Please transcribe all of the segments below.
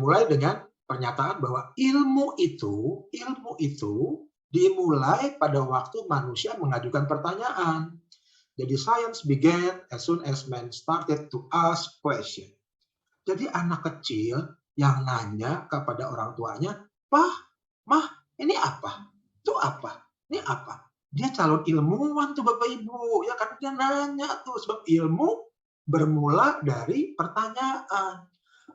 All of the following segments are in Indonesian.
mulai dengan pernyataan bahwa ilmu itu dimulai pada waktu manusia mengajukan pertanyaan. Jadi science began as soon as man started to ask question. Jadi anak kecil yang nanya kepada orang tuanya, "Pah, Mah, ini apa? Itu apa? Ini apa?" Dia calon ilmuwan tuh Bapak Ibu, ya kan dia nanya tuh sebab ilmu bermula dari pertanyaan.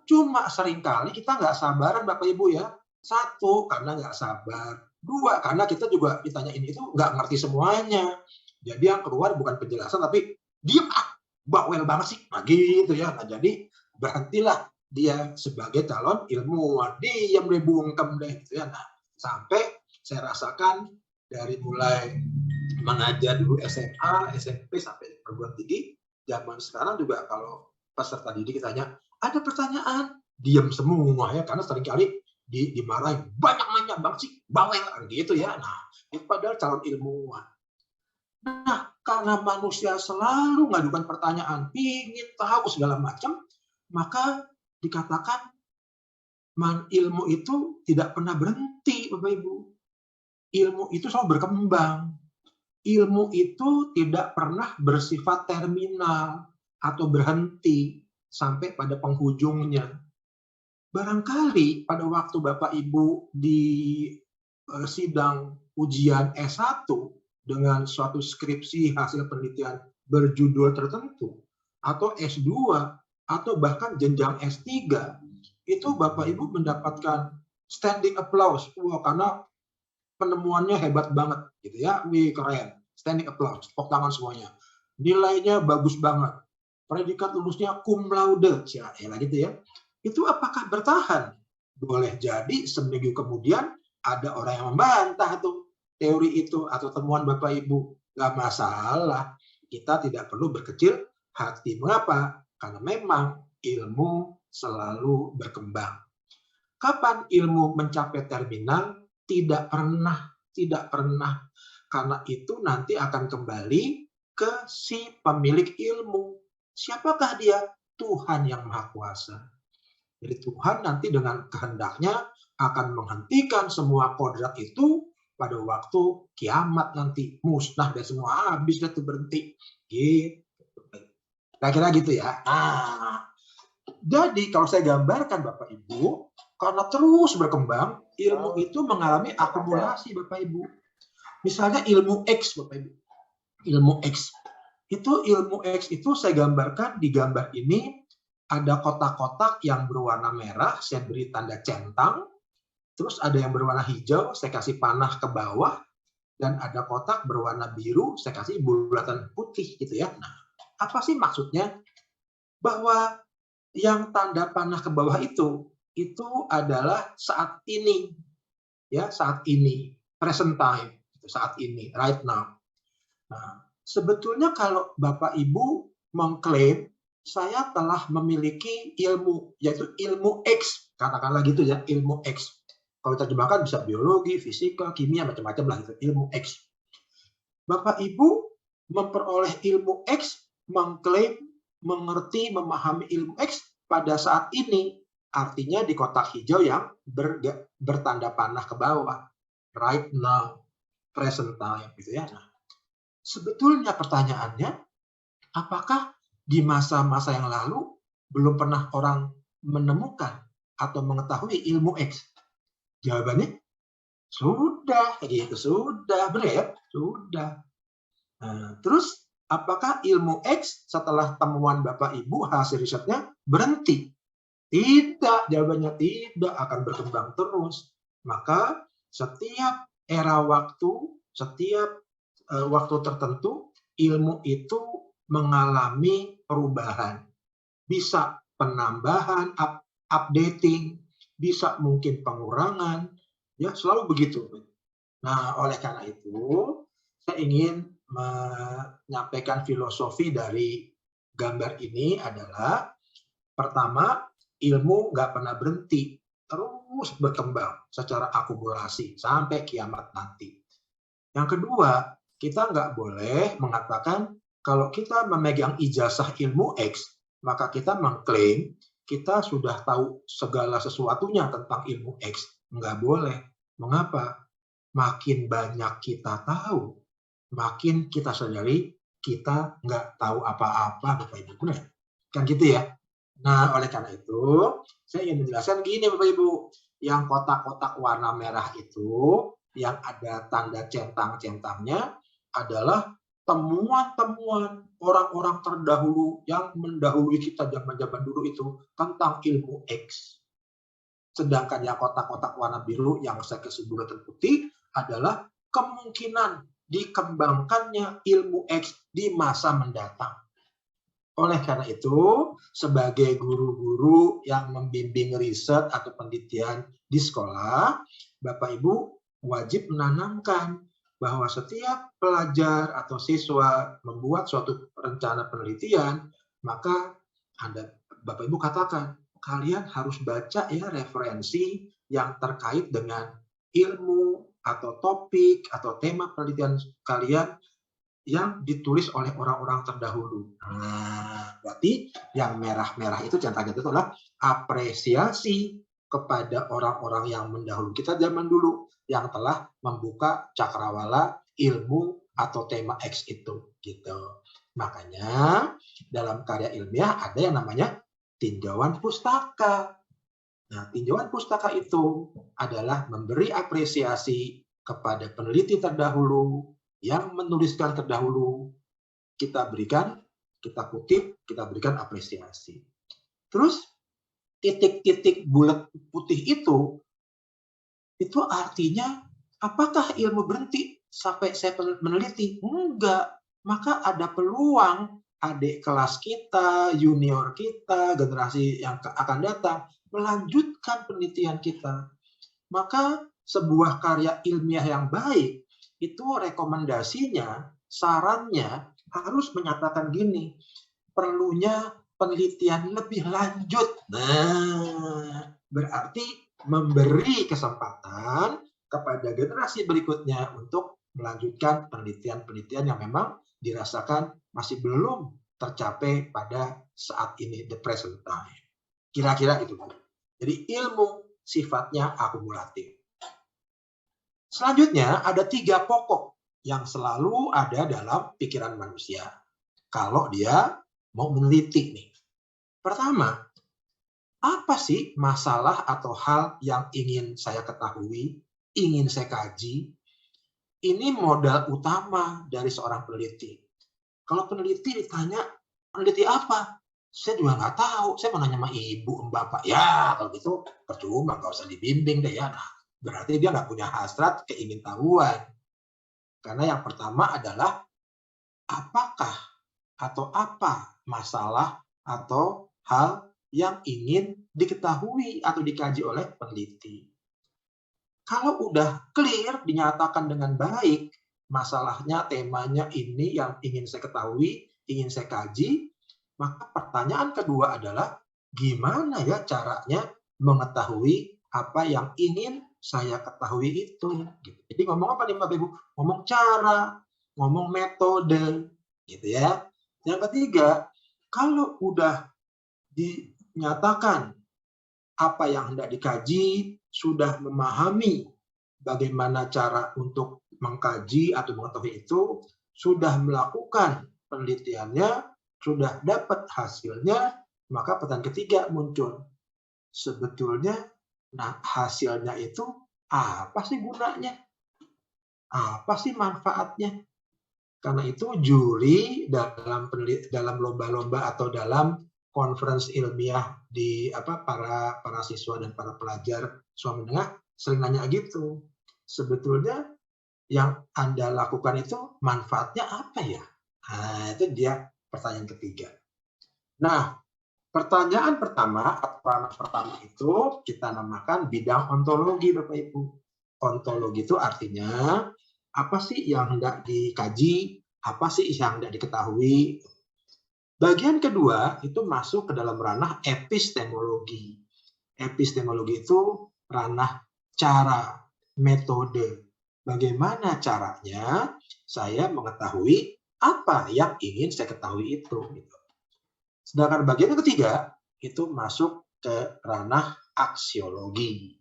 Cuma seringkali kita nggak sabaran Bapak Ibu ya. Satu, karena nggak sabar. Dua, karena kita juga ditanya ini itu nggak ngerti semuanya. Jadi yang keluar bukan penjelasan, tapi diem ah, bawel banget sih. Nah gitu ya. Nah jadi berhentilah dia sebagai calon ilmuwan. Diem deh, bungkem deh gitu ya. Nah sampai saya rasakan dari mulai mengajar dulu SMA, SMP sampai perguruan tinggi, zaman sekarang juga kalau peserta didik ditanya, ada pertanyaan, diam semua ya, karena seringkali dimarahin, banyak nanya banget sih, bawel gitu ya. Nah, itu padahal calon ilmuwan. Nah, karena manusia selalu mengajukan pertanyaan, ingin tahu segala macam, maka dikatakan ilmu itu tidak pernah berhenti, Bapak Ibu. Ilmu itu selalu berkembang. Ilmu itu tidak pernah bersifat terminal atau berhenti sampai pada penghujungnya. Barangkali pada waktu Bapak Ibu di sidang ujian S1 dengan suatu skripsi hasil penelitian berjudul tertentu, atau S2, atau bahkan jenjang S3, itu Bapak Ibu mendapatkan standing applause. Wah, karena penemuannya hebat banget gitu ya, wih keren, standing applause, tepuk tangan semuanya, nilainya bagus banget, predikat lulusnya cum laude, ya gitu ya. Itu apakah bertahan? Boleh jadi seminggu kemudian ada orang yang membantah tuh teori itu atau temuan Bapak Ibu. Nggak masalah, kita tidak perlu berkecil hati. Mengapa? Karena memang ilmu selalu berkembang. Kapan ilmu mencapai terminal? Tidak pernah, tidak pernah. Karena itu nanti akan kembali ke si pemilik ilmu. Siapakah dia? Tuhan yang Maha Kuasa. Jadi Tuhan nanti dengan kehendaknya akan menghentikan semua kodrat itu pada waktu kiamat nanti. Musnah dan semua habis dan berhenti. Gitu. Kira-kira gitu ya. Nah, jadi kalau saya gambarkan Bapak Ibu, karena terus berkembang, ilmu itu mengalami akumulasi Bapak Ibu. Misalnya ilmu X Bapak Ibu. Ilmu X. Ilmu X itu saya gambarkan di gambar ini ada kotak-kotak yang berwarna merah, saya beri tanda centang. Terus ada yang berwarna hijau, saya kasih panah ke bawah. Dan ada kotak berwarna biru, saya kasih bulatan putih gitu ya. Nah, apa sih maksudnya? Bahwa yang tanda panah ke bawah itu adalah saat ini, ya saat ini, present time, saat ini, right now. Nah, sebetulnya kalau Bapak Ibu mengklaim saya telah memiliki ilmu, yaitu ilmu X, katakanlah gitu ya, ilmu X. Kalau terjemahkan bisa biologi, fisika, kimia, macam-macam lah itu, ilmu X. Bapak Ibu memperoleh ilmu X, mengklaim mengerti, memahami ilmu X pada saat ini, artinya di kotak hijau yang bertanda panah ke bawah, right now, present time, gitu ya. Nah, sebetulnya pertanyaannya, apakah di masa-masa yang lalu belum pernah orang menemukan atau mengetahui ilmu X? Jawabannya sudah, gitu sudah, benar ya, sudah. Nah, terus apakah ilmu X setelah temuan Bapak Ibu hasil risetnya berhenti? Tidak, jawabannya tidak, akan berkembang terus. Maka setiap era waktu, setiap waktu tertentu, ilmu itu mengalami perubahan. Bisa penambahan, updating, bisa mungkin pengurangan, ya selalu begitu. Nah, oleh karena itu, saya ingin menyampaikan filosofi dari gambar ini adalah, pertama, ilmu nggak pernah berhenti, terus berkembang secara akumulasi sampai kiamat nanti. Yang kedua, kita nggak boleh mengatakan kalau kita memegang ijazah ilmu X, maka kita mengklaim kita sudah tahu segala sesuatunya tentang ilmu X. Nggak boleh. Mengapa? Makin banyak kita tahu, makin kita sadari kita nggak tahu apa-apa, Bapak Ibu. Benar? Kan gitu ya? Nah, oleh karena itu, saya ingin menjelaskan gini, Bapak Ibu. Yang kotak-kotak warna merah itu, yang ada tanda centang-centangnya, adalah temuan-temuan orang-orang terdahulu yang mendahului kita zaman-zaman dulu itu tentang ilmu X. Sedangkan yang kotak-kotak warna biru yang saya kasih bulatan putih adalah kemungkinan dikembangkannya ilmu X di masa mendatang. Oleh karena itu, sebagai guru-guru yang membimbing riset atau penelitian di sekolah, Bapak Ibu wajib menanamkan bahwa setiap pelajar atau siswa membuat suatu rencana penelitian, maka Bapak Ibu katakan, kalian harus baca ya referensi yang terkait dengan ilmu atau topik atau tema penelitian kalian yang ditulis oleh orang-orang terdahulu. Nah, berarti yang merah-merah itu centangnya itu adalah apresiasi kepada orang-orang yang mendahului kita zaman dulu yang telah membuka cakrawala ilmu atau tema X itu gitu. Makanya dalam karya ilmiah ada yang namanya tinjauan pustaka. Nah, tinjauan pustaka itu adalah memberi apresiasi kepada peneliti terdahulu yang menuliskan terdahulu, kita kutip, kita berikan apresiasi. Terus titik-titik bulat putih itu artinya apakah ilmu berhenti sampai saya meneliti? Enggak. Maka ada peluang adik kelas kita, junior kita, generasi yang akan datang melanjutkan penelitian kita. Maka sebuah karya ilmiah yang baik itu rekomendasinya, sarannya harus menyatakan gini, perlunya penelitian lebih lanjut. Nah, berarti memberi kesempatan kepada generasi berikutnya untuk melanjutkan penelitian-penelitian yang memang dirasakan masih belum tercapai pada saat ini, the present time. Kira-kira itu. Jadi ilmu sifatnya akumulatif. Selanjutnya ada 3 pokok yang selalu ada dalam pikiran manusia kalau dia mau meneliti nih. Pertama, apa sih masalah atau hal yang ingin saya ketahui, ingin saya kaji? Ini modal utama dari seorang peneliti. Kalau peneliti ditanya, peneliti apa? Saya juga nggak tahu, saya mau nanya sama ibu, bapak. Ya, kalau gitu percuma, nggak usah dibimbing deh ya. Nah, berarti dia nggak punya hasrat keingintahuan. Karena yang pertama adalah apakah atau apa masalah atau hal yang ingin diketahui atau dikaji oleh peneliti. Kalau udah clear, dinyatakan dengan baik, masalahnya, temanya ini yang ingin saya ketahui, ingin saya kaji, maka pertanyaan kedua adalah gimana ya caranya mengetahui apa yang ingin saya ketahui itu. Jadi ngomong apa nih Bapak Ibu? Ngomong cara, ngomong metode, gitu ya. Yang ketiga, kalau udah dinyatakan apa yang hendak dikaji, sudah memahami bagaimana cara untuk mengkaji atau mengetahui itu, sudah melakukan penelitiannya, sudah dapat hasilnya, maka pertanyaan ketiga muncul. Sebetulnya, nah hasilnya itu apa sih gunanya? Apa sih manfaatnya? Karena itu juri dalam lomba-lomba atau dalam conference ilmiah di para siswa dan para pelajar siswa menengah sering nanya gitu. Sebetulnya yang Anda lakukan itu manfaatnya apa ya? Nah, itu dia pertanyaan ketiga. Nah, pertanyaan pertama atau ranah pertama itu kita namakan bidang ontologi, Bapak Ibu. Ontologi itu artinya apa sih yang hendak dikaji, apa sih yang hendak diketahui. Bagian kedua itu masuk ke dalam ranah epistemologi. Epistemologi itu ranah cara, metode. Bagaimana caranya saya mengetahui apa yang ingin saya ketahui itu. Sedangkan bagian ketiga itu masuk ke ranah aksiologi.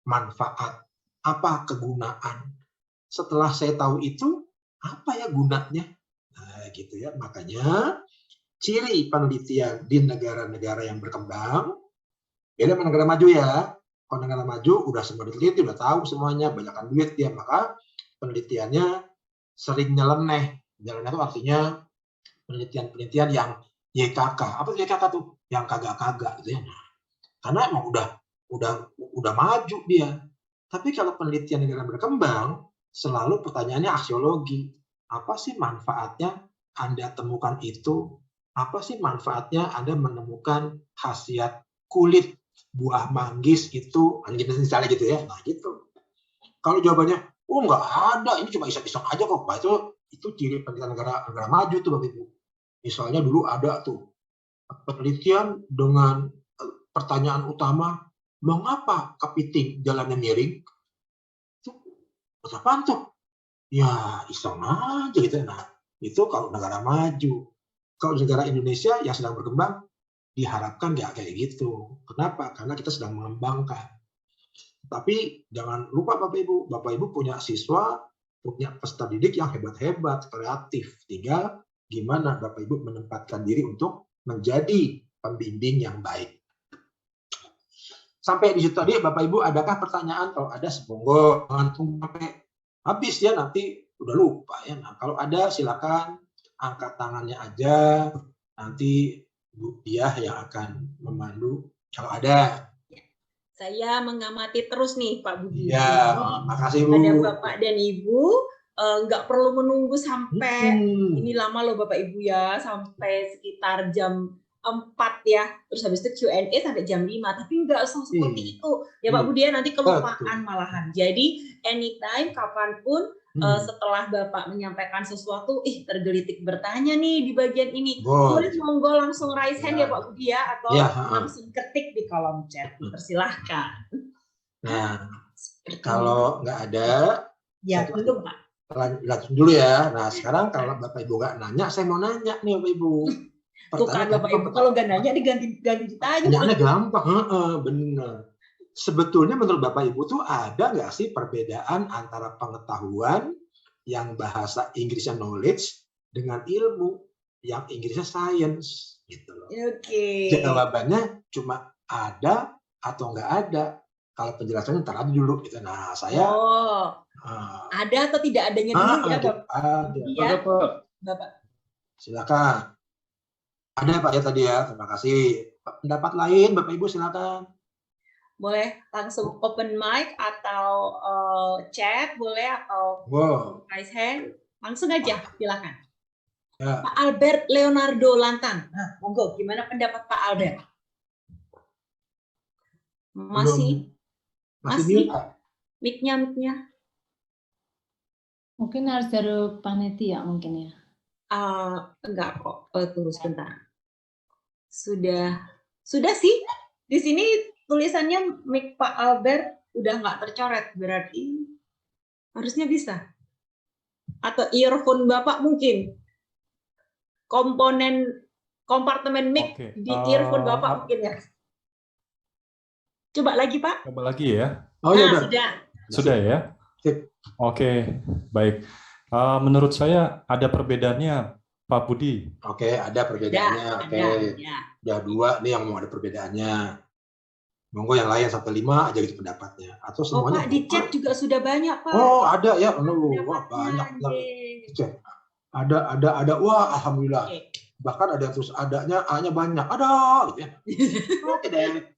Manfaat, apa kegunaan. Setelah saya tahu itu, apa ya gunanya? Nah, gitu ya. Makanya ciri penelitian di negara-negara yang berkembang, beda sama negara maju ya. Kalau negara maju udah semua diteliti, udah tahu semuanya, banyakkan duit dia, maka penelitiannya sering nyeleneh. Nyeleneh itu artinya penelitian-penelitian yang YKK. Apa YKK tuh? Yang kagak-kagak gitu ya. Karena emang udah maju dia. Tapi kalau penelitian negara berkembang, selalu pertanyaannya aksiologi. Apa sih manfaatnya Anda temukan itu? Apa sih manfaatnya Anda menemukan khasiat kulit buah manggis itu? Misalnya gitu ya. Nah gitu. Kalau jawabannya, oh nggak ada, ini cuma iseng-iseng aja kok. Nah, itu ciri penelitian negara maju tuh Bapak Ibu. Misalnya dulu ada tuh penelitian dengan pertanyaan utama, mengapa kepiting jalannya miring? Itu apaan tuh? Ya iseng aja gitu. Nah, itu kalau negara maju. Kalau negara Indonesia yang sedang berkembang, diharapkan nggak kayak gitu. Kenapa? Karena kita sedang mengembangkan. Tapi jangan lupa Bapak Ibu punya siswa, punya peserta didik yang hebat-hebat, kreatif. Tinggal gimana Bapak Ibu menempatkan diri untuk menjadi pembimbing yang baik. Sampai di situ tadi, Bapak Ibu, adakah pertanyaan? Kalau ada, semonggo, jangan tunggu sampai habis ya, nanti udah lupa ya. Nah, kalau ada, silakan angkat tangannya aja, nanti Bu Diah yang akan memandu. Kalau ada. Saya mengamati terus nih Pak Budi. Ya, makasih Bu. Ada Bapak dan Ibu, nggak perlu menunggu sampai ini lama loh Bapak Ibu ya, sampai sekitar jam 4 ya, terus habis itu Q&A sampai jam 5, tapi nggak seperti itu ya Pak Budi ya, nanti kelupaan malahan. Jadi anytime, kapanpun setelah Bapak menyampaikan sesuatu, tergelitik bertanya nih di bagian ini, boleh monggo langsung raise hand ya Pak Budi ya, atau langsung ketik di kolom chat, persilahkan. Nah, kalau nggak ada, ya belum Pak. Lanjut dulu ya. Nah, sekarang kalau Bapak Ibu nggak nanya, saya mau nanya nih Bapak Ibu. Tuh kan Bapak Ibu, kalau nggak nanya diganti ditanya. Pertanyaannya gampang, bener. Sebetulnya menurut Bapak Ibu tuh ada nggak sih perbedaan antara pengetahuan yang bahasa Inggrisnya knowledge dengan ilmu yang Inggrisnya science gitu loh. Oke. Jawabannya cuma ada atau nggak ada. Kalau penjelasannya ntar aja dulu gitu. Nah, saya ada atau tidak adanya dulu ya Bapak? Ada. Ya, Bapak. Silakan. Ada Pak ya tadi ya, terima kasih. Pendapat lain Bapak Ibu silakan. Boleh langsung open mic atau chat boleh, atau raise hand, langsung aja silakan. Ya. Pak Albert Leonardo Lantang, nah monggo, gimana pendapat Pak Albert? Masih mic-nya mungkin harus dari panitia mungkin ya. Enggak kok, tunggu sebentar. Sudah sih. Di sini tulisannya mic Pak Albert udah nggak tercoret, berarti harusnya bisa. Atau earphone Bapak mungkin. Kompartemen mic di earphone Bapak mungkin ya. Coba lagi Pak. Coba lagi ya. Oh ya Sudah ya. Oke, baik. Menurut saya ada perbedaannya Pak Budi. Oke, ada perbedaannya. Udah 2 nih yang mau ada perbedaannya. Monggo yang lain sampai 5 aja gitu pendapatnya. Atau semuanya. Pak, di chat juga sudah banyak Pak. Oh ada ya, wah banyak. Ada. Wah alhamdulillah. Bahkan ada yang terus adanya A-nya banyak. Ada gitu ya. Oke deh.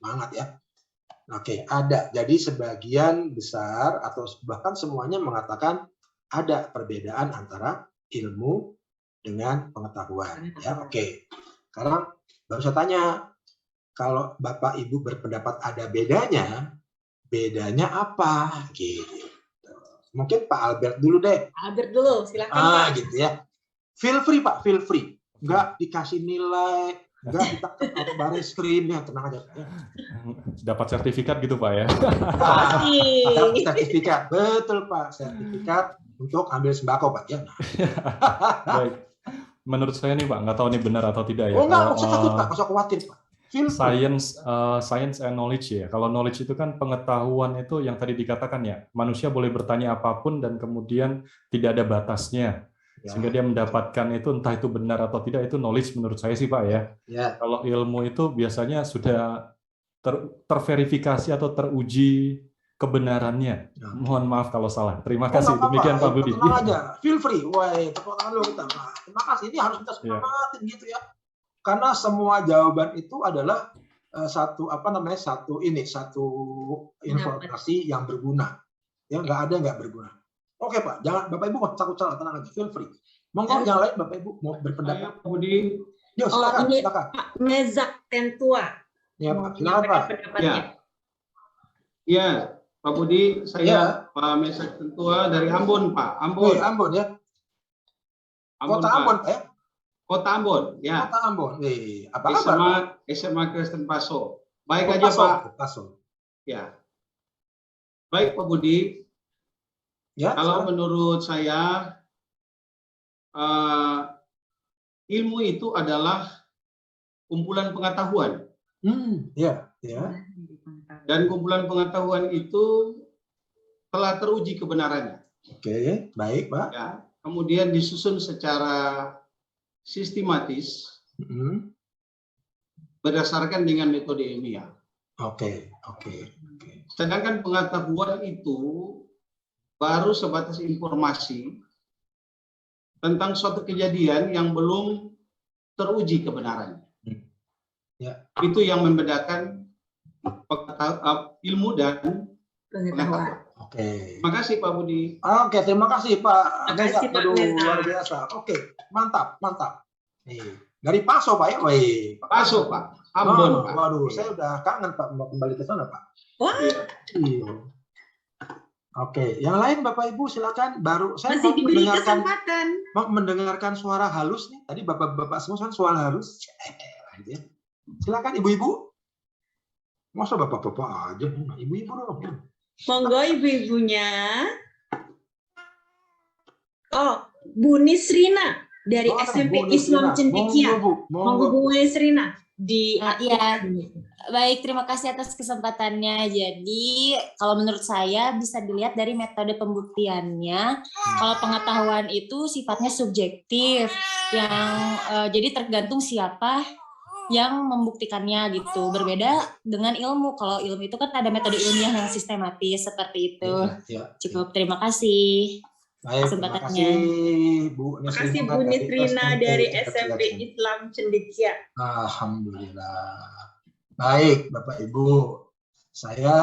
Semangat ya. Oke, ada. Jadi sebagian besar atau bahkan semuanya mengatakan ada perbedaan antara ilmu dengan pengetahuan. Ya, oke. Sekarang baru saya tanya, kalau Bapak Ibu berpendapat ada bedanya apa? Gitu. Mungkin Pak Albert dulu deh. Albert dulu, silakan Pak. Gitu ya. Feel free Pak, feel free. Nggak dikasih nilai, nggak ditangkap atau baris screen ya, tenang aja. Dapat sertifikat gitu Pak ya? Dapat sertifikat, betul Pak, sertifikat untuk ambil sembako Pak ya. Baik. menurut saya nih Pak, nggak tahu nih benar atau tidak ya. Oh enggak, Kalau, nggak usah takut Pak, nggak usah khawatir Pak. Feel free. science and knowledge ya. Kalau knowledge itu kan pengetahuan, itu yang tadi dikatakan ya, manusia boleh bertanya apapun dan kemudian tidak ada batasnya. Ya. Sehingga dia mendapatkan itu, entah itu benar atau tidak, itu knowledge menurut saya sih Pak ya. Ya. Kalau ilmu itu biasanya sudah terverifikasi atau teruji kebenarannya. Ya. Mohon maaf kalau salah. Terima Oh, kasih. nggak apa-apa. Demikian Pak Budi. Tenang aja, feel free. Wah, tepuk tangan dulu kita. Nah, terima kasih. Ini harus kita semangatin gitu ya. Karena semua jawaban itu adalah satu informasi yang berguna. Ya, nggak ada nggak berguna. Oke Pak, jangan Bapak Ibu nggak takut salah, tenang aja, feel free. Monggo yang lain Bapak Ibu mau berpendapat. Pak Budi. Yo, silakan, ini silakan. Pak Mezak Tentua. Ya Pak, silakan Pak. Pendapatnya. Ya, Pak Budi, saya Pak Mesak Tentua dari Ambon, Pak. Ambon. Ambon ya. Ambon, Kota Pak. Ambon, Pak ya. Kota Ambon, ya. Kota Ambon. Apa kabar? SMA Kristen Paso. Baik Pak? aja, Paso, Pak. Paso. Ya. Baik, Pak Budi. Ya. Kalau menurut saya, ilmu itu adalah kumpulan pengetahuan. Ya, ya. Dan kumpulan pengetahuan itu telah teruji kebenarannya. Oke, baik Pak. Ya. Kemudian disusun secara sistematis berdasarkan dengan metode ilmiah. Oke. Sedangkan pengetahuan itu baru sebatas informasi tentang suatu kejadian yang belum teruji kebenarannya. Ya. Itu yang membedakan ilmu dan pengetahuan. Oke. Terima kasih Pak Budi. Oke, terima kasih Pak. Terima kasih, Pak Aduh, Meza. luar biasa. Oke, mantap. Nih, dari Paso Pak ya, woi. Paso Pak, Ambon Pak. Waduh, saya udah kangen Pak mau kembali ke sana Pak. Wah, Iya. Oke, yang lain Bapak Ibu silakan. Baru saya masih mau diberi kesempatan. mendengarkan suara halus nih. Tadi Bapak-bapak semua kan suara halus. Silakan Ibu-ibu. Masa Bapak-bapak aja, Ibu-ibu dong. Monggo ibu-ibunya. Oh, Bu Nisrina dari SMP Islam Cendekia. Monggo Bu Nisrina di Iya. Baik, terima kasih atas kesempatannya. Jadi, kalau menurut saya bisa dilihat dari metode pembuktiannya. Kalau pengetahuan itu sifatnya subjektif, yang jadi tergantung siapa yang membuktikannya gitu. Berbeda dengan ilmu. Kalau ilmu itu kan ada metode ilmiah yang sistematis seperti itu. Cukup, terima kasih. Baik, terima kasih Bu Terima kasih Bu Nisrina dari SMP Islam Cendekia. Alhamdulillah. Baik, Bapak Ibu. Saya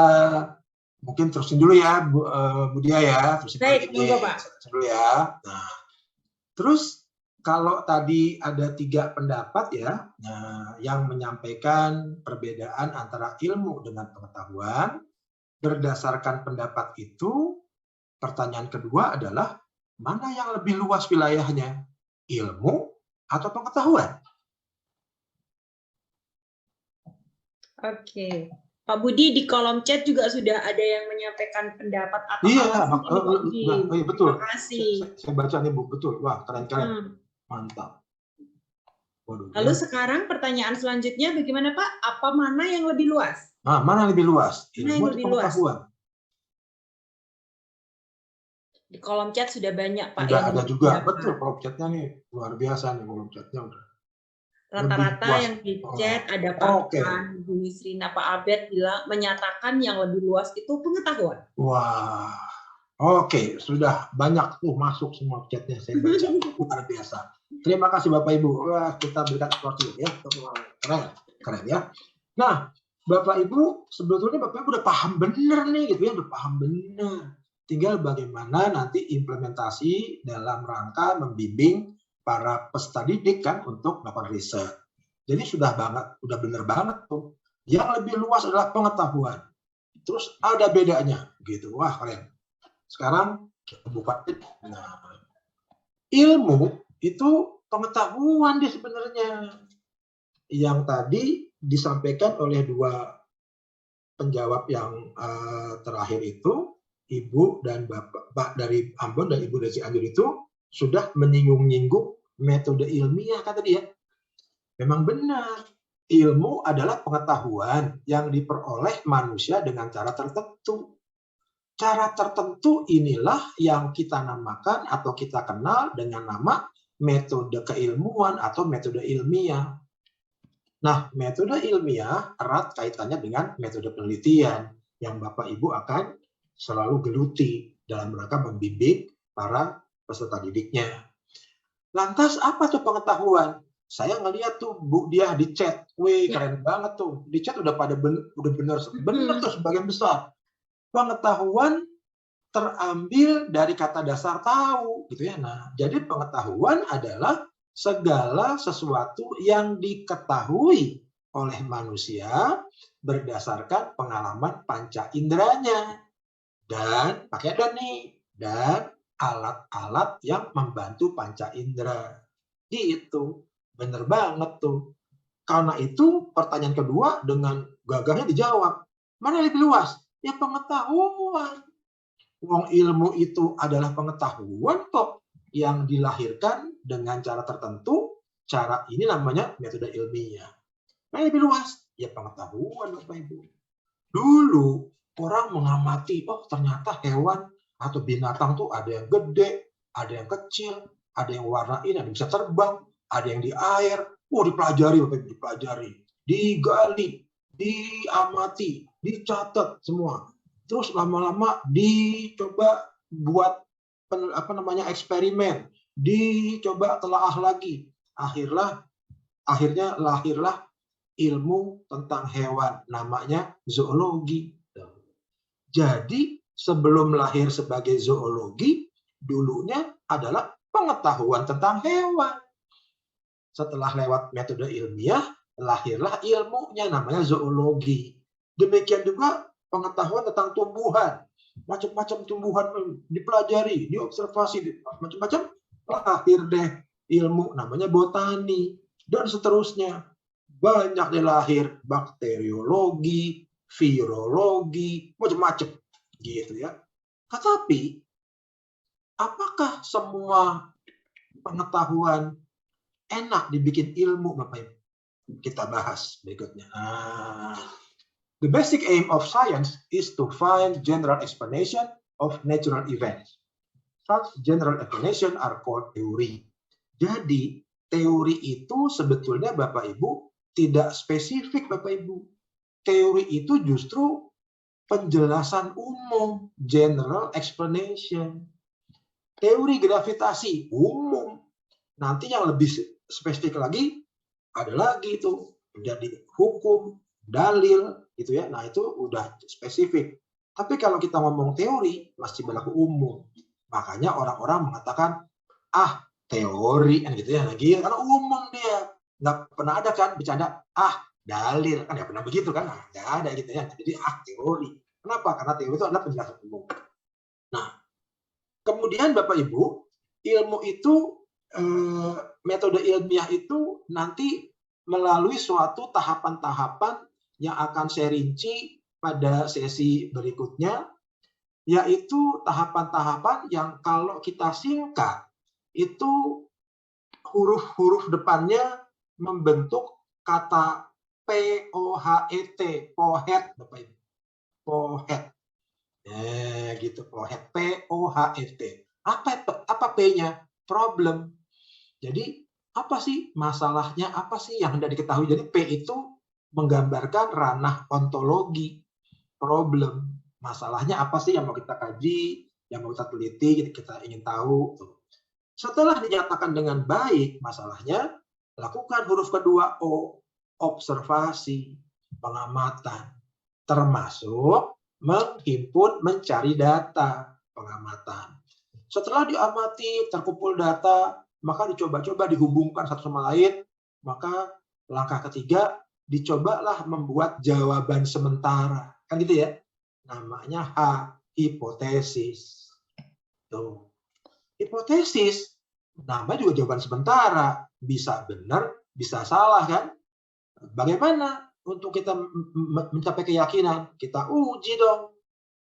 mungkin terusin dulu ya, Bu Dia ya. Baik, monggo Pak. Terusin dulu ya. Nah, terus kalau tadi ada 3 pendapat ya, yang menyampaikan perbedaan antara ilmu dengan pengetahuan, berdasarkan pendapat itu, pertanyaan kedua adalah, mana yang lebih luas wilayahnya? Ilmu atau pengetahuan? Oke. Pak Budi, di kolom chat juga sudah ada yang menyampaikan pendapat atau betul. Terima kasih. Saya baca nih Bu, betul. Wah, keren-keren. Mantap. Waduh, Lalu sekarang pertanyaan selanjutnya bagaimana Pak? Apa mana yang lebih luas? mana yang lebih luas? Mana yang Ilmu atau lebih luas? pengetahuan? Di kolom chat sudah banyak Pak. Sudah yang ada juga, berpendapat. betul. Kolom chatnya nih luar biasa nih, kolom chatnya udah. Rata-rata Lebih luas. yang di chat ada Pak Afan, Bu Nisrina, Pak Abed bilang menyatakan yang lebih luas itu pengetahuan. Wah, oke, sudah banyak tuh masuk semua chatnya, saya baca. Luar biasa. Terima kasih Bapak Ibu. Wah, kita berikan aplaus ya. Keren ya. Nah, Bapak Ibu, sebetulnya Bapak Ibu udah paham bener nih gitu ya, udah paham bener. Tinggal bagaimana nanti implementasi dalam rangka membimbing para peserta didik kan untuk melakukan riset. Jadi sudah bener banget tuh. Yang lebih luas adalah pengetahuan. Terus ada bedanya gitu. Wah, keren. Sekarang kita buka. Nah, ilmu itu pengetahuan dia sebenarnya. Yang tadi disampaikan oleh 2 penjawab yang terakhir itu, Ibu dan Bapak dari Ambon dan Ibu dari Cianjur itu sudah menyinggung-nyinggung metode ilmiah kata dia. Memang benar. Ilmu adalah pengetahuan yang diperoleh manusia dengan cara tertentu. Cara tertentu inilah yang kita namakan atau kita kenal dengan nama metode keilmuan atau metode ilmiah. Nah, metode ilmiah erat kaitannya dengan metode penelitian yang Bapak Ibu akan selalu geluti dalam rangka membimbing para peserta didiknya. Lantas apa tuh pengetahuan? Saya ngeliat tuh Bu Diah di chat, wih keren banget tuh. Di chat udah pada udah bener tuh sebagian besar. Pengetahuan terambil dari kata dasar tahu, gitu ya. Nah, jadi pengetahuan adalah segala sesuatu yang diketahui oleh manusia berdasarkan pengalaman panca inderanya dan pakai dan alat-alat yang membantu panca indera. Gitu. Bener banget tuh. Karena itu pertanyaan kedua dengan gagahnya dijawab. Mana yang lebih luas? Ya pengetahuan. Wong ilmu itu adalah pengetahuan kok yang dilahirkan dengan cara tertentu. Cara ini namanya metode ilmiah. Mana yang lebih luas? Ya pengetahuan Bapak Ibu. Dulu orang mengamati, oh ternyata hewan atau binatang tuh ada yang gede, ada yang kecil, ada yang warna ini, ada yang bisa terbang, ada yang di air. Oh dipelajari Bapak Ibu, dipelajari, digali, diamati, dicatat semua. Terus lama-lama dicoba buat eksperimen, dicoba telaah lagi. Akhirnya lahirlah ilmu tentang hewan, namanya zoologi. Jadi sebelum lahir sebagai zoologi, dulunya adalah pengetahuan tentang hewan. Setelah lewat metode ilmiah, lahirlah ilmunya namanya zoologi. Demikian juga pengetahuan tentang tumbuhan. Macam-macam tumbuhan dipelajari, diobservasi, macam-macam. Lahir deh ilmu namanya botani. Dan seterusnya. Banyak deh lahir bakteriologi, virologi, macam-macam. Gitu ya. Tetapi, apakah semua pengetahuan enak dibikin ilmu, Bapak Ibu? Kita bahas berikutnya. The basic aim of science is to find general explanation of natural events. Such general explanation are called theory. Jadi, teori itu sebetulnya Bapak Ibu tidak spesifik, Bapak Ibu. Teori itu justru penjelasan umum, general explanation. Teori gravitasi umum. Nanti yang lebih spesifik lagi ada lagi itu menjadi hukum, dalil, gitu ya. Nah itu udah spesifik. Tapi kalau kita ngomong teori masih berlaku umum. Makanya orang-orang mengatakan teori kan gitu ya. Lagi karena umum dia. Nggak pernah ada kan bercanda dalil kan nggak pernah begitu kan. Nah, nggak ada gitu ya. Jadi teori. Kenapa? Karena teori itu adalah penjelasan umum. Nah, kemudian Bapak Ibu, ilmu itu metode ilmiah itu nanti melalui suatu tahapan-tahapan yang akan saya rinci pada sesi berikutnya, yaitu tahapan-tahapan yang kalau kita singkat itu huruf-huruf depannya membentuk kata POHET, pohet, Bapak Ibu. Pohet. Gitu, pohet, POHET. Apa P-nya? Problem. Jadi, apa sih masalahnya? Apa sih yang hendak diketahui? Jadi, P itu menggambarkan ranah ontologi, problem. Masalahnya apa sih yang mau kita kaji, yang mau kita teliti, kita ingin tahu. Setelah dinyatakan dengan baik masalahnya, lakukan huruf kedua O, observasi, pengamatan, termasuk menghimpun, mencari data, pengamatan. Setelah diamati, terkumpul data, maka dicoba-coba dihubungkan satu sama lain, maka langkah ketiga, dicobalah membuat jawaban sementara. Kan gitu ya? Namanya hipotesis. Tuh. Hipotesis, namanya juga jawaban sementara. Bisa benar, bisa salah kan? Bagaimana untuk kita mencapai keyakinan? Kita uji dong.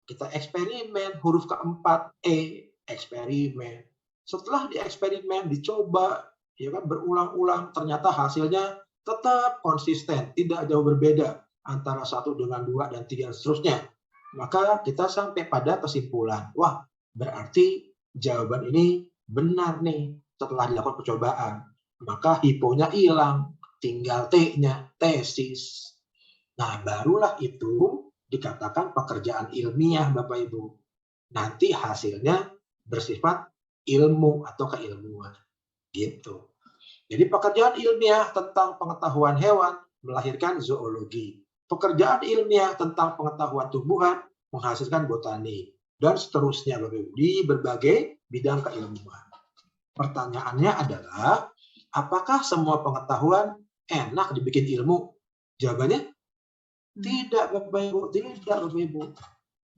Kita eksperimen, huruf keempat, E, eksperimen. Setelah dieksperimen, dicoba, ya kan, berulang-ulang, ternyata hasilnya tetap konsisten, tidak jauh berbeda antara 1 dengan 2 dan 3 dan seterusnya. Maka kita sampai pada kesimpulan, wah berarti jawaban ini benar nih setelah dilakukan percobaan. Maka hiponya hilang, tinggal T-nya, tesis. Nah, barulah itu dikatakan pekerjaan ilmiah, Bapak Ibu. Nanti hasilnya bersifat ilmu atau keilmuan. Gitu. Jadi pekerjaan ilmiah tentang pengetahuan hewan melahirkan zoologi. Pekerjaan ilmiah tentang pengetahuan tumbuhan menghasilkan botani. Dan seterusnya, Bapak Ibu, di berbagai bidang keilmuan. Pertanyaannya adalah, apakah semua pengetahuan enak dibikin ilmu? Jawabannya tidak, Bapak Ibu, tidak, Bapak Ibu.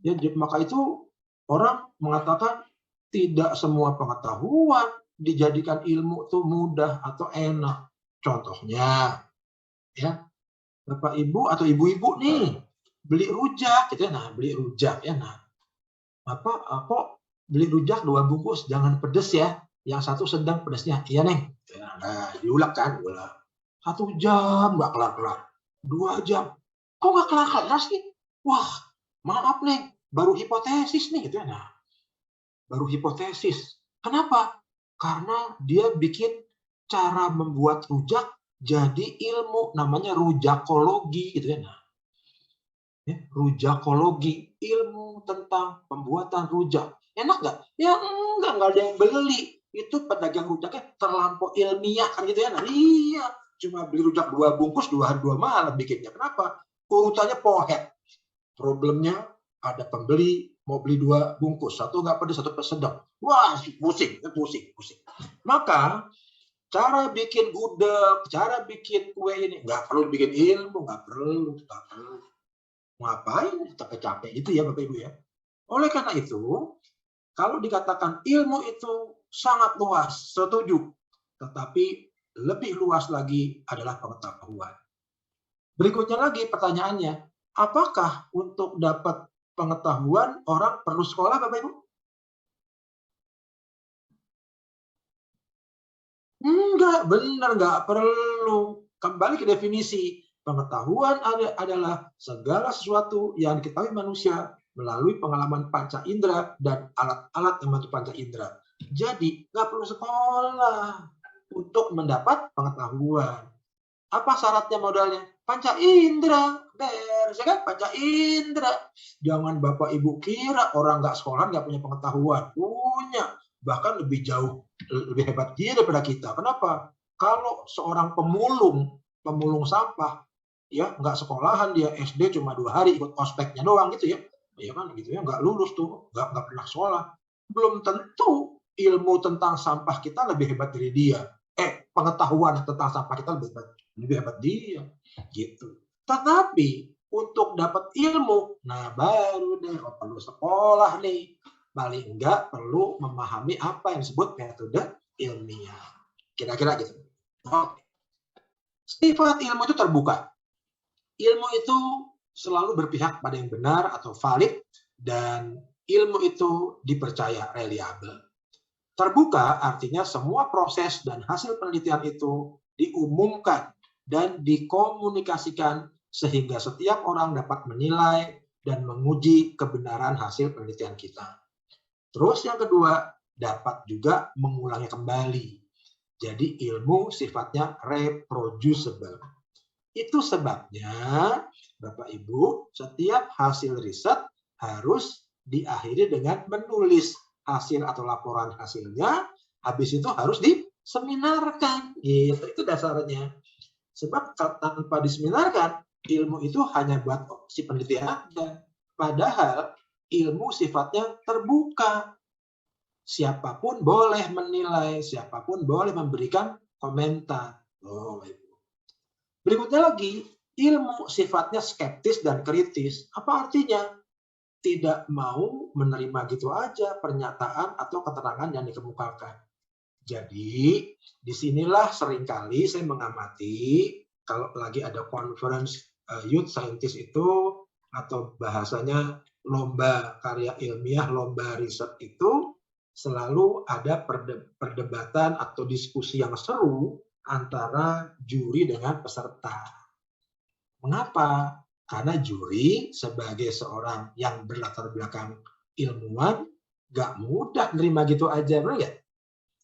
Ya, maka itu orang mengatakan tidak semua pengetahuan dijadikan ilmu itu mudah atau enak. Contohnya, ya, Bapak Ibu atau ibu-ibu nih beli rujak, gitu ya. Nah, beli rujak ya. Nah, kok beli rujak 2 bungkus, jangan pedes ya. Yang satu sedang pedesnya. Iya, Neng. Nah, diulang kan, ulang. 1 jam nggak kelar-kelar. 2 jam. Kok nggak kelar-kelar sih? Wah, maaf, Neng. Baru hipotesis nih, gitu ya. Nah, baru hipotesis. Kenapa? Karena dia bikin cara membuat rujak jadi ilmu, namanya rujakologi, gitu ya. Nah, ya, rujakologi, ilmu tentang pembuatan rujak. Enak nggak? Ya enggak ada yang beli. Itu pedagang rujaknya terlampau ilmiah kan, gitu ya. Nah, iya, cuma beli rujak 2 bungkus 2 hari 2 malam bikinnya. Kenapa? Urutannya pohet. Problemnya ada pembeli mau beli 2 bungkus, satu nggak pedas, satu sedang. Wah, pusing. Maka cara bikin gudeg, cara bikin kue ini nggak perlu bikin ilmu, nggak perlu. Ngapain capek-capek itu ya, Bapak Ibu ya. Oleh karena itu, kalau dikatakan ilmu itu sangat luas, setuju. Tetapi lebih luas lagi adalah pengetahuan. Berikutnya lagi pertanyaannya, apakah untuk dapat pengetahuan orang perlu sekolah, Bapak Ibu? Enggak, benar, nggak perlu. Kembali ke definisi. Pengetahuan adalah segala sesuatu yang diketahui manusia melalui pengalaman panca indera dan alat-alat yang membantu panca indera. Jadi, nggak perlu sekolah untuk mendapat pengetahuan. Apa syaratnya modalnya? Panca indera. Beres, ya kan? Panca indera. Jangan Bapak Ibu kira orang nggak sekolah nggak punya pengetahuan. Punya. Bahkan lebih jauh, lebih hebat dia daripada kita. Kenapa? Kalau seorang pemulung sampah, ya nggak sekolahan, dia SD cuma 2 hari ikut ospeknya doang gitu ya. Ya kan gitu ya, nggak lulus tuh, nggak pernah sekolah. Belum tentu ilmu tentang sampah kita lebih hebat dari dia. Pengetahuan tentang sampah kita lebih hebat dia gitu. Tetapi untuk dapat ilmu, nah baru deh perlu sekolah nih. Paling enggak perlu memahami apa yang disebut metode ilmiah. Kira-kira gitu. Oke. Sifat ilmu itu terbuka. Ilmu itu selalu berpihak pada yang benar atau valid, dan ilmu itu dipercaya, reliabel. Terbuka artinya semua proses dan hasil penelitian itu diumumkan dan dikomunikasikan sehingga setiap orang dapat menilai dan menguji kebenaran hasil penelitian kita. Terus yang kedua, dapat juga mengulangnya kembali. Jadi ilmu sifatnya reproducible. Itu sebabnya, Bapak Ibu, setiap hasil riset harus diakhiri dengan menulis hasil atau laporan hasilnya, habis itu harus diseminarkan. Gitu. Itu dasarnya. Sebab tanpa diseminarkan, ilmu itu hanya buat si penelitian aja. Padahal ilmu sifatnya terbuka. Siapapun boleh menilai, siapapun boleh memberikan komentar. Berikutnya lagi, ilmu sifatnya skeptis dan kritis. Apa artinya? Tidak mau menerima gitu aja pernyataan atau keterangan yang dikemukakan. Jadi, disinilah seringkali saya mengamati kalau lagi ada conference youth scientist itu, atau bahasanya lomba karya ilmiah, lomba riset itu, selalu ada perdebatan atau diskusi yang seru antara juri dengan peserta. Mengapa? Karena juri sebagai seorang yang berlatar belakang ilmuwan gak mudah nerima gitu aja, benar nggak?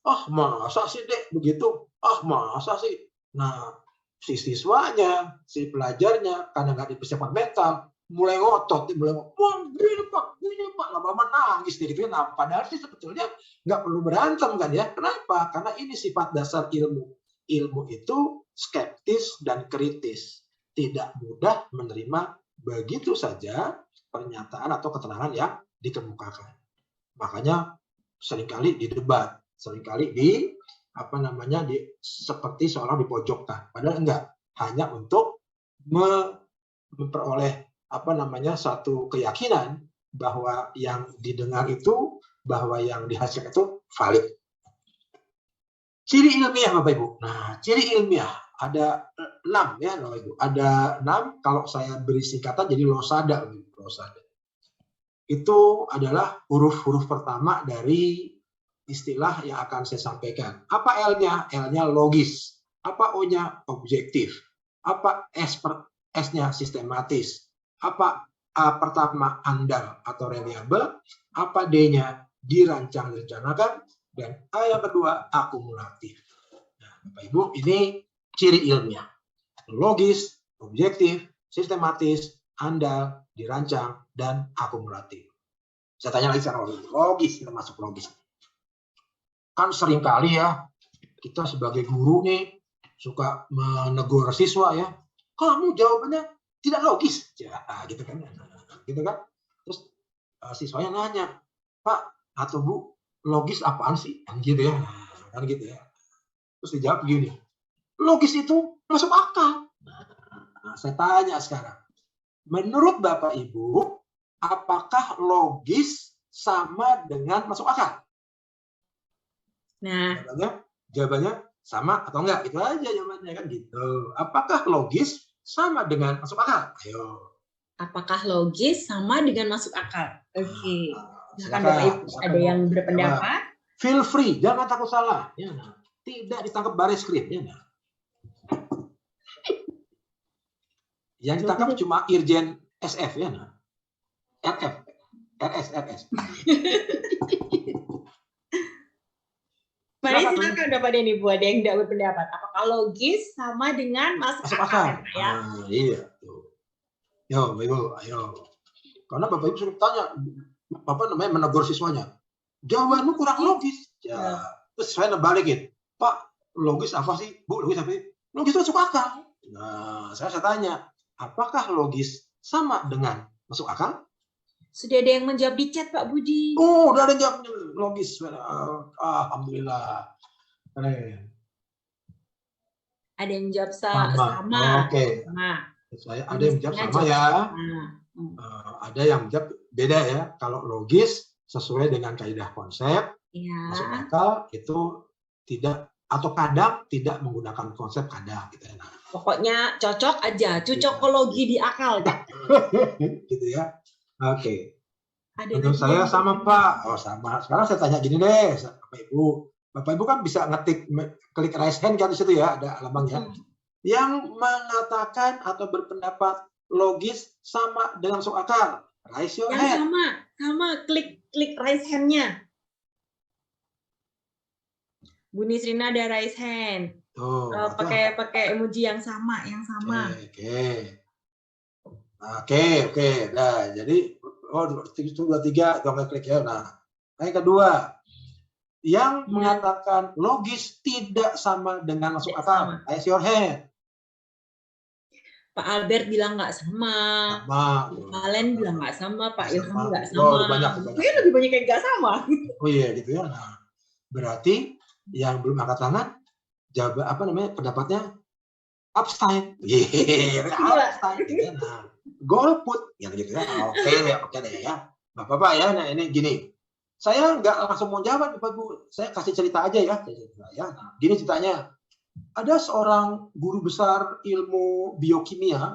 Ah, masa sih dek begitu? Ah, masa sih? Nah, si siswanya, si pelajarnya, karena nggak dipersiapkan mental, mulai ngotot, mulai ngomong, gini pak, lama-lama nangis deh gitu. Nah, padahal sih sebetulnya nggak perlu berantem kan ya? Kenapa? Karena ini sifat dasar ilmu. Ilmu itu skeptis dan kritis, tidak mudah menerima begitu saja pernyataan atau keterangan yang dikemukakan. Makanya seringkali didebat, seringkali seperti seorang dipojokkan. Padahal enggak, hanya untuk memperoleh satu keyakinan bahwa yang didengar itu, bahwa yang dihasilkan itu valid. Ciri ilmiah Bapak Ibu. Nah, ciri ilmiah ada 6 ya Bapak Ibu. Ada 6, kalau saya beri singkatan jadi losada. Losada. Itu adalah huruf-huruf pertama dari istilah yang akan saya sampaikan. Apa L-nya? L-nya logis. Apa O-nya? Objektif. Apa S-nya? Sistematis. Apa A pertama andal atau reliable? Apa D-nya? Dirancang, direncanakan. Dan A yang kedua akumulatif. Nah, Bapak Ibu, ini ciri ilmiah. Logis, objektif, sistematis, andal, dirancang, dan akumulatif. Saya tanya lagi secara logis, termasuk logis. Kan seringkali ya, kita sebagai guru nih, suka menegur siswa ya, kamu jawabannya tidak logis. Ya, gitu kan. Terus siswanya nanya, Pak atau Bu, logis apaan sih? Kan gitu ya. Terus dijawab begini, logis itu masuk akal. Nah, saya tanya sekarang, menurut Bapak Ibu, apakah logis sama dengan masuk akal? Nah, jawabannya sama atau enggak? Itu aja jawabannya kan gitu. Apakah logis sama dengan masuk akal? Ayo. apakah logis sama dengan masuk akal? Oke. Silakan Silakan, Bapak Ibu, ada yang berpendapat? Feel free, jangan takut salah. Ya, nah. Tidak ditangkap baris krim. Ya, nah. Yang ditangkap cuma Irjen SF ya, nah. RS. Mari silakan Bapak Denny, Bu, ada yang tidak berpendapat. Apakah logis sama dengan masuk akal? Ya? Iya. Tuh. Yo, Ibu, ayo. Karena Bapak Ibu sering tanya, menegur siswanya. Jawabanmu kurang logis. Ya. Terus saya balikin, Pak, logis apa sih? Bu, logis apa sih? Logis itu masuk akal. Nah, saya tanya, apakah logis sama dengan masuk akal? Sudah ada yang menjawab di chat, Pak Budi. Oh, udah ada yang jawab logis. Alhamdulillah. Keren. Ada yang jawab sama. Oke. Sama. Saya ada yang jawab sama ya. Ada yang jawab beda ya. Kalau logis sesuai dengan kaidah konsep, masuk akal itu tidak, atau kadang tidak menggunakan konsep kadang gitu ya. Nah. Pokoknya cocok aja, cocokologi di akal. Gitu ya. Oke. Menurut saya sama Pak. Oh sama. Sekarang saya tanya gini deh, Bapak Ibu. Bapak Ibu kan bisa ngetik, klik raise hand kan di situ ya, ada alamannya. Yang mengatakan atau berpendapat logis sama dengan masuk akal. Raise your hand. Sama, klik raise hand-nya. Bu Nisrina ada raise hand. Tuh, pakai emoji yang sama. Oke. Nah, jadi 1, 2, 3 jangan klik ya. Nah, yang kedua, yang mengatakan logis tidak sama dengan masuk akal. Raise your hand. Pak Albert bilang nggak sama. Valen bilang nggak sama. Pak Ilham nggak sama. Oh, banyak. Lebih banyak yang nggak sama. Oh iya gitu ya. Nah, berarti yang belum angkat tangan, pendapatnya abstain. Abstain. Nah, golput yang gitu ya. Oke deh ya. Bapak ya. Nah, ini gini. Saya nggak langsung mau jawab, Bapak Bu. Saya kasih cerita aja ya. Nah, gini ceritanya. Ada seorang guru besar ilmu biokimia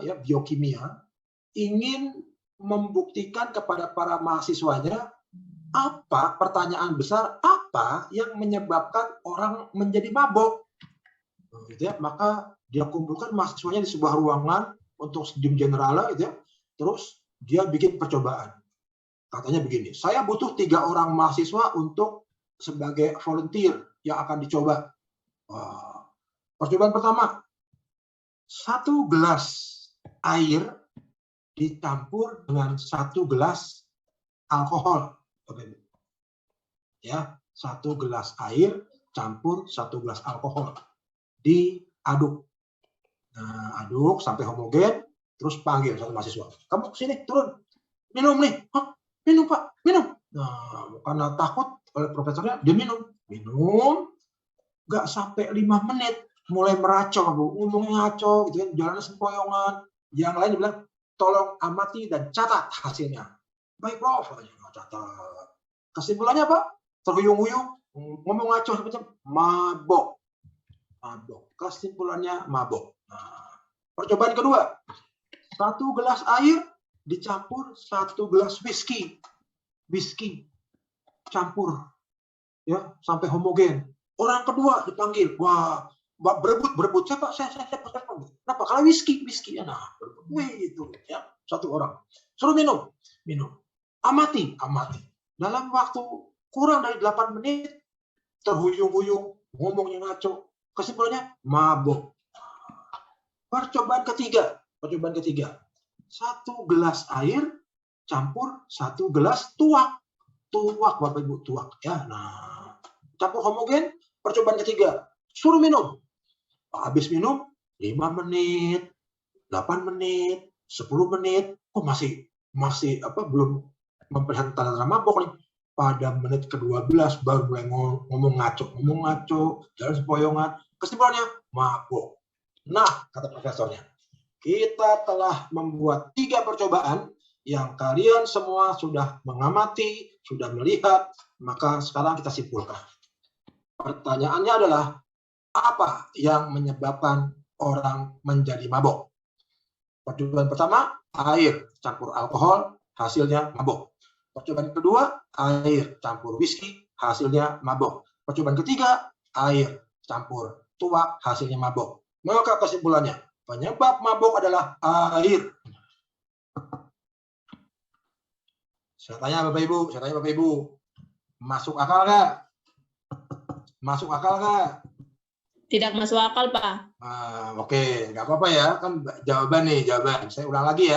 ingin membuktikan kepada para mahasiswanya pertanyaan besar apa yang menyebabkan orang menjadi mabok? Gitu ya. Maka dia kumpulkan mahasiswanya di sebuah ruangan untuk studium generale, gitu ya. Terus dia bikin percobaan. Katanya begini, saya butuh 3 orang mahasiswa untuk sebagai volunteer yang akan dicoba. Percobaan pertama, 1 gelas air dicampur dengan 1 gelas alkohol. Ya, 1 gelas air campur 1 gelas alkohol, diaduk. Nah, aduk sampai homogen, terus panggil satu mahasiswa. Kamu sini, turun. Minum nih. Hah? Minum, Pak. Minum. Nah, karena takut oleh profesornya, dia minum. Minum, nggak sampai 5 menit, mulai meracau, Bu. Ngomongnya ngaco, gitu kan, jalannya sempoyongan. Yang lain bilang, tolong amati dan catat hasilnya. Baik, Prof. Catat. Kesimpulannya apa? Terhuyung-huyung, ngomong ngaco, mabok. Mabok. Kesimpulannya mabok. Nah, percobaan kedua, 1 gelas air dicampur 1 gelas whisky. Whisky campur ya sampai homogen. Orang kedua dipanggil, wah, berebut. Siapa? Saya. Kenapa? Karena whisky ya. Nah, berebut itu ya, 1 orang. Suruh minum. Amati. Dalam waktu kurang dari 8 menit terhuyung-huyung, ngomongnya ngaco. Kesimpulannya mabok. Percobaan ketiga, 1 gelas air campur 1 gelas tuak, Bapak Ibu, tuak ya. Nah, campur homogen. Percobaan ketiga, suruh minum. Habis minum 5 menit, 8 menit, 10 menit, kok masih belum memperlihatkan tanda-tanda mabok nih. Pada menit ke-12 baru mulai ngomong ngaco, jalan sempoyongan. Kesimpulannya mabok. Nah, kata profesornya, kita telah membuat 3 percobaan yang kalian semua sudah mengamati, sudah melihat, maka sekarang kita simpulkan. Pertanyaannya adalah, apa yang menyebabkan orang menjadi mabok? Percobaan pertama, air campur alkohol, hasilnya mabok. Percobaan kedua, air campur whisky, hasilnya mabok. Percobaan ketiga, air campur tuak, hasilnya mabok. Maka kesimpulannya, penyebab mabok adalah air. Saya tanya Bapak Ibu, masuk akal nggak? Tidak masuk akal, Pak. Oke, nggak apa-apa ya, kan jawaban. Saya ulang lagi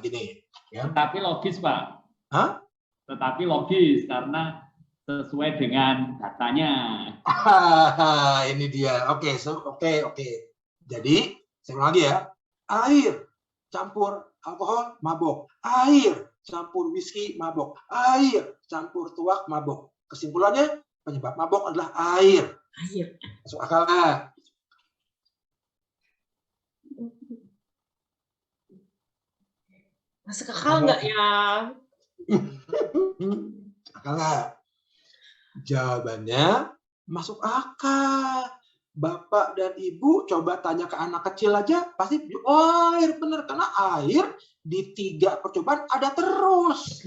nih. Ya. Tetapi logis, Pak. Hah? Tetapi logis karena sesuai dengan datanya. Ini dia. Oke. Jadi, saya ulang lagi ya. Air campur alkohol, mabok. Air campur whisky, mabok. Air campur tuak, mabok. Kesimpulannya, penyebab mabok adalah air. Masuk akal nggak? Masuk akal nggak ya? Akal nggak? Jawabannya masuk akal. Bapak dan Ibu coba tanya ke anak kecil aja, pasti air bener, karena air di 3 percobaan ada terus,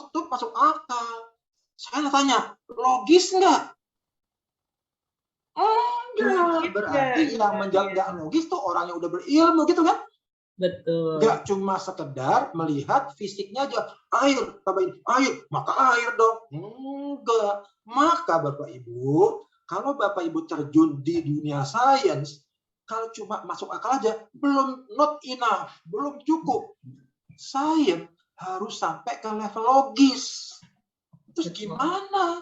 tuh masuk akal. Saya tanya, logis nggak? Enggak, berarti yang menjawab nggak logis tuh orang yang udah berilmu gitu kan? Betul. Nggak cuma sekedar melihat fisiknya aja, air, tambahin air, maka air dong. Enggak. Maka Bapak Ibu, kalau Bapak Ibu terjun di dunia sains, kalau cuma masuk akal aja, belum not enough, belum cukup. Sains harus sampai ke level logis. Terus gimana?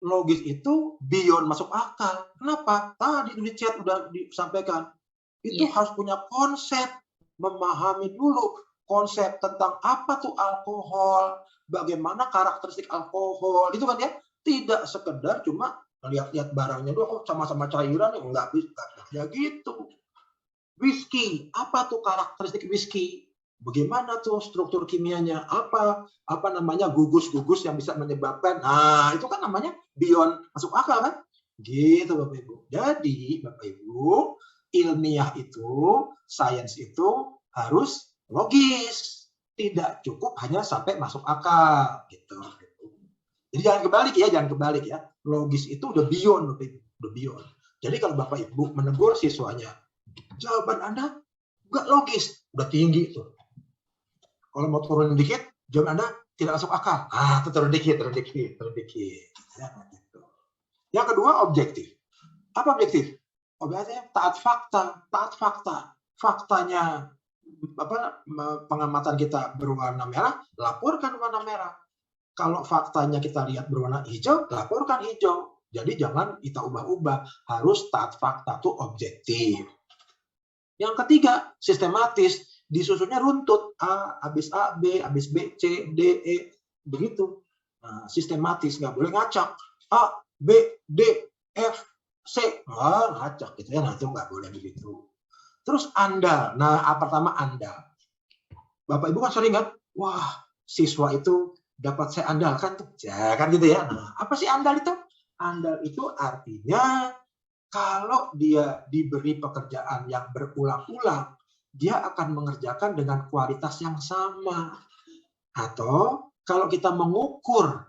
Logis itu beyond masuk akal. Kenapa? Tadi di chat udah disampaikan. Itu harus punya konsep, memahami dulu konsep tentang apa tuh alkohol, bagaimana karakteristik alkohol, itu kan ya. Tidak sekedar cuma lihat-lihat barangnya doang, sama-sama cairan, enggak bisa ya gitu. Whisky, apa tuh karakteristik whisky? Bagaimana tuh struktur kimianya? Apa namanya gugus-gugus yang bisa menyebabkan? Nah, itu kan namanya beyond masuk akal kan? Gitu Bapak Ibu. Jadi Bapak Ibu, ilmiah itu, sains itu harus logis. Tidak cukup hanya sampai masuk akal gitu. Jadi jangan kebalik ya, jangan kebalik ya. Logis itu udah beyond, udah beyond. Jadi kalau Bapak Ibu menegur siswanya, jawaban Anda nggak logis, udah tinggi tuh. Kalau mau turun dikit, jawaban Anda tidak masuk akal. Itu turun dikit. Ya, gitu. Yang kedua, objektif. Apa objektif? Objektif taat fakta. Faktanya pengamatan kita berwarna merah, laporkan warna merah. Kalau faktanya kita lihat berwarna hijau, laporkan hijau. Jadi jangan kita ubah-ubah, harus taat fakta, itu objektif. Yang ketiga, sistematis, disusunnya runtut, A, habis A, B, habis B, C, D, E, begitu. Nah, sistematis, nggak boleh ngacak. A, B, D, F, C, ngacak gitu ya, nah itu nggak boleh begitu. Terus andal, pertama andal. Bapak Ibu kan sering kan, wah siswa itu dapat saya andalkan tuh, ya kan gitu ya. Nah, apa sih andal itu? Andal itu artinya kalau dia diberi pekerjaan yang berulang-ulang, dia akan mengerjakan dengan kualitas yang sama. Atau kalau kita mengukur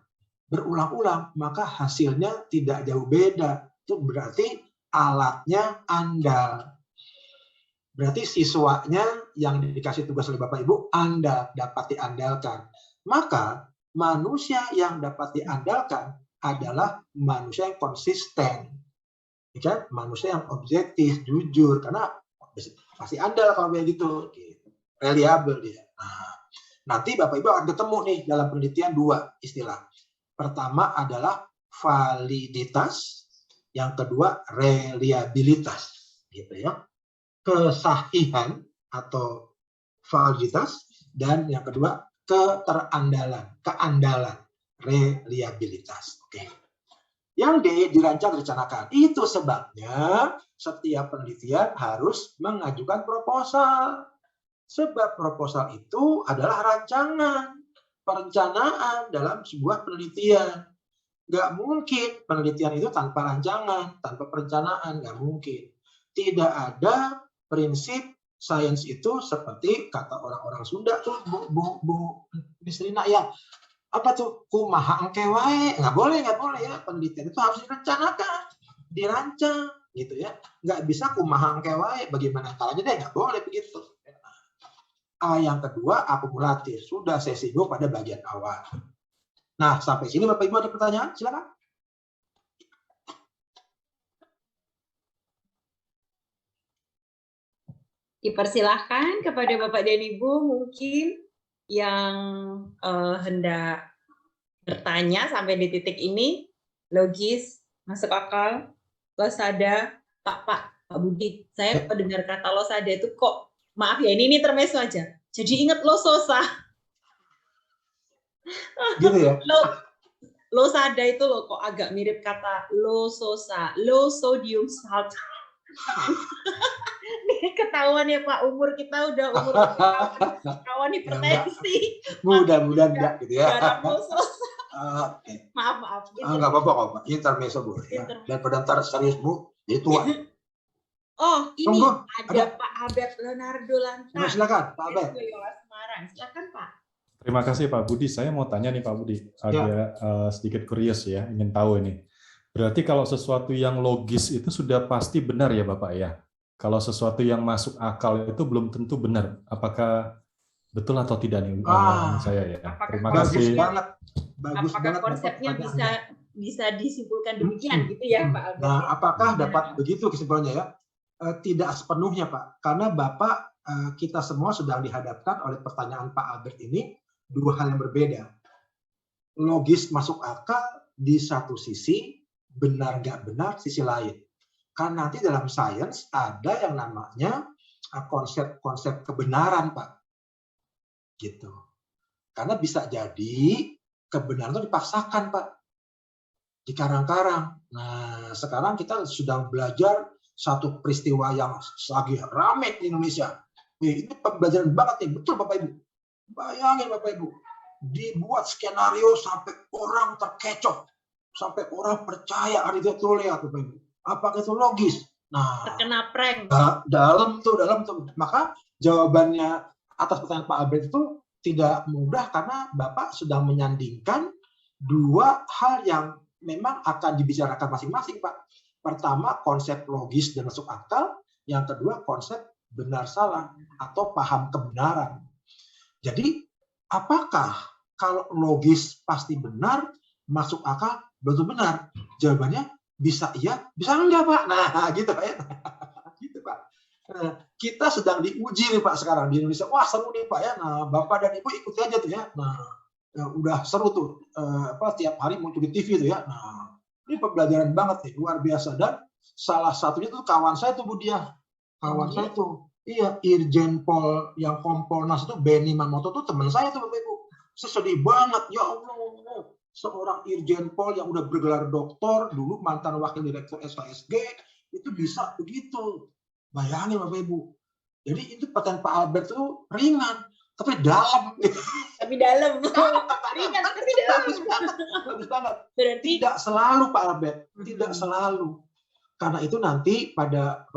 berulang-ulang, maka hasilnya tidak jauh beda. Itu berarti alatnya andal. Berarti siswanya yang dikasih tugas oleh Bapak Ibu andal, dapat diandalkan. Maka manusia yang dapat diandalkan adalah manusia yang konsisten, kan? Manusia yang objektif, jujur, karena pasti andal kalau kayak gitu, reliable dia. Nah, nanti Bapak Ibu akan ketemu nih dalam penelitian dua istilah. Pertama adalah validitas, yang kedua reliabilitas, gitu ya. Kesahihan atau validitas, dan yang kedua keandalan, reliabilitas. Oke. Yang D, dirancang direncanakan. Itu sebabnya setiap penelitian harus mengajukan proposal. Sebab proposal itu adalah rancangan, perencanaan dalam sebuah penelitian. Nggak mungkin penelitian itu tanpa rancangan, tanpa perencanaan, nggak mungkin. Tidak ada prinsip sains itu seperti kata orang-orang Sunda tuh, Bu Mistrina ya, apa tuh, kumaha engke wae, nggak boleh ya, penelitian itu harus direncanakan, dirancang gitu ya, nggak bisa kumaha engke wae, bagaimana caranya deh, nggak boleh begitu. Yang kedua akumulatif, sudah saya singgung pada bagian awal. Nah sampai sini Bapak Ibu ada pertanyaan, silakan. Dipersilahkan kepada Bapak dan Ibu mungkin yang hendak bertanya sampai di titik ini, logis, masuk akal, losada, Pak Budi, saya mendengar kata losada itu kok, maaf ya, ini intermezzo aja, jadi ingat lososa. Gitu ya? Losada itu loh kok agak mirip kata lososa, low sodium salt. Nih ketahuan ya Pak, umur kita udah umur kawan hipertensi. Mudah-mudahan enggak gitu ya. Maaf. Enggak apa-apa kok, intermezzo Bu. Daripada ntar serius Bu, itu Oh, ini ada Pak Abed Leonardo Lanta. Silakan, Pak Abed. Semarang. Silakan Pak. Terima kasih Pak Budi. Saya mau tanya nih Pak Budi, agak sedikit curious ya, ingin tahu ini. Berarti kalau sesuatu yang logis itu sudah pasti benar ya Bapak ya? Kalau sesuatu yang masuk akal itu belum tentu benar. Apakah betul atau tidak nih saya ya? Terima kasih. Bagus banget. Konsepnya bisa disimpulkan demikian gitu ya Pak? Nah, apakah dapat begitu kesimpulannya ya? Tidak sepenuhnya Pak, karena Bapak kita semua sedang dihadapkan oleh pertanyaan Pak Albert ini dua hal yang berbeda. Logis masuk akal di satu sisi, benar nggak benar sisi lain. Karena nanti dalam sains ada yang namanya konsep-konsep kebenaran Pak, gitu. Karena bisa jadi kebenaran itu dipaksakan Pak, dikarang-karang. Nah sekarang kita sedang belajar satu peristiwa yang lagi ramai di Indonesia. Ini pembelajaran banget nih, betul Bapak Ibu. Bayangin Bapak Ibu, dibuat skenario sampai orang terkecoh, sampai orang percaya ada itu lihat Bapak Ibu. Apakah itu logis? Nah, terkena prank. Dalam tuh. Maka jawabannya atas pertanyaan Pak Albert itu tidak mudah karena Bapak sedang menyandingkan dua hal yang memang akan dibicarakan masing-masing, Pak. Pertama, konsep logis dan masuk akal. Yang kedua, konsep benar salah atau paham kebenaran. Jadi, apakah kalau logis pasti benar, masuk akal betul benar? Jawabannya bisa iya, bisa enggak, Pak. Nah, gitu Pak ya. Gitu, Pak. Nah, kita sedang diuji nih Pak sekarang di Indonesia. Wah, seru nih Pak ya. Nah, Bapak dan Ibu ikuti aja tuh ya. Nah, ya, udah seru tuh tiap hari muncul di TV tuh ya. Nah, ini pembelajaran banget nih, luar biasa. Dan salah satunya tuh kawan saya tuh Bu Diah. Kawan saya tuh, iya, Irjen Pol yang Kompolnas itu Benny Mamoto tuh teman saya tuh Bapak Ibu. Saya sedih banget, ya Allah, seorang Irjen Pol yang udah bergelar doktor, dulu mantan wakil direktur SKSG, itu bisa begitu. Bayangin Bapak Ibu. Jadi itu paten Pak Albert tuh ringan, tapi dalam. Tapi dalam. Ringan, tapi dalam. Bagus banget. Berarti tidak selalu Pak Albert, tidak selalu. Karena itu nanti pada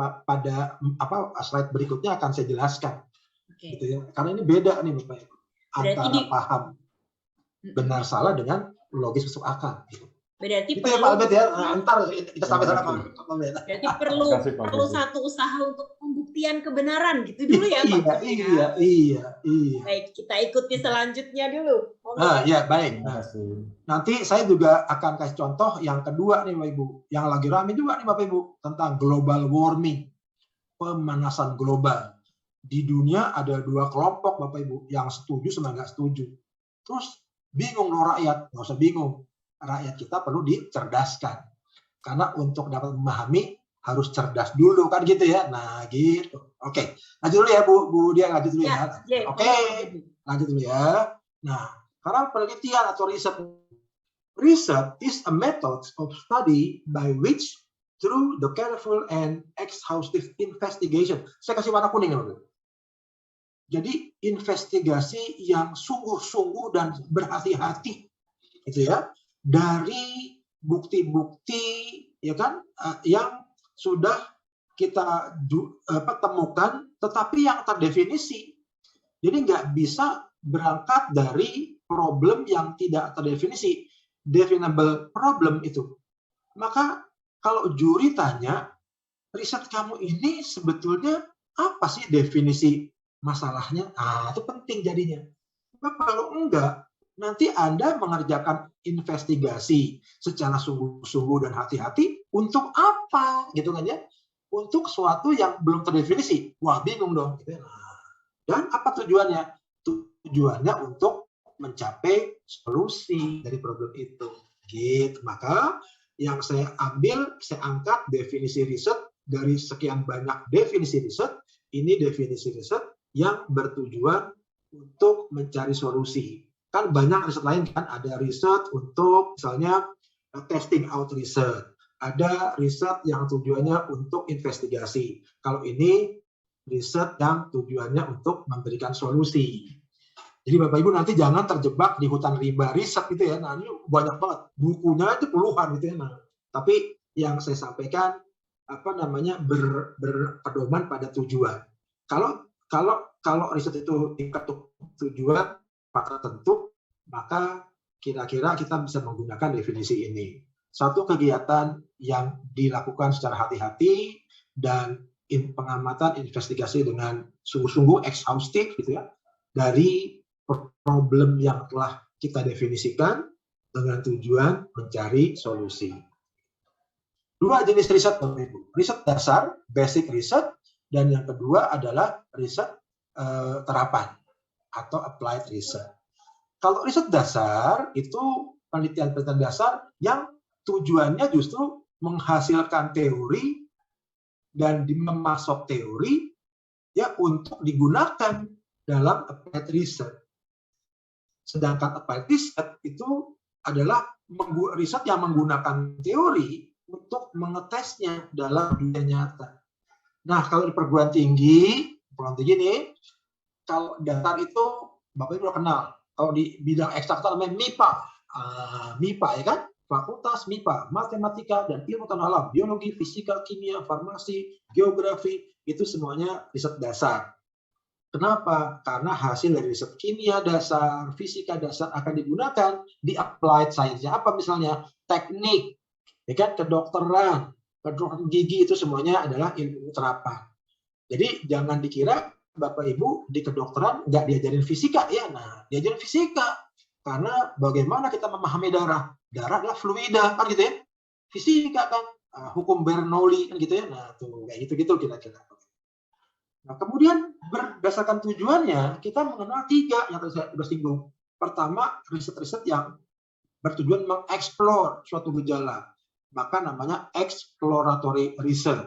slide berikutnya akan saya jelaskan. Gitu ya. Karena ini beda nih Bapak Ibu. Antara paham benar salah dengan logis masuk akal. Berarti itu ya Pak Albert ya. Nah, ntar kita sampai sana Pak. Berarti perlu satu usaha untuk pembuktian kebenaran gitu dulu ya Pak. Iya. Baik, kita ikuti selanjutnya dulu. Ya baik. Nah, nanti saya juga akan kasih contoh yang kedua nih Bapak Ibu, yang lagi rame juga nih Bapak Ibu tentang global warming, pemanasan global. Di dunia ada dua kelompok Bapak Ibu, yang setuju sama nggak setuju. Terus bingung loh rakyat, nggak usah bingung. Rakyat kita perlu dicerdaskan. Karena untuk dapat memahami harus cerdas dulu kan gitu ya. Nah gitu. Oke, lanjut dulu ya Bu Dia lanjut dulu ya. Oke, lanjut dulu ya. Nah, karena penelitian atau riset is a method of study by which through the careful and exhaustive investigation. Saya kasih warna kuning ya Bu. Jadi investigasi yang sungguh-sungguh dan berhati-hati gitu ya. Dari bukti-bukti ya kan yang sudah kita temukan tetapi yang terdefinisi. Jadi nggak bisa berangkat dari problem yang tidak terdefinisi, definable problem itu. Maka kalau juri tanya, riset kamu ini sebetulnya apa sih definisi masalahnya? Ah, itu penting jadinya. Nah, kalau enggak, nanti Anda mengerjakan investigasi secara sungguh-sungguh dan hati-hati untuk apa, gitu kan ya? Untuk sesuatu yang belum terdefinisi. Wah, bingung dong. Gitu. Nah, dan apa tujuannya? Tujuannya untuk mencapai solusi dari problem itu. Gitu. Maka yang saya ambil, saya angkat definisi riset dari sekian banyak definisi riset. Ini definisi riset yang bertujuan untuk mencari solusi. Kan banyak riset lain kan, ada riset untuk misalnya testing out riset, ada riset yang tujuannya untuk investigasi. Kalau ini riset yang tujuannya untuk memberikan solusi. Jadi Bapak Ibu nanti jangan terjebak di hutan rimba riset gitu ya. Nah ini banyak banget, bukunya itu puluhan gitu ya. Nah, tapi yang saya sampaikan berpedoman pada tujuan. Kalau riset itu diketuk tujuan tertentu, maka kira-kira kita bisa menggunakan definisi ini. Satu kegiatan yang dilakukan secara hati-hati dan pengamatan investigasi dengan sungguh-sungguh exhaustif gitu ya, dari problem yang telah kita definisikan dengan tujuan mencari solusi. Dua jenis riset, Bapak Ibu. Riset dasar, basic research, dan yang kedua adalah riset terapan atau applied research. Kalau riset dasar itu penelitian-penelitian dasar yang tujuannya justru menghasilkan teori dan memasok teori ya untuk digunakan dalam applied research. Sedangkan applied research itu adalah riset yang menggunakan teori untuk mengetesnya dalam dunia nyata. Nah, kalau di perguruan tinggi nih, kalau dasar itu Bapak Ibu kenal. Kalau di bidang eksak namanya MIPA. MIPA ya kan? Fakultas MIPA, Matematika dan Ilmu Tanah Alam, Biologi, Fisika, Kimia, Farmasi, Geografi, itu semuanya riset dasar. Kenapa? Karena hasil dari riset kimia dasar, fisika dasar akan digunakan di applied science-nya. Apa misalnya? Teknik, ya kan? Kedokteran gigi itu semuanya adalah ilmu terapan. Jadi jangan dikira Bapak Ibu di kedokteran nggak diajarin fisika ya. Nah, diajarin fisika karena bagaimana kita memahami darah. Darah adalah fluida kan gitu ya. Fisika kan hukum Bernoulli kan gitu ya. Nah, tuh kayak gitu-gitu kira-kira. Nah, kemudian berdasarkan tujuannya, kita mengenal 3 yang tadi saya sudah singgung. Pertama, riset-riset yang bertujuan mengeksplor suatu gejala. Maka namanya exploratory research.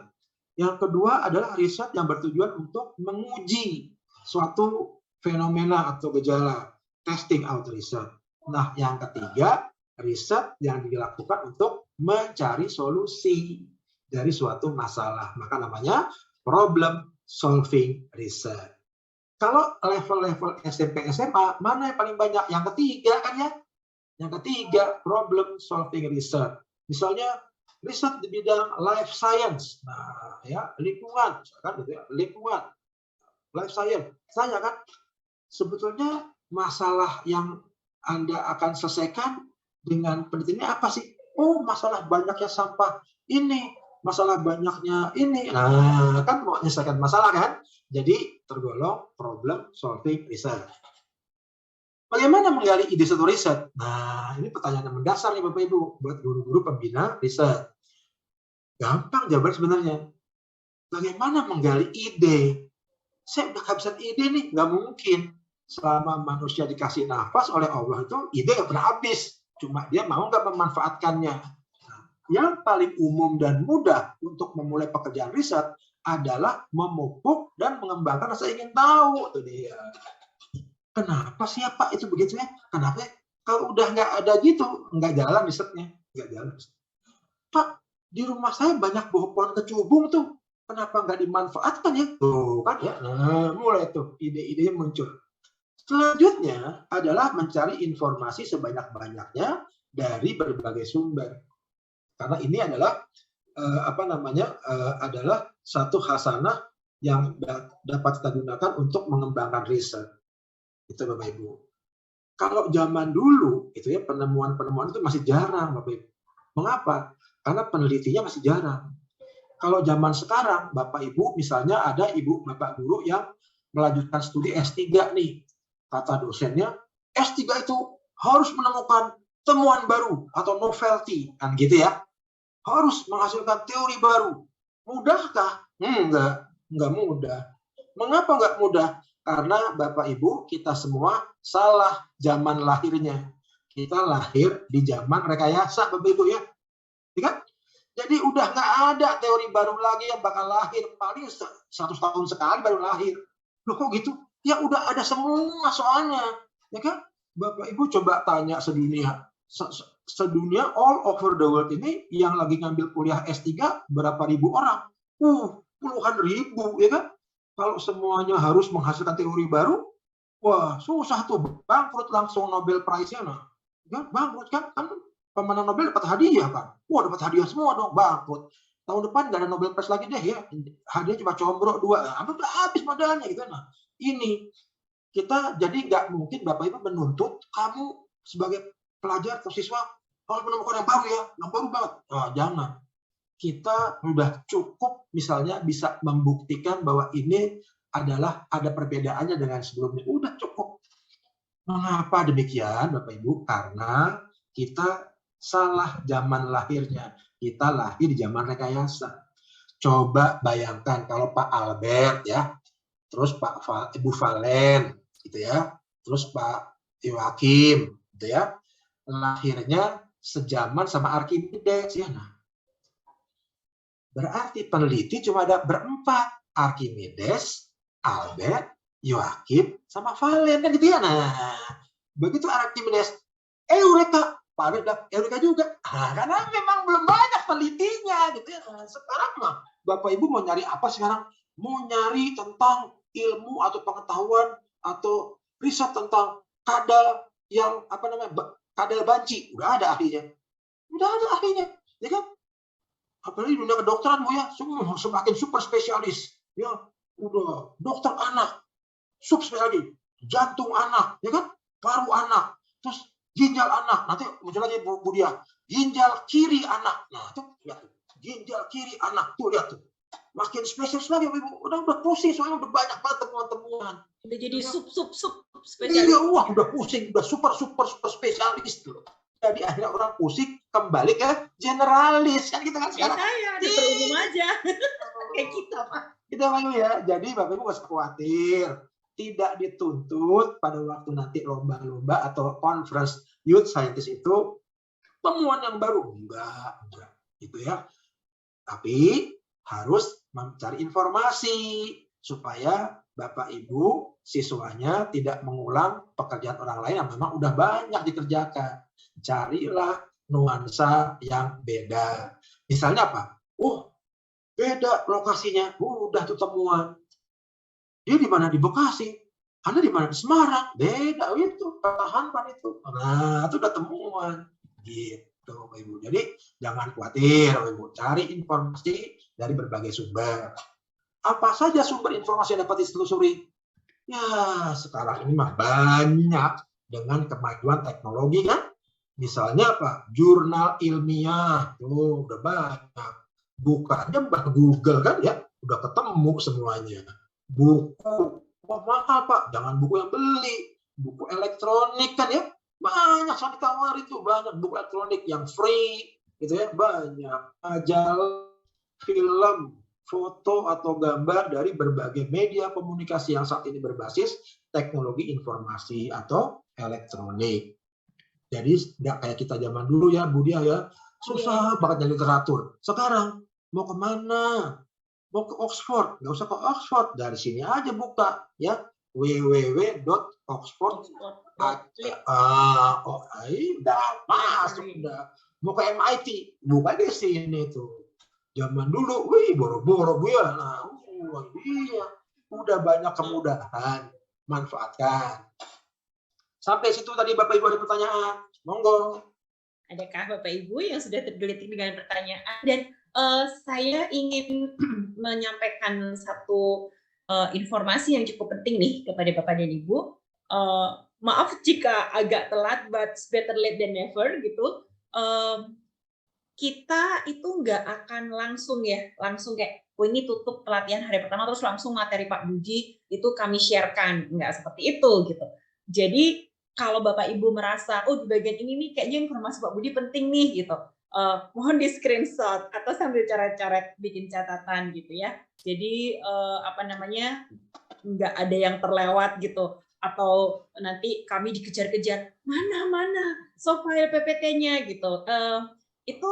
Yang kedua adalah riset yang bertujuan untuk menguji suatu fenomena atau gejala. Testing out research. Nah, yang ketiga, riset yang dilakukan untuk mencari solusi dari suatu masalah. Maka namanya problem solving research. Kalau level-level SMP SMA, mana yang paling banyak? Yang ketiga kan ya? Yang ketiga, problem solving research. Misalnya riset di bidang life science. Nah, ya, lingkungan, misalkan gitu ya, lingkungan. Life science. Saya kan sebetulnya masalah yang Anda akan selesaikan dengan penelitiannya apa sih? Oh, masalah banyaknya sampah ini, masalah banyaknya ini. Nah, kan mau menyelesaikan masalah kan? Jadi tergolong problem solving research. Bagaimana menggali ide satu riset? Nah, ini pertanyaan yang mendasar nih Bapak Ibu buat guru-guru pembina riset. Gampang jawaban sebenarnya. Bagaimana menggali ide? Saya udah kehabisan ide nih, nggak mungkin. Selama manusia dikasih nafas oleh Allah itu ide nggak pernah habis. Cuma dia mau nggak memanfaatkannya. Yang paling umum dan mudah untuk memulai pekerjaan riset adalah memupuk dan mengembangkan rasa ingin tahu. Itu dia. Kenapa sih ya Pak itu begitu ya? Kenapa? Kalau udah nggak ada gitu, nggak jalan risetnya. Nggak jalan. Pak, di rumah saya banyak pohon kecubung tuh. Kenapa nggak dimanfaatkan ya? Tuh kan ya. Nah, mulai tuh ide-ide muncul. Selanjutnya adalah mencari informasi sebanyak-banyaknya dari berbagai sumber. Karena ini adalah adalah satu hasanah yang dapat kita gunakan untuk mengembangkan riset. Itu Bapak Ibu. Kalau zaman dulu itu ya penemuan-penemuan itu masih jarang Bapak Ibu. Mengapa? Karena penelitinya masih jarang. Kalau zaman sekarang Bapak Ibu misalnya ada Ibu Bapak guru yang melanjutkan studi S3 nih. Kata dosennya, S3 itu harus menemukan temuan baru atau novelty kan gitu ya. Harus menghasilkan teori baru. Mudahkah? Enggak mudah. Mengapa enggak mudah? Karena Bapak Ibu, kita semua salah zaman lahirnya. Kita lahir di zaman rekayasa, Bapak Ibu ya. Kan? Jadi udah nggak ada teori baru lagi yang bakal lahir. Paling 100 tahun sekali baru lahir. Loh kok gitu? Ya udah ada semua soalnya. Ya kan? Bapak Ibu coba tanya sedunia. Sedunia all over the world ini yang lagi ngambil kuliah S3 berapa ribu orang? Puluhan ribu, ya kan? Kalau semuanya harus menghasilkan teori baru, wah susah tuh, bangkrut langsung Nobel Prize-nya. Nah, ya, bangkrut kan pemenang Nobel dapat hadiah kan? Wah dapat hadiah semua dong, bangkrut. Tahun depan nggak ada Nobel Prize lagi deh ya, hadiah cuma combro 2, udah habis modalnya gitu. Nah, ini kita jadi nggak mungkin Bapak Ibu menuntut kamu sebagai pelajar atau siswa harus menemukan yang baru ya, yang baru banget. Nah, jangan. Kita udah cukup misalnya bisa membuktikan bahwa ini adalah ada perbedaannya dengan sebelumnya. Udah cukup. Mengapa demikian Bapak Ibu? Karena kita salah zaman lahirnya. Kita lahir di zaman rekayasa. Coba bayangkan kalau Pak Albert ya, terus Ibu Valen gitu ya, terus Pak Joachim gitu ya. Lahirnya sejaman sama Archimedes ya. Nah, berarti peneliti cuma ada berempat, Archimedes, Albert, Joachim, sama Valen kan gitu ya. Nah, begitu Archimedes, Eureka, Pak Albert bilang Eureka juga. Nah, karena memang belum banyak penelitinya gitu ya. Nah, sekarang mah Bapak Ibu mau nyari apa sekarang? Mau nyari tentang ilmu atau pengetahuan atau riset tentang kadal yang kadal banci, udah ada ahlinya. Udah ada ahlinya, ya kan? Apalagi dunia kedokteran Bu ya, semakin super spesialis. Ya, udah dokter anak, subspesial lagi, jantung anak, ya kan, paru anak, terus ginjal anak, nanti muncul lagi Bu Dia, ginjal kiri anak, nah itu lihat tuh, ginjal kiri anak, tuh lihat tuh, makin spesialis lagi Ibu, udah pusing soalnya udah banyak banget temuan-temuan. Udah jadi sub Iya, spesialis. wah udah pusing, udah super spesialis tuh. Jadi akhirnya orang pusing kembali ke generalis kan kita kan Kayak sekarang. saya, diperumum aja. Kayak kita, Pak. Kita Pak Ibu ya. Jadi Bapak Ibu nggak usah khawatir. Tidak dituntut pada waktu nanti lomba-lomba atau conference youth scientist itu temuan yang baru. Enggak. Gitu ya. Tapi harus mencari informasi supaya Bapak Ibu siswanya tidak mengulang pekerjaan orang lain yang memang udah banyak dikerjakan. Carilah nuansa yang beda. Misalnya apa? Oh, beda lokasinya. Udah tuh temuan. Dia di mana? Di Bekasi. Anda di mana? Di Semarang. Beda itu. Hampan itu. Nah, itu udah temuan. Gitu, Bapak Ibu. Jadi jangan khawatir, Bapak Ibu. Cari informasi dari berbagai sumber. Apa saja sumber informasi yang dapat ditelusuri? Ya, sekarang ini mah banyak dengan kemajuan teknologi kan. Misalnya apa? Jurnal ilmiah. Tuh, udah banyak. Bukannya Google kan ya, udah ketemu semuanya. Buku, wah mahal Pak, jangan buku yang beli. Buku elektronik kan ya, banyak yang ditawari tuh, banyak buku elektronik yang free, gitu ya, banyak. Majalah, film, foto atau gambar dari berbagai media komunikasi yang saat ini berbasis teknologi informasi atau elektronik. Jadi nggak kayak kita zaman dulu ya, Bu Dia ya, susah banget nyari literatur. Sekarang mau kemana? Mau ke Oxford? Nggak usah ke Oxford, dari sini aja buka ya, www.oxford. Udah masuk udah. Mau ke MIT, buka di sini tuh. Zaman dulu, wih boro-boro Bu ya. Nah, iya, udah banyak kemudahan, manfaatkan. Sampai situ tadi Bapak Ibu ada pertanyaan, monggo. Adakah Bapak Ibu yang sudah tergelitik dengan pertanyaan? Dan saya ingin menyampaikan satu informasi yang cukup penting nih kepada Bapak dan Ibu. Maaf jika agak telat, but better late than never gitu. Kita itu nggak akan langsung kayak, oh ini tutup pelatihan hari pertama terus langsung materi Pak Budi itu kami sharekan, nggak seperti itu gitu. Jadi kalau Bapak Ibu merasa, oh di bagian ini nih kayaknya informasi Pak Budi penting nih gitu, mohon di screenshot atau sambil coret-coret bikin catatan gitu ya. Jadi nggak ada yang terlewat gitu. Atau nanti kami dikejar-kejar, mana file PPT-nya gitu. Itu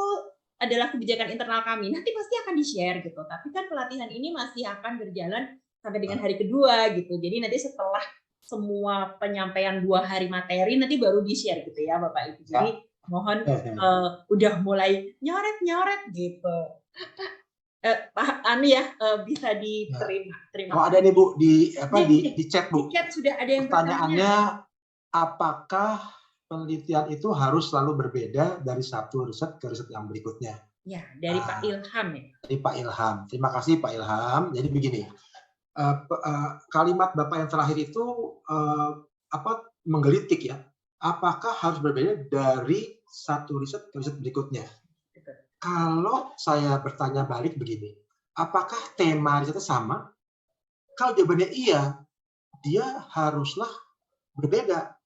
adalah kebijakan internal kami. Nanti pasti akan di-share gitu. Tapi kan pelatihan ini masih akan berjalan sampai dengan hari kedua gitu. Jadi nanti setelah semua penyampaian 2 hari materi nanti baru di-share gitu ya Bapak Ibu. Jadi mohon udah mulai nyoret gitu. Pak Ani ya bisa diterima. Oh ada nih Bu di chat Bu. Di chat sudah ada yang pertanyaannya, apakah penelitian itu harus selalu berbeda dari satu riset ke riset yang berikutnya? Ya, dari Pak Ilham ya. Dari Pak Ilham. Terima kasih Pak Ilham. Jadi begini, kalimat Bapak yang terakhir itu menggelitik ya. Apakah harus berbeda dari satu riset ke riset berikutnya? Kalau saya bertanya balik begini, apakah tema risetnya sama? Kalau jawabannya iya, dia haruslah berbeda.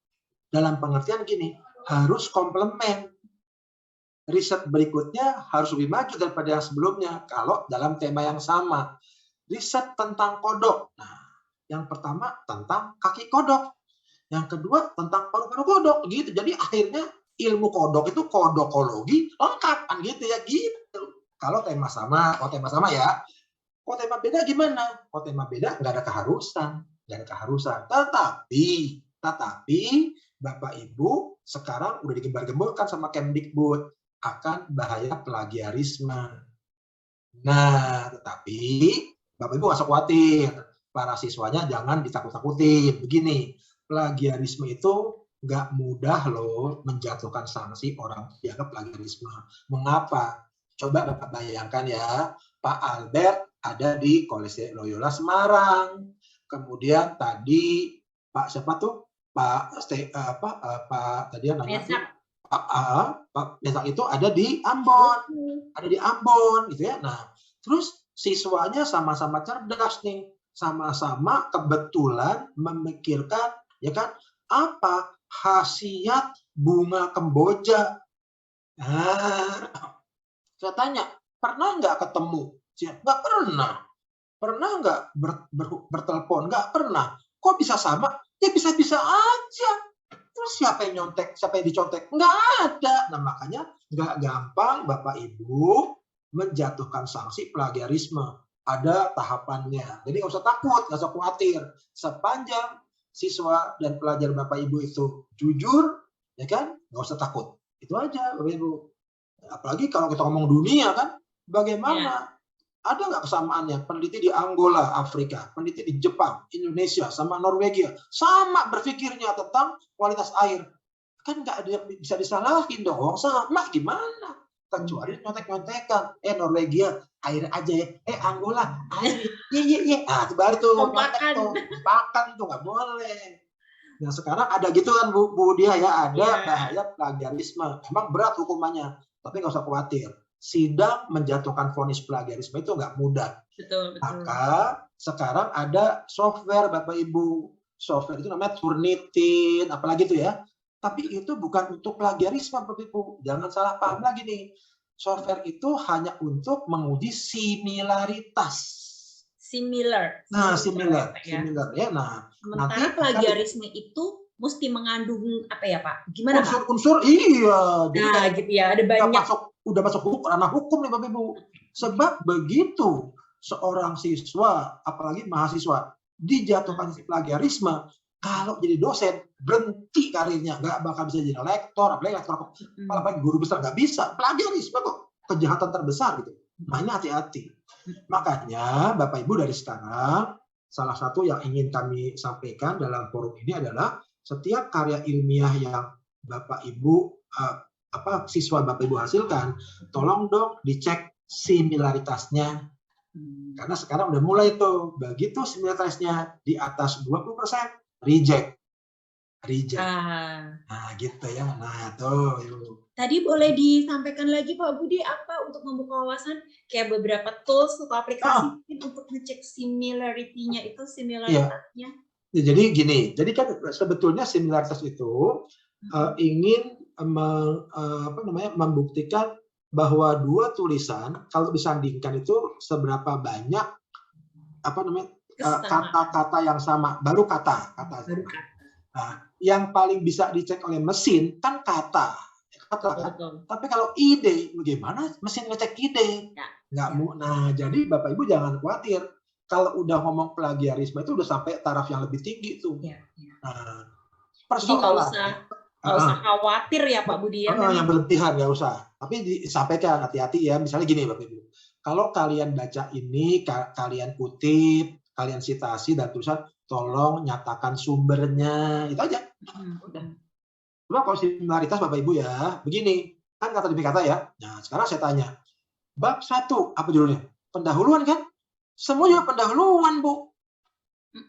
Dalam pengertian gini, harus komplement. Riset berikutnya harus lebih maju daripada yang sebelumnya kalau dalam tema yang sama. Riset tentang kodok. Nah, yang pertama tentang kaki kodok. Yang kedua tentang paru-paru kodok gitu. Jadi akhirnya ilmu kodok itu kodokologi lengkap kan gitu ya gitu. Kalau tema sama, ya. Kalau tema beda gimana? Kalau tema beda nggak ada keharusan. Tetapi Bapak Ibu sekarang udah digembar-gemborkan sama Kemdikbud akan bahaya plagiarisme. Nah, tetapi Bapak Ibu nggak usah khawatir. Para siswanya jangan ditakut-takutin. Begini, plagiarisme itu nggak mudah loh menjatuhkan sanksi orang dianggap plagiarisme. Mengapa? Coba Bapak bayangkan ya, Pak Albert ada di Kolese Loyola Semarang. Kemudian tadi Pak siapa tuh? Pak Pak tadi yang nanya tuh, Mesak. Pak Mesak itu ada di Ambon gitu ya. Nah, terus siswanya sama-sama cerdas nih, sama-sama kebetulan memikirkan ya kan apa khasiat bunga kemboja. Nah, saya tanya, pernah nggak ketemu? Nggak pernah. Pernah nggak bertelepon? Nggak pernah. Kok bisa sama? Ya bisa-bisa aja. Terus siapa yang nyontek? Siapa yang dicontek? Nggak ada. Nah, makanya nggak gampang Bapak Ibu menjatuhkan sanksi plagiarisme. Ada tahapannya. Jadi nggak usah takut, nggak usah khawatir. Sepanjang siswa dan pelajar Bapak Ibu itu jujur, ya kan? Nggak usah takut. Itu aja Bapak Ibu. Apalagi kalau kita ngomong dunia kan, bagaimana? Ada nggak kesamaannya? Peneliti di Angola, Afrika, peneliti di Jepang, Indonesia, sama Norwegia, sama berpikirnya tentang kualitas air. Kan nggak ada yang bisa disalahin dong, sama gimana? Kecuali nyontek-nyontekan. Norwegia, air aja ya. Angola, air. Iya. Nah, itu baru tuh. Kompakan tuh nggak boleh. Nah, sekarang ada gitu kan Bu Dia ya, ada bahaya plagiarisme. Emang berat hukumannya, tapi nggak usah khawatir. Sidang menjatuhkan vonis plagiarisme itu nggak mudah. Betul. Maka sekarang ada software Bapak Ibu. Software itu namanya Turnitin, apalagi itu ya. Tapi itu bukan untuk plagiarisme Bapak Ibu. Jangan salah paham lagi nih. Software itu hanya untuk menguji similaritas. Similar ya. Nah, sementara plagiarisme itu mesti mengandung apa ya Pak? Gimana Pak? Unsur-unsur iya. Nah, gitu ya. Ada banyak. Udah masuk ranah hukum nih Bapak Ibu. Sebab begitu seorang siswa, apalagi mahasiswa, dijatuhkan plagiarisme, kalau jadi dosen berhenti karirnya, nggak bakal bisa jadi lektor, apalagi guru besar nggak bisa. Plagiarisme kok kejahatan terbesar gitu. Nah, ini hati-hati. Makanya Bapak Ibu dari sekarang, salah satu yang ingin kami sampaikan dalam forum ini adalah setiap karya ilmiah yang Bapak Ibu siswa Bapak Ibu hasilkan, tolong dong dicek similaritasnya. Karena sekarang udah mulai tuh, begitu similaritasnya di atas 20%, reject. Nah, gitu ya. Nah, tuh. Tadi boleh disampaikan lagi Pak Budi apa untuk membuka wawasan kayak beberapa tools atau aplikasi untuk ngecek similarity-nya itu similaritasnya. Ya, jadi gini, jadi kan sebetulnya similaritas itu ingin membuktikan bahwa dua tulisan kalau disandingkan itu seberapa banyak kata-kata yang sama, baru kata. Nah, yang paling bisa dicek oleh mesin kan kata kan? Tapi kalau ide, bagaimana mesin ngecek ide? Nggak mau. Nah, jadi Bapak Ibu jangan khawatir. Kalau udah ngomong plagiarisme itu udah sampai taraf yang lebih tinggi tuh. Nah, persoalan. Nggak usah khawatir ya Pak Budi ya. Yang berlebihan nggak usah. Tapi disampaikan hati-hati ya. Misalnya gini Bapak Ibu. Kalau kalian baca ini, kalian kutip, kalian sitasi dan tulisan, tolong nyatakan sumbernya. Itu aja. Coba kalau similaritas Bapak Ibu ya, begini. Kan kata demi kata ya. Nah, sekarang saya tanya. Bab 1, apa judulnya? Pendahuluan kan? Semuanya pendahuluan, Bu.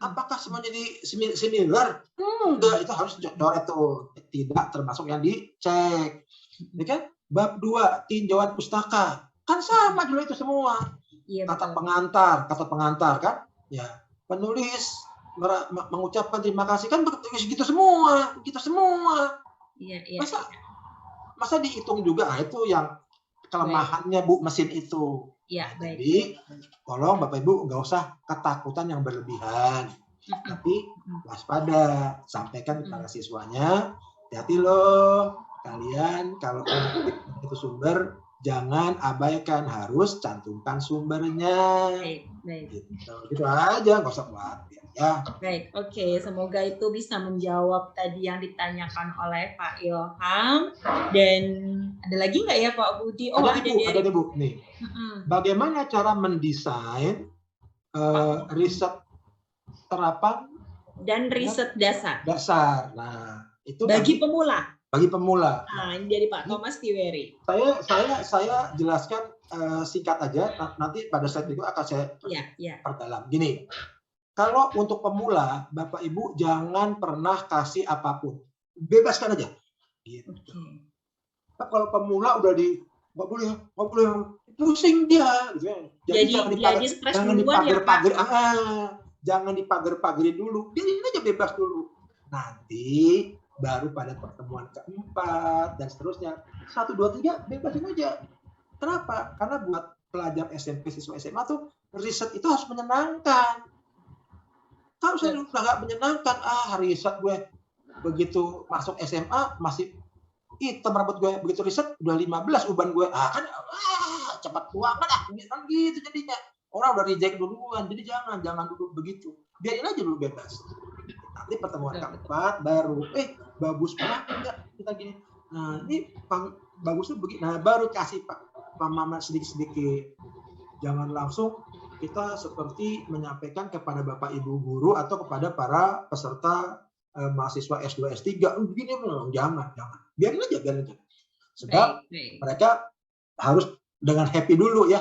Apakah semuanya jadi similar? Enggak, itu harus coret tuh. Tidak termasuk yang dicek. Ya kan? Bab 2, tinjauan pustaka. Kan sama dulu itu semua. Kata pengantar kan? Ya, penulis mengucapkan terima kasih kan gitu semua. Iya. Masa dihitung juga? Nah, itu yang kelemahannya Bu mesin itu. Ya, baik. Jadi tolong Bapak Ibu nggak usah ketakutan yang berlebihan, tapi waspada, sampaikan kepada siswanya, hati-hati loh kalian kalau itu sumber jangan abaikan, harus cantumkan sumbernya. Baik. Gitu aja, nggak usah khawatir ya. Baik, oke. Semoga itu bisa menjawab tadi yang ditanyakan oleh Pak Ilham. Dan ada lagi nggak ya Pak Budi? Oh, ada nih Bu. Nih. Bagaimana cara mendesain riset terapan dan riset dasar? Nah, itu bagi pemula. Nah, ini dari Pak Thomas Tiweri. Saya jelaskan singkat aja. Nanti pada slide berikut akan saya perdalam. Gini, kalau untuk pemula, Bapak Ibu jangan pernah kasih apapun, bebaskan aja. Gitu. Kalau pemula udah nggak boleh, pusing dia. Gitu ya. Jangan dipager-pagerin dulu, biarin aja bebas dulu. Nanti baru pada pertemuan keempat dan seterusnya 1, 2, 3 bebasin aja. Kenapa? Karena buat pelajar SMP, siswa SMA tuh riset itu harus menyenangkan. Kalau saya nggak menyenangkan, riset gue begitu masuk SMA masih hitam rambut gue, begitu riset udah 15 uban gue, cepat tua kan gitu jadinya. Orang udah reject duluan, jadi jangan dulu begitu. Biarin aja dulu bebas. Nanti pertemuan keempat baru, bagus banget enggak kita gini. Nah ini bagusnya begini. Nah baru kasih pemahaman sedikit-sedikit. Jangan langsung kita seperti menyampaikan kepada Bapak Ibu guru atau kepada para peserta mahasiswa S2 S3 begini, jangan. Biarin aja. Sebab mereka harus dengan happy dulu.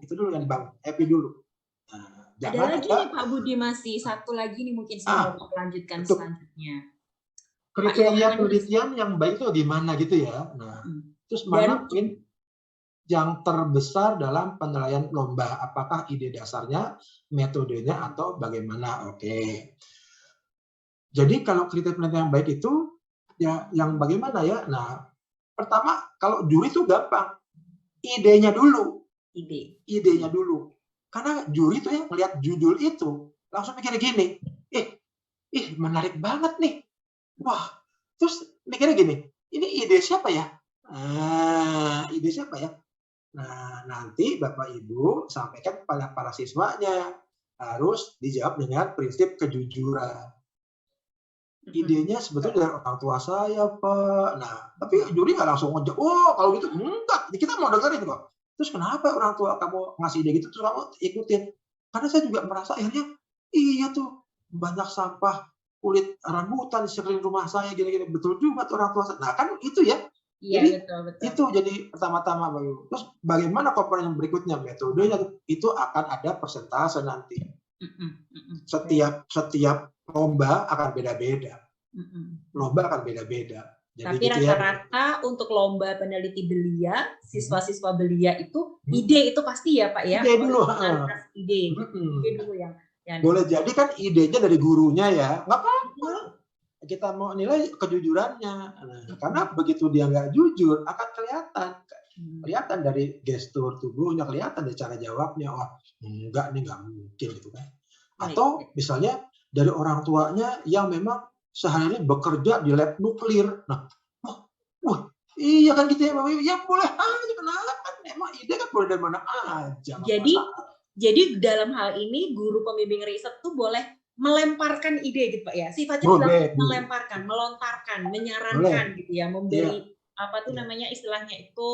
Itu dulu yang dibangun, happy dulu. Nah, ada lagi nih Pak Budi, masih satu lagi nih mungkin saya mau lanjutkan selanjutnya. Kriteria penelitian yang baik itu gimana gitu ya. Nah, terus mana poin yang terbesar dalam penilaian lomba? Apakah ide dasarnya, metodenya, atau bagaimana? Oke. Jadi kalau kriteria penelitian yang baik itu ya yang bagaimana ya? Nah, pertama kalau juri itu gampang. Idenya dulu. Idenya dulu. Karena juri itu ya melihat judul itu langsung mikir gini, menarik banget nih. Wah, terus mikirnya gini, ini ide siapa ya? Ide siapa ya? Nah, nanti Bapak Ibu sampaikan kepada para siswanya, harus dijawab dengan prinsip kejujuran. Idenya sebetulnya dari orang tua saya, Pak. Nah, tapi juri nggak langsung ngejawab, kalau gitu enggak, kita mau dengerin kok. Terus kenapa orang tua kamu ngasih ide gitu, terus kamu ikutin? Karena saya juga merasa akhirnya, iya tuh, banyak sampah kulit rambutan di sekeliling rumah saya, gini-gini. Betul juga tuh orang tua saya. Nah, kan itu ya. Iya, jadi, betul. Itu jadi pertama-tama. Terus bagaimana komponen yang berikutnya? Metodenya itu akan ada persentase nanti. Setiap lomba akan beda-beda. Jadi tapi gitu rata-rata untuk lomba peneliti belia, siswa-siswa belia itu ide itu pasti ya Pak ya. Ide dulu. Ide dulu yang boleh jadi kan idenya dari gurunya ya, nggak apa-apa. Kita mau nilai kejujurannya. Nah, karena begitu dia nggak jujur akan kelihatan dari gestur tubuhnya, kelihatan dari cara jawabnya. Wah, nggak mungkin gitu kan. Atau misalnya dari orang tuanya yang memang sehari-hari bekerja di lab nuklir. Nah, iya kan gitu ya, ya boleh aja, kenapa? Emang ide kan boleh dari mana aja. Jadi dalam hal ini guru pembimbing riset tuh boleh melemparkan ide gitu Pak ya. Sifatnya melemparkan, melontarkan, menyarankan gitu ya, memberi namanya istilahnya itu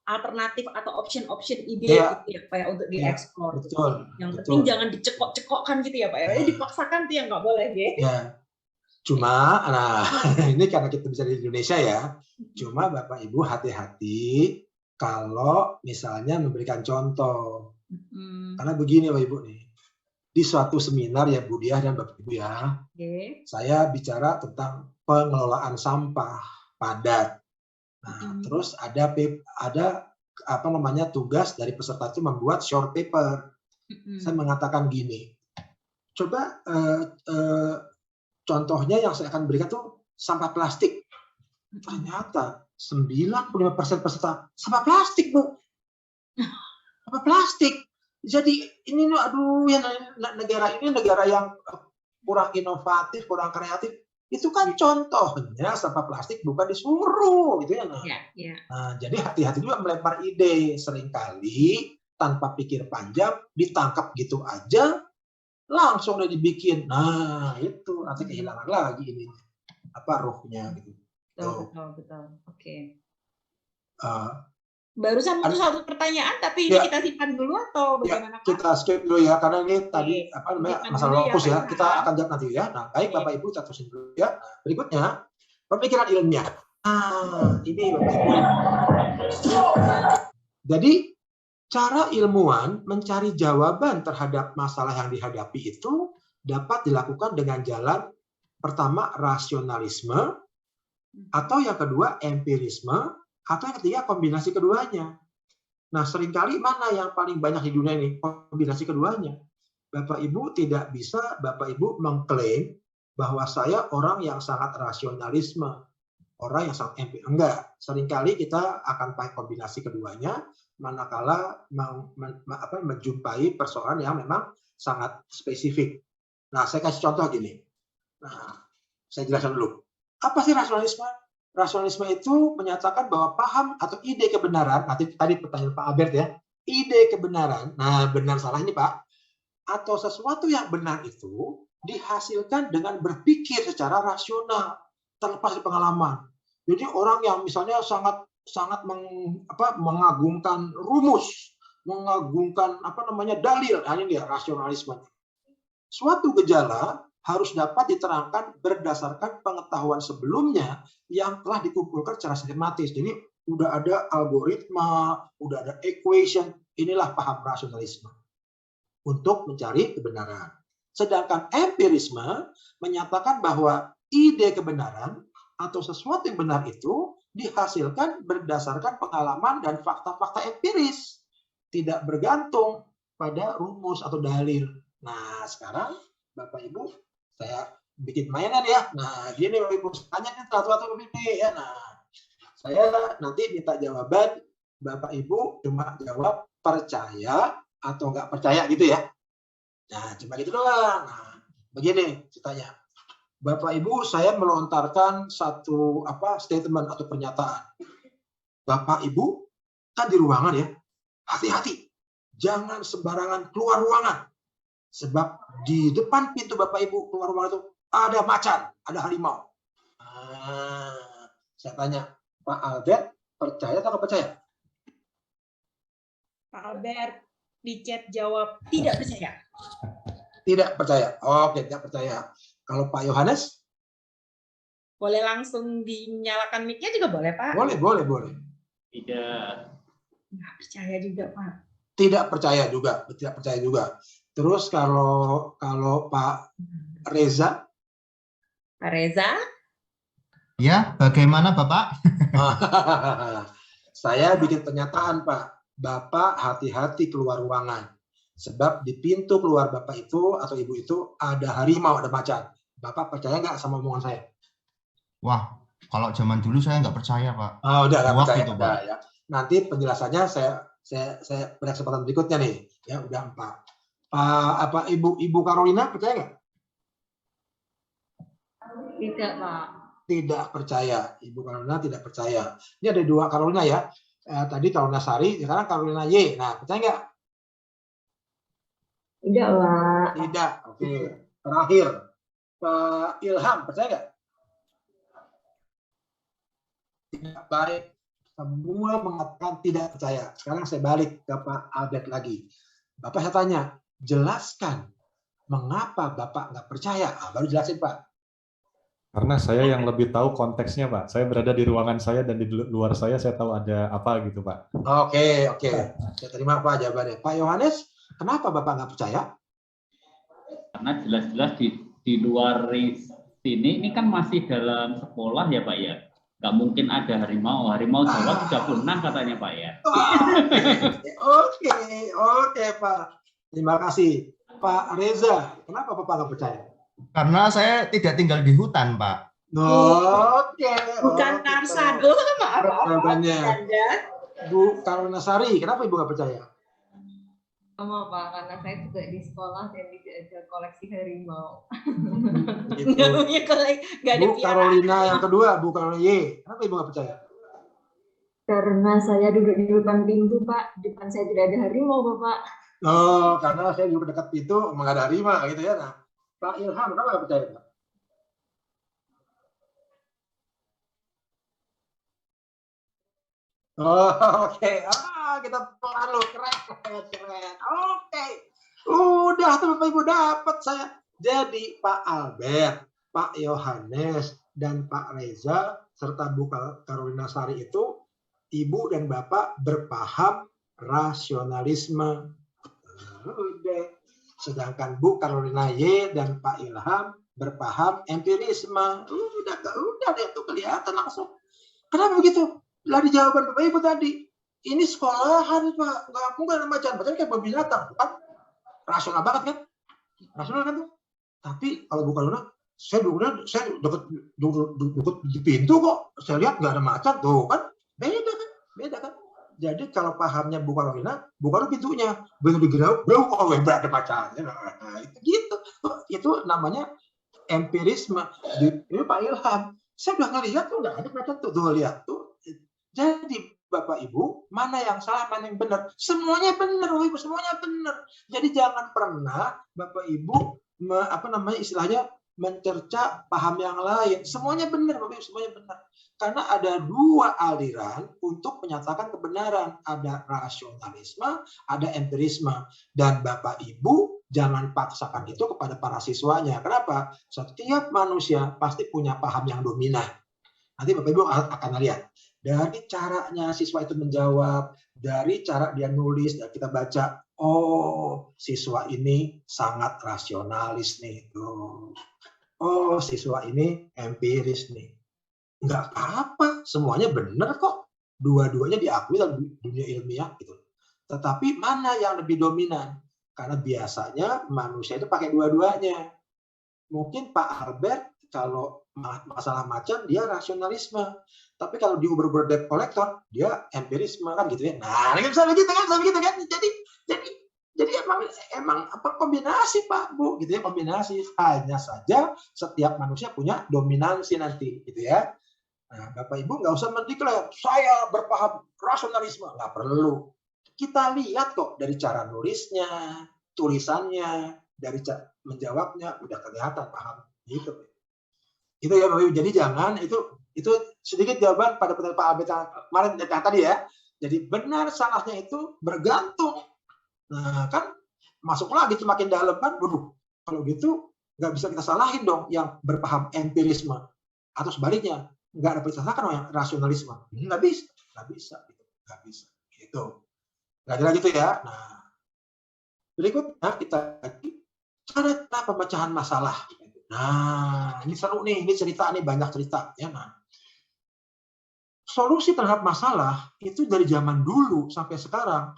alternatif atau option ide gitu ya Pak ya, untuk dieksplor. Yang penting jangan dicekok-cekokkan gitu ya Pak ya. Dipaksakan tuh yang nggak boleh gitu. Ya. Cuma, ini karena kita bisa di Indonesia ya, cuma Bapak Ibu hati-hati kalau misalnya memberikan contoh. Karena begini Bapak Ibu nih, di suatu seminar ya Bu Diah dan Bapak Ibu ya, saya bicara tentang pengelolaan sampah padat. Nah, terus ada tugas dari peserta itu membuat short paper. Saya mengatakan gini, coba contohnya yang saya akan berikan tuh sampah plastik. Ternyata 95% peserta sampah plastik, Bu. Sampah plastik. Jadi ini ya negara yang kurang inovatif, kurang kreatif. Itu kan contohnya sampah plastik bukan disuruh gitu ya. Nah, jadi hati-hati juga melempar ide. Seringkali tanpa pikir panjang ditangkap gitu aja, langsung udah dibikin. Nah, itu nanti kehilangan lagi ini ruhnya gitu. Betul. Oke. Barusan satu pertanyaan, tapi ini kita simpan dulu atau bagaimana Pak? Kita skip dulu ya, karena ini tadi masalah fokus ya. Kita akan jawab nanti ya. Nah, baik Bapak Ibu, kita terusin dulu ya. Nah, berikutnya pemikiran ilmiah. Ini Bapak Ibu. Jadi cara ilmuwan mencari jawaban terhadap masalah yang dihadapi itu dapat dilakukan dengan jalan pertama rasionalisme, atau yang kedua empirisme, atau yang ketiga kombinasi keduanya. Nah, seringkali mana yang paling banyak di dunia ini? Kombinasi keduanya. Bapak Ibu tidak bisa Bapak Ibu mengklaim bahwa saya orang yang sangat rasionalisme, orang yang sangat empiris. Enggak, seringkali kita akan pakai kombinasi keduanya manakala menjumpai persoalan yang memang sangat spesifik. Nah, saya kasih contoh gini. Nah, saya jelaskan dulu. Apa sih rasionalisme? Rasionalisme itu menyatakan bahwa paham atau ide kebenaran, tadi pertanyaan Pak Albert ya, ide kebenaran, nah benar salah ini Pak, atau sesuatu yang benar itu dihasilkan dengan berpikir secara rasional, terlepas dari pengalaman. Jadi orang yang misalnya sangat mengagungkan rumus, mengagungkan dalil, nah ini dia rasionalisme. Suatu gejala harus dapat diterangkan berdasarkan pengetahuan sebelumnya yang telah dikumpulkan secara sistematis. Jadi udah ada algoritma, udah ada equation, inilah paham rasionalisme untuk mencari kebenaran. Sedangkan empirisme menyatakan bahwa ide kebenaran atau sesuatu yang benar itu dihasilkan berdasarkan pengalaman dan fakta-fakta empiris, tidak bergantung pada rumus atau dalil. Nah, sekarang Bapak Ibu, saya bikin mainan ya. Nah, gini Bapak Ibu, tanya nih satu-satu ini ya. Nah, saya nanti minta jawaban, Bapak Ibu cuma jawab percaya atau nggak percaya gitu ya. Nah, cuma gitu doang. Nah, begini ceritanya. Bapak Ibu, saya melontarkan satu statement atau pernyataan. Bapak Ibu kan di ruangan ya. Hati-hati. Jangan sembarangan keluar ruangan. Sebab di depan pintu Bapak Ibu keluar ruangan itu ada macan, ada harimau. Nah, saya tanya, Pak Albert percaya atau nggak percaya? Pak Albert di chat jawab tidak percaya. Tidak percaya. Oke, tidak percaya. Kalau Pak Yohanes? Boleh langsung dinyalakan mic-nya juga boleh, Pak? Boleh. Tidak. Nggak percaya juga, Pak. Tidak percaya juga. Terus kalau Pak Reza? Pak Reza? Ya, bagaimana Bapak? Saya bikin pernyataan, Pak. Bapak hati-hati keluar ruangan. Sebab di pintu keluar Bapak itu atau Ibu itu ada harimau, ada macan. Bapak percaya nggak sama omongan saya? Wah, kalau zaman dulu saya nggak percaya, Pak. Oh, udah nggak percaya. Itu, Pak. Ya. Nanti penjelasannya saya pada kesempatan berikutnya nih. Ya, udah Pak. Ibu Carolina percaya nggak? Tidak, Pak. Tidak percaya. Ibu Carolina tidak percaya. Ini ada dua Carolina ya. Tadi Carolina Sari, sekarang Carolina Y. Nah, percaya nggak? Tidak, Pak. Tidak. Oke. Terakhir, Pak Ilham percaya nggak? Tidak. Baik. Semua mengatakan tidak percaya. Sekarang saya balik ke Pak Albert lagi. Bapak saya tanya, jelaskan mengapa Bapak nggak percaya. Baru jelasin, Pak. Karena saya yang lebih tahu konteksnya, Pak. Saya berada di ruangan saya dan di luar saya tahu ada apa gitu, Pak. Oke. Saya terima Pak jawabannya. Pak Yohanes, kenapa Bapak nggak percaya? Karena jelas-jelas di luar sini ini kan masih dalam sekolah ya Pak ya. Nggak mungkin ada harimau. Harimau Jawa 36 katanya Pak ya. Oke Pak. Terima kasih. Pak Reza, kenapa Bapak nggak percaya? Karena saya tidak tinggal di hutan, Pak. Oke. Bukan Karsado, maaf. Jawabannya. Bu Carolina Sari, kenapa Ibu nggak percaya? Sama, Pak, karena saya juga di sekolah dan tidak ada koleksi harimau. Gitu. Nggak ada Bu Carolina yang kedua, Bu Carolina Y, kenapa Ibu nggak percaya? Karena saya duduk di depan pintu, Pak. Di depan saya tidak ada harimau, Bapak. Oh, karena saya duduk dekat pintu, nggak ada harimau gitu ya. Nah, Pak Ilham, kenapa nggak percaya, Pak? Oke. Kita pelan loh, keren. Oke. Udah tuh Bapak Ibu dapat saya. Jadi Pak Albert, Pak Yohanes, dan Pak Reza serta Bu Carolina Sari itu Ibu dan Bapak berpaham rasionalisme. Udah. Sedangkan Bu Carolina Y dan Pak Ilham berpaham empirisme. Udah deh tuh kelihatan langsung. Kenapa begitu? Dari jawaban Bapak Ibu tadi. Ini sekolahan Pak, nggak ada macan-macan kayak binatang, kan? Rasional banget kan? Rasional kan tuh? Tapi kalau Bu Carolina, saya duduk di pintu kok, saya lihat nggak ada macan tuh kan? Beda kan? Jadi kalau pahamnya Bu Carolina, bukan pintunya, begitu digerau, oh ada macannya. Nah, itu gitu. Itu namanya empirisme. Ini Pak Ilham, saya udah ngelihat tuh nggak ada macan tuh lihat tuh. Jadi Bapak Ibu, mana yang salah, mana yang benar? Semuanya benar, Bapak Ibu, semuanya benar. Jadi jangan pernah Bapak Ibu istilahnya mencerca paham yang lain. Semuanya benar, Bapak Ibu, semuanya benar. Karena ada dua aliran untuk menyatakan kebenaran. Ada rasionalisme, ada empirisme. Dan Bapak Ibu jangan paksakan itu kepada para siswanya. Kenapa? Setiap manusia pasti punya paham yang dominan. Nanti Bapak Ibu akan lihat. Dari caranya siswa itu menjawab, dari cara dia nulis, dan kita baca, oh siswa ini sangat rasionalis nih. Oh siswa ini empiris nih. Nggak apa-apa, semuanya benar kok. Dua-duanya diakui dalam dunia ilmiah gitu. Tetapi mana yang lebih dominan? Karena biasanya manusia itu pakai dua-duanya. Mungkin Pak Albert kalau masalah macan dia rasionalisme. Tapi kalau di Uber debt collector dia empirisme kan gitu ya. Nah, ini bisa begitu kan? Jadi emang apa kombinasi Pak Bu gitu ya, kombinasi. Hanya saja setiap manusia punya dominansi nanti gitu ya. Nah, Bapak Ibu nggak usah mendeklar saya berpaham rasionalisme, nggak perlu. Kita lihat kok dari cara nulisnya, tulisannya, dari menjawabnya udah kelihatan paham gitu. Itu ya Bapak Ibu. Jadi jangan itu sedikit jawaban pada pertanyaan Pak Abed kemarin tadi ya. Jadi benar salahnya itu bergantung. Nah kan masuk lagi semakin dalam kan, waduh kalau gitu nggak bisa kita salahin dong yang berpaham empirisme atau sebaliknya. Nggak dapat disalahkan yang rasionalisme, nggak bisa gitu. Kira-kira gitu ya. Nah berikutnya kita cara pemecahan masalah. Nah ini seru nih, ini cerita nih, banyak cerita ya. Nah solusi terhadap masalah itu dari zaman dulu sampai sekarang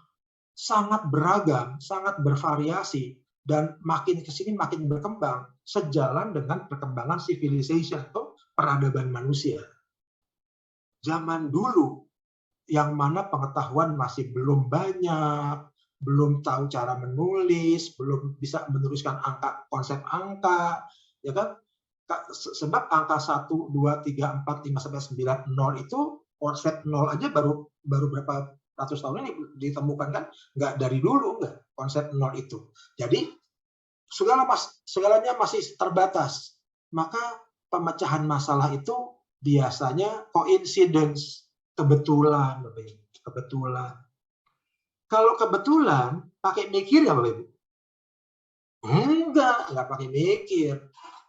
sangat beragam, sangat bervariasi, dan makin kesini makin berkembang sejalan dengan perkembangan civilization atau peradaban manusia. Zaman dulu, yang mana pengetahuan masih belum banyak, belum tahu cara menulis, belum bisa menuliskan konsep angka, ya kan? Sebab angka 1, 2, 3, 4, 5, sampai 9, 0 itu konsep 0 aja baru berapa ratus tahun ini ditemukan kan? Nggak dari dulu, nggak konsep 0 itu. Jadi segalanya masih terbatas. Maka pemecahan masalah itu biasanya coincidence, kebetulan. Kalau kebetulan, pakai mikir nggak Bapak Ibu? Nggak pakai mikir.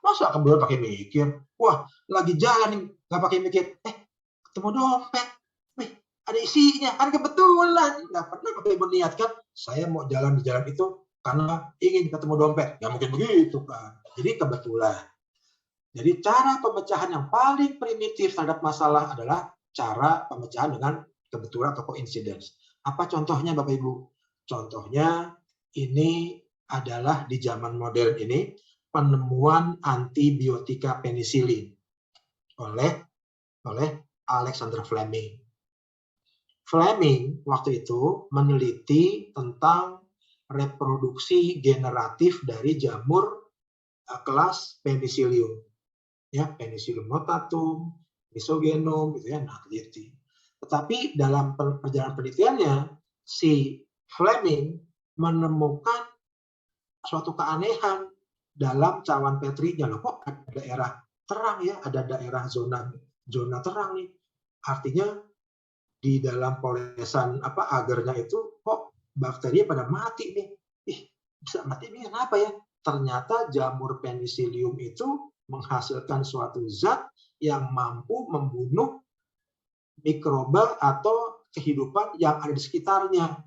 Masa kebetulan pakai mikir? Wah, lagi jalan nggak pakai mikir. Ketemu dompet. Ada isinya, kan kebetulan. Nggak pernah Bapak Ibu niatkan, saya mau jalan di jalan itu karena ingin ketemu dompet. Nggak mungkin begitu kan. Jadi kebetulan. Jadi cara pemecahan yang paling primitif terhadap masalah adalah cara pemecahan dengan kebetulan atau coincidence. Apa contohnya Bapak Ibu? Contohnya ini adalah di zaman modern ini penemuan antibiotika penisilin oleh Alexander Fleming. Fleming waktu itu meneliti tentang reproduksi generatif dari jamur kelas Penicillium. Ya, Penicillium notatum, Misogenum gitu ya, nah teliti. Tetapi dalam perjalanan penelitiannya si Fleming menemukan suatu keanehan dalam cawan petrinya. Loh, kok ada daerah terang ya, ada daerah zona terang nih. Artinya di dalam polesan agarnya itu kok bakteri pada mati nih. Bisa mati ini kenapa ya? Ternyata jamur Penicillium itu menghasilkan suatu zat yang mampu membunuh mikroba atau kehidupan yang ada di sekitarnya.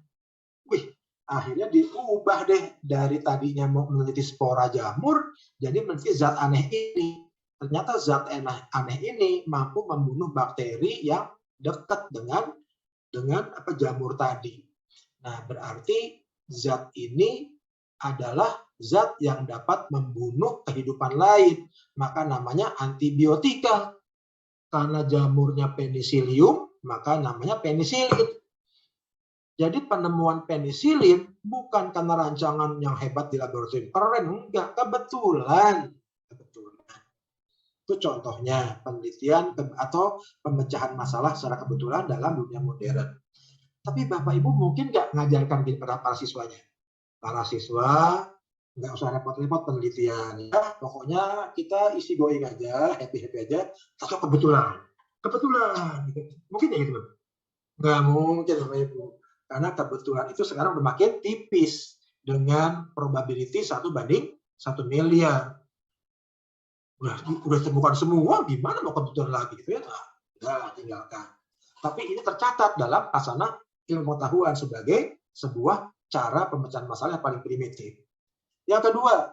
Wih, Akhirnya diubah deh dari tadinya mau meneliti spora jamur, jadi meneliti zat aneh ini. Ternyata zat aneh ini mampu membunuh bakteri yang dekat dengan jamur tadi. Nah, berarti zat ini adalah zat yang dapat membunuh kehidupan lain. Maka namanya antibiotika. Karena jamurnya penicillium, maka namanya penisilin. Jadi penemuan penisilin bukan karena rancangan yang hebat di laboratorium. Keren, enggak. Kebetulan. Itu contohnya penelitian atau pemecahan masalah secara kebetulan dalam dunia modern. Tapi Bapak Ibu mungkin nggak ngajarkan kepada para siswanya. Para siswa nggak usah repot-repot penelitian. Ya, pokoknya kita isi going aja, happy-happy aja. Atau kebetulan. Gitu. Mungkin ya gitu. Nggak mungkin Bapak Ibu. Karena kebetulan itu sekarang udah makin tipis dengan probability 1 banding 1 miliar. Udah temukan semua, gimana mau kebetulan lagi gitu ya? Nah, tinggalkan. Tapi ini tercatat dalam asana ilmu pengetahuan sebagai sebuah cara pemecahan masalah yang paling primitif. Yang kedua,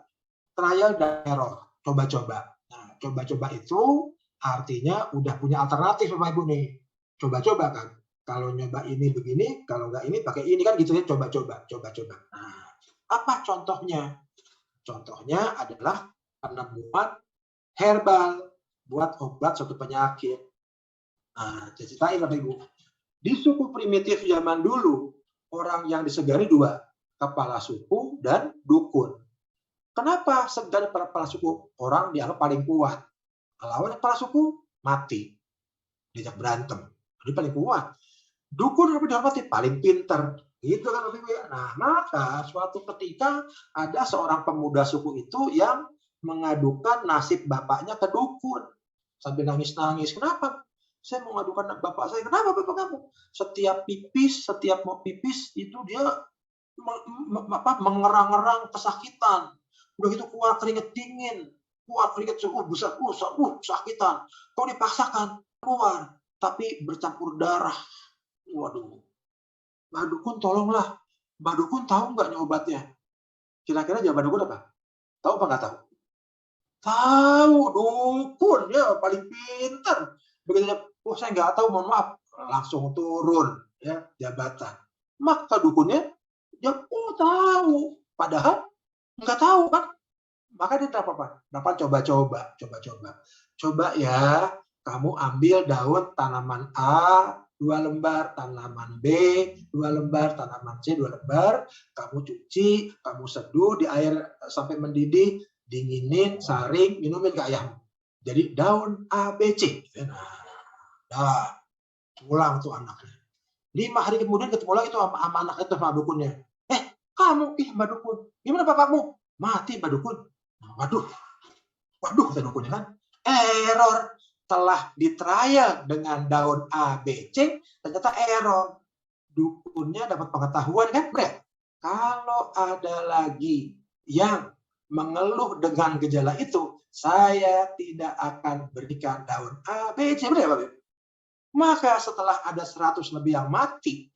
trial dan error, coba-coba. Nah, coba-coba itu artinya udah punya alternatif Bapak Ibu nih. Coba-coba kan. Kalau nyoba ini begini, kalau nggak ini pakai ini kan gitu ya, coba-coba. Nah, apa contohnya? Contohnya adalah penemuan herbal buat obat suatu penyakit. Nah, ceritain Bapak Ibu. Di suku primitif zaman dulu, orang yang disegani 2, kepala suku dan dukun. Kenapa segani kepala suku? Orang dianggap paling kuat. Lawan kepala suku, mati. Diajak berantem. Jadi paling kuat. Dukun harus dihormati, paling pinter. Gitu kan Bapak Ibu ya. Nah, maka suatu ketika ada seorang pemuda suku itu yang mengadukan nasib bapaknya ke dukun. Sambil nangis-nangis. Kenapa? Saya mau mengadukan bapak saya. Kenapa bapak kamu? Setiap mau pipis itu dia mengerang-ngerang kesakitan. Udah gitu keluar keringet dingin. Keluar keringet besar, sakitan. Kau dipaksakan keluar. Tapi bercampur darah. Waduh. Mbak Dukun tolonglah. Mbak Dukun tahu nggak nih obatnya? Kira-kira jawaban Dukun apa? Tahu apa nggak tahu? Tahu, Dukun ya paling pintar. Begitu, saya nggak tahu, mohon maaf, langsung turun ya jabatan. Maka dukunnya, ya tahu, padahal nggak tahu kan. Maka dia apa? Coba-coba. Coba ya, kamu ambil daun tanaman A 2 lembar, tanaman B 2 lembar, tanaman C 2 lembar, kamu cuci, kamu seduh di air sampai mendidih, dinginin, saring, minumin ke ayahmu. Jadi daun A, B, C. Nah, pulang tuh anaknya. 5 hari kemudian ketemu lagi tuh sama anak itu, sama dukunnya. Kamu, Mbak Dukun, gimana bapakmu? Mati Mbak Dukun. Waduh, kata dukunnya kan. Error. Telah ditrial dengan daun A, B, C, ternyata error. Dukunnya dapat pengetahuan kan? Kalau ada lagi yang mengeluh dengan gejala itu, saya tidak akan berikan daun A, B, C. Benar ya, Bapak? Maka setelah ada 100 lebih yang mati,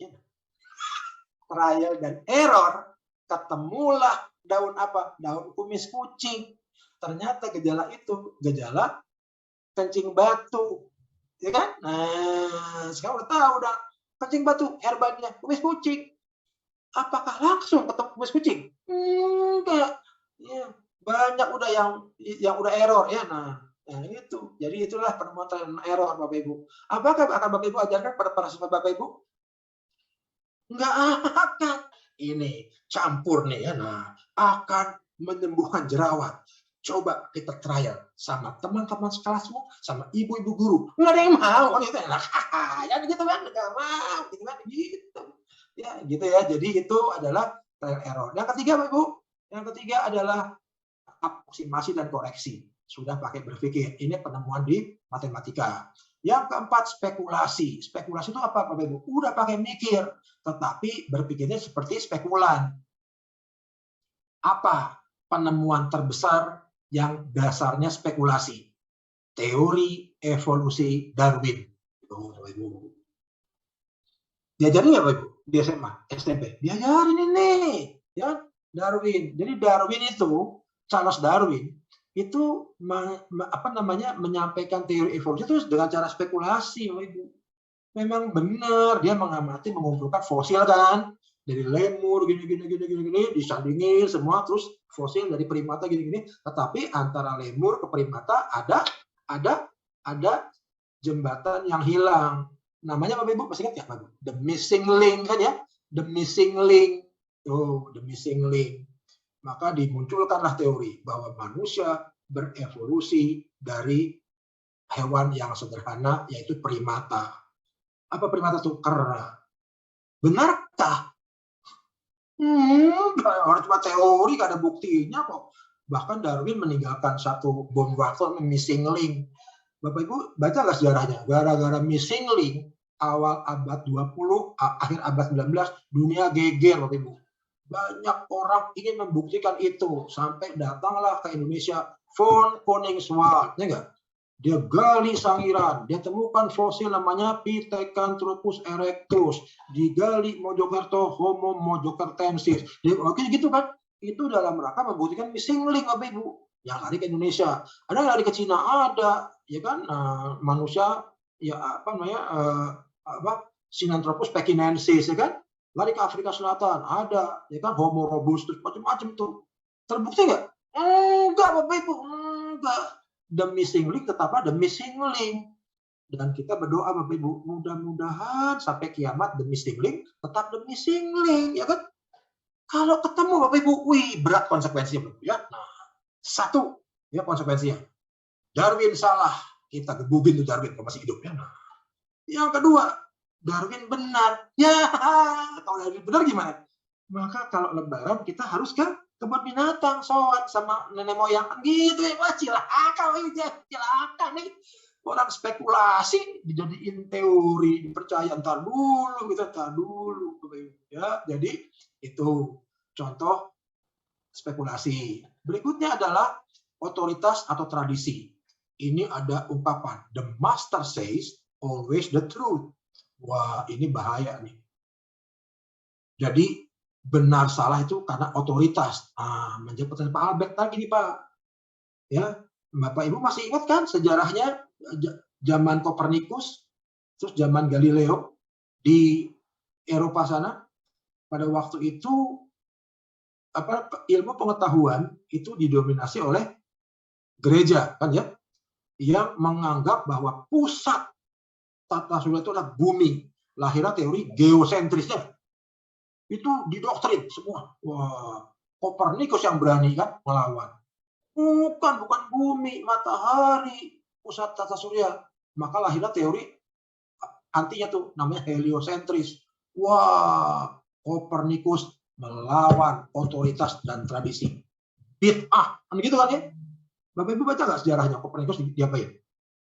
trial dan error, ketemulah daun apa? Daun kumis kucing. Ternyata gejala itu gejala kencing batu, ya kan? Nah, sekarang udah tahu udah kencing batu, herbalnya kumis kucing. Apakah langsung ketemu kumis kucing? Enggak. Ya, banyak udah yang udah error ya. Nah, itu. Jadi itulah penemuan error Bapak Ibu. Apakah akan Bapak Ibu ajarkan pada para siswa Bapak Ibu? Enggak akan. Ini campur nih ya. Nah, akan menyembuhkan jerawat. Coba kita trial sama teman-teman sekelasmu, sama ibu-ibu guru. Nggak ada yang mau, gitu enak. Ya gitu kan, nggak mau, gitu kan, gitu. Ya, gitu ya. Jadi itu adalah trial error. Yang ketiga, Bapak Ibu, yang ketiga adalah aproksimasi dan koreksi. Sudah pakai berpikir. Ini penemuan di matematika. Yang keempat, spekulasi. Spekulasi itu apa, Bapak Ibu? Udah pakai mikir, tetapi berpikirnya seperti spekulan. Apa penemuan terbesar yang dasarnya spekulasi? Teori evolusi Darwin. Diajarin nggak Bapak Ibu di SMA, SMP? Diajarin ini, ya Darwin. Jadi Darwin itu, Charles Darwin itu menyampaikan teori evolusi itu dengan cara spekulasi, Bapak Ibu. Memang benar dia mengamati, mengumpulkan fosil kan dari lemur gini disandingin semua, terus fosil dari primata gini. Tetapi antara lemur ke primata ada jembatan yang hilang. Namanya Bapak Ibu pasti ingat ya, Bapak? The missing link kan ya, the missing link. Oh, the missing link. Maka dimunculkanlah teori bahwa manusia berevolusi dari hewan yang sederhana yaitu primata. Apa primata itu? Kera. Benarkah? Orang cuma teori, gak ada buktinya kok. Bahkan Darwin meninggalkan satu bom waktu, missing link. Bapak Ibu baca nggak sejarahnya? Gara-gara missing link, awal abad 20, akhir abad 19, dunia geger Bapak Ibu. Banyak orang ingin membuktikan itu. Sampai datanglah ke Indonesia von Koningswald, ya nggak? Dia gali Sangiran, dia temukan fosil namanya Pithecanthropus erectus, digali Mojokerto Homo mojokertensis. Oke gitu kan? Itu dalam rangka membuktikan missing link Bapak Ibu. Yang lari ke Indonesia, ada yang lari ke Cina, ada, ya kan? Manusia ya Sinanthropus pekinensis, ya kan? Lari ke Afrika Selatan, ada, ya kan? Homo robustus, macam-macam tuh. Terbukti nggak? Enggak Bapak Ibu, enggak. The missing link tetap ada missing link. Dan kita berdoa Bapak Ibu, mudah-mudahan sampai kiamat the missing link tetap the missing link, ya kan? Kalau ketemu Bapak Ibu, wih berat konsekuensinya, ya. Nah, satu, ya konsekuensinya. Darwin salah, kita gebugin tuh Darwin kalau masih hidup, ya. Nah, yang kedua, Darwin benar. Ya, kalau Darwin benar gimana? Maka kalau Lebaran kita harus ke kebun binatang, sowan sama nenek moyang gitu ya. Wah, cilaka nih. Orang spekulasi dijadiin teori, dipercaya entar dulu ya. Jadi itu contoh spekulasi. Berikutnya adalah otoritas atau tradisi. Ini ada ungkapan the master says always the truth. Wah, ini bahaya nih. Jadi benar salah itu karena otoritas. Menjadi pertanyaan Pak Albert tadi nih Pak. Ya, Bapak Ibu masih ingat kan sejarahnya zaman Kopernikus, terus zaman Galileo di Eropa sana. Pada waktu itu ilmu pengetahuan itu didominasi oleh gereja kan ya, yang menganggap bahwa pusat tata surya itu adalah bumi. Lahirnya teori geosentrisnya. Itu didoktrin semua. Wah, Kopernikus yang berani kan melawan. Bukan bumi, matahari, pusat tata surya. Maka lahirnya teori antinya tuh namanya heliosentris. Wah, Kopernikus melawan otoritas dan tradisi. Bid'ah, kan gitu kan ya? Bapak Ibu baca nggak sejarahnya Kopernikus diapain?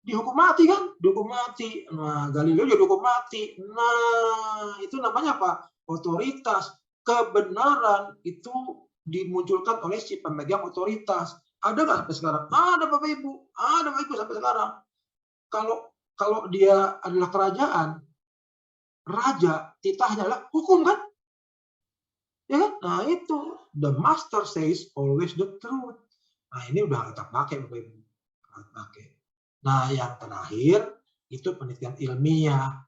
Dihukum mati kan? Dihukum mati. Nah, Galileo juga dihukum mati. Nah, itu namanya apa? Otoritas. Kebenaran itu dimunculkan oleh si pemegang otoritas. Ada nggak sampai sekarang? Ada Bapak Ibu. Ada Bapak Ibu sampai sekarang. Kalau dia adalah kerajaan, raja, titahnya adalah hukum kan? Ya kan? Nah itu the master says always the truth. Nah ini udah kita pakai Bapak Ibu. Nah yang terakhir itu penelitian ilmiah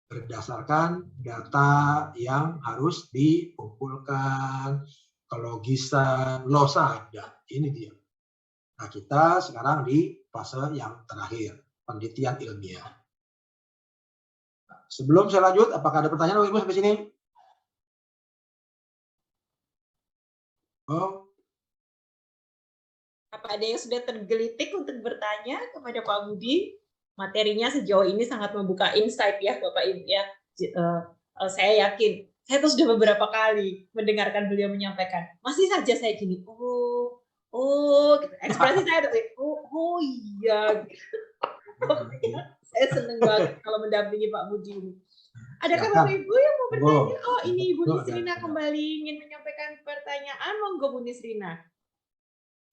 berdasarkan data yang harus dikumpulkan, kelogisan, losada. Ini dia. Nah kita sekarang di fase yang terakhir, penelitian ilmiah. Sebelum saya lanjut, apakah ada pertanyaan Bapak Ibu sampai sini? Oh. Apa ada yang sudah tergelitik untuk bertanya kepada Pak Budi? Materinya sejauh ini sangat membuka insight ya Bapak Ibu ya. Saya yakin, saya tuh sudah beberapa kali mendengarkan beliau menyampaikan. Masih saja saya gini, oh, gitu. Ekspresi saya tuh, oh iya. Gitu. Saya seneng banget kalau mendampingi Pak Budi ini. Adakah Bapak Ibu yang mau bertanya? Oh, ini Bu Nisrina kembali ingin menyampaikan pertanyaan. Monggo Bu Nisrina.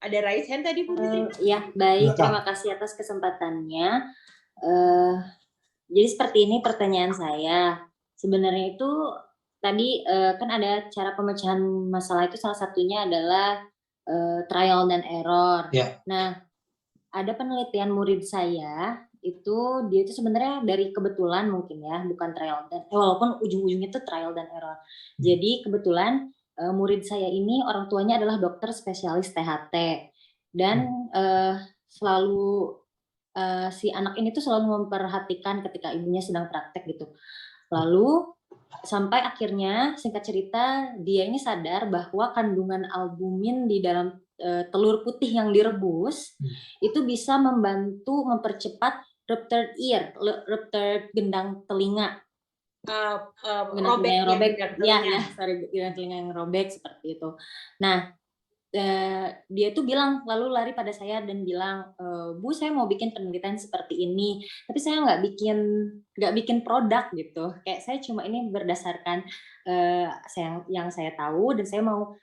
Ada raise hand tadi Bu Nisrina? Ya, baik. Terima kasih atas kesempatannya. Jadi seperti ini pertanyaan saya. sebenarnya itu tadi kan ada cara pemecahan masalah itu salah satunya adalah trial dan error. Ya. Nah, ada penelitian murid saya itu dia itu sebenarnya dari kebetulan mungkin ya, bukan trial dan walaupun ujung-ujungnya itu trial dan error. Jadi kebetulan murid saya ini orang tuanya adalah dokter spesialis THT dan selalu si anak ini tuh selalu memperhatikan ketika ibunya sedang praktek gitu. Lalu sampai akhirnya singkat cerita dia ini sadar bahwa kandungan albumin di dalam telur putih yang direbus itu bisa membantu mempercepat ruptured ear, ruptured gendang telinga. Gendang telinga yang robek, gendang telinga yang robek seperti itu. Nah, dia tuh bilang lalu lari pada saya dan bilang, Bu saya mau bikin penelitian seperti ini, tapi saya nggak bikin produk gitu. Kayak saya cuma ini berdasarkan yang saya tahu dan saya mau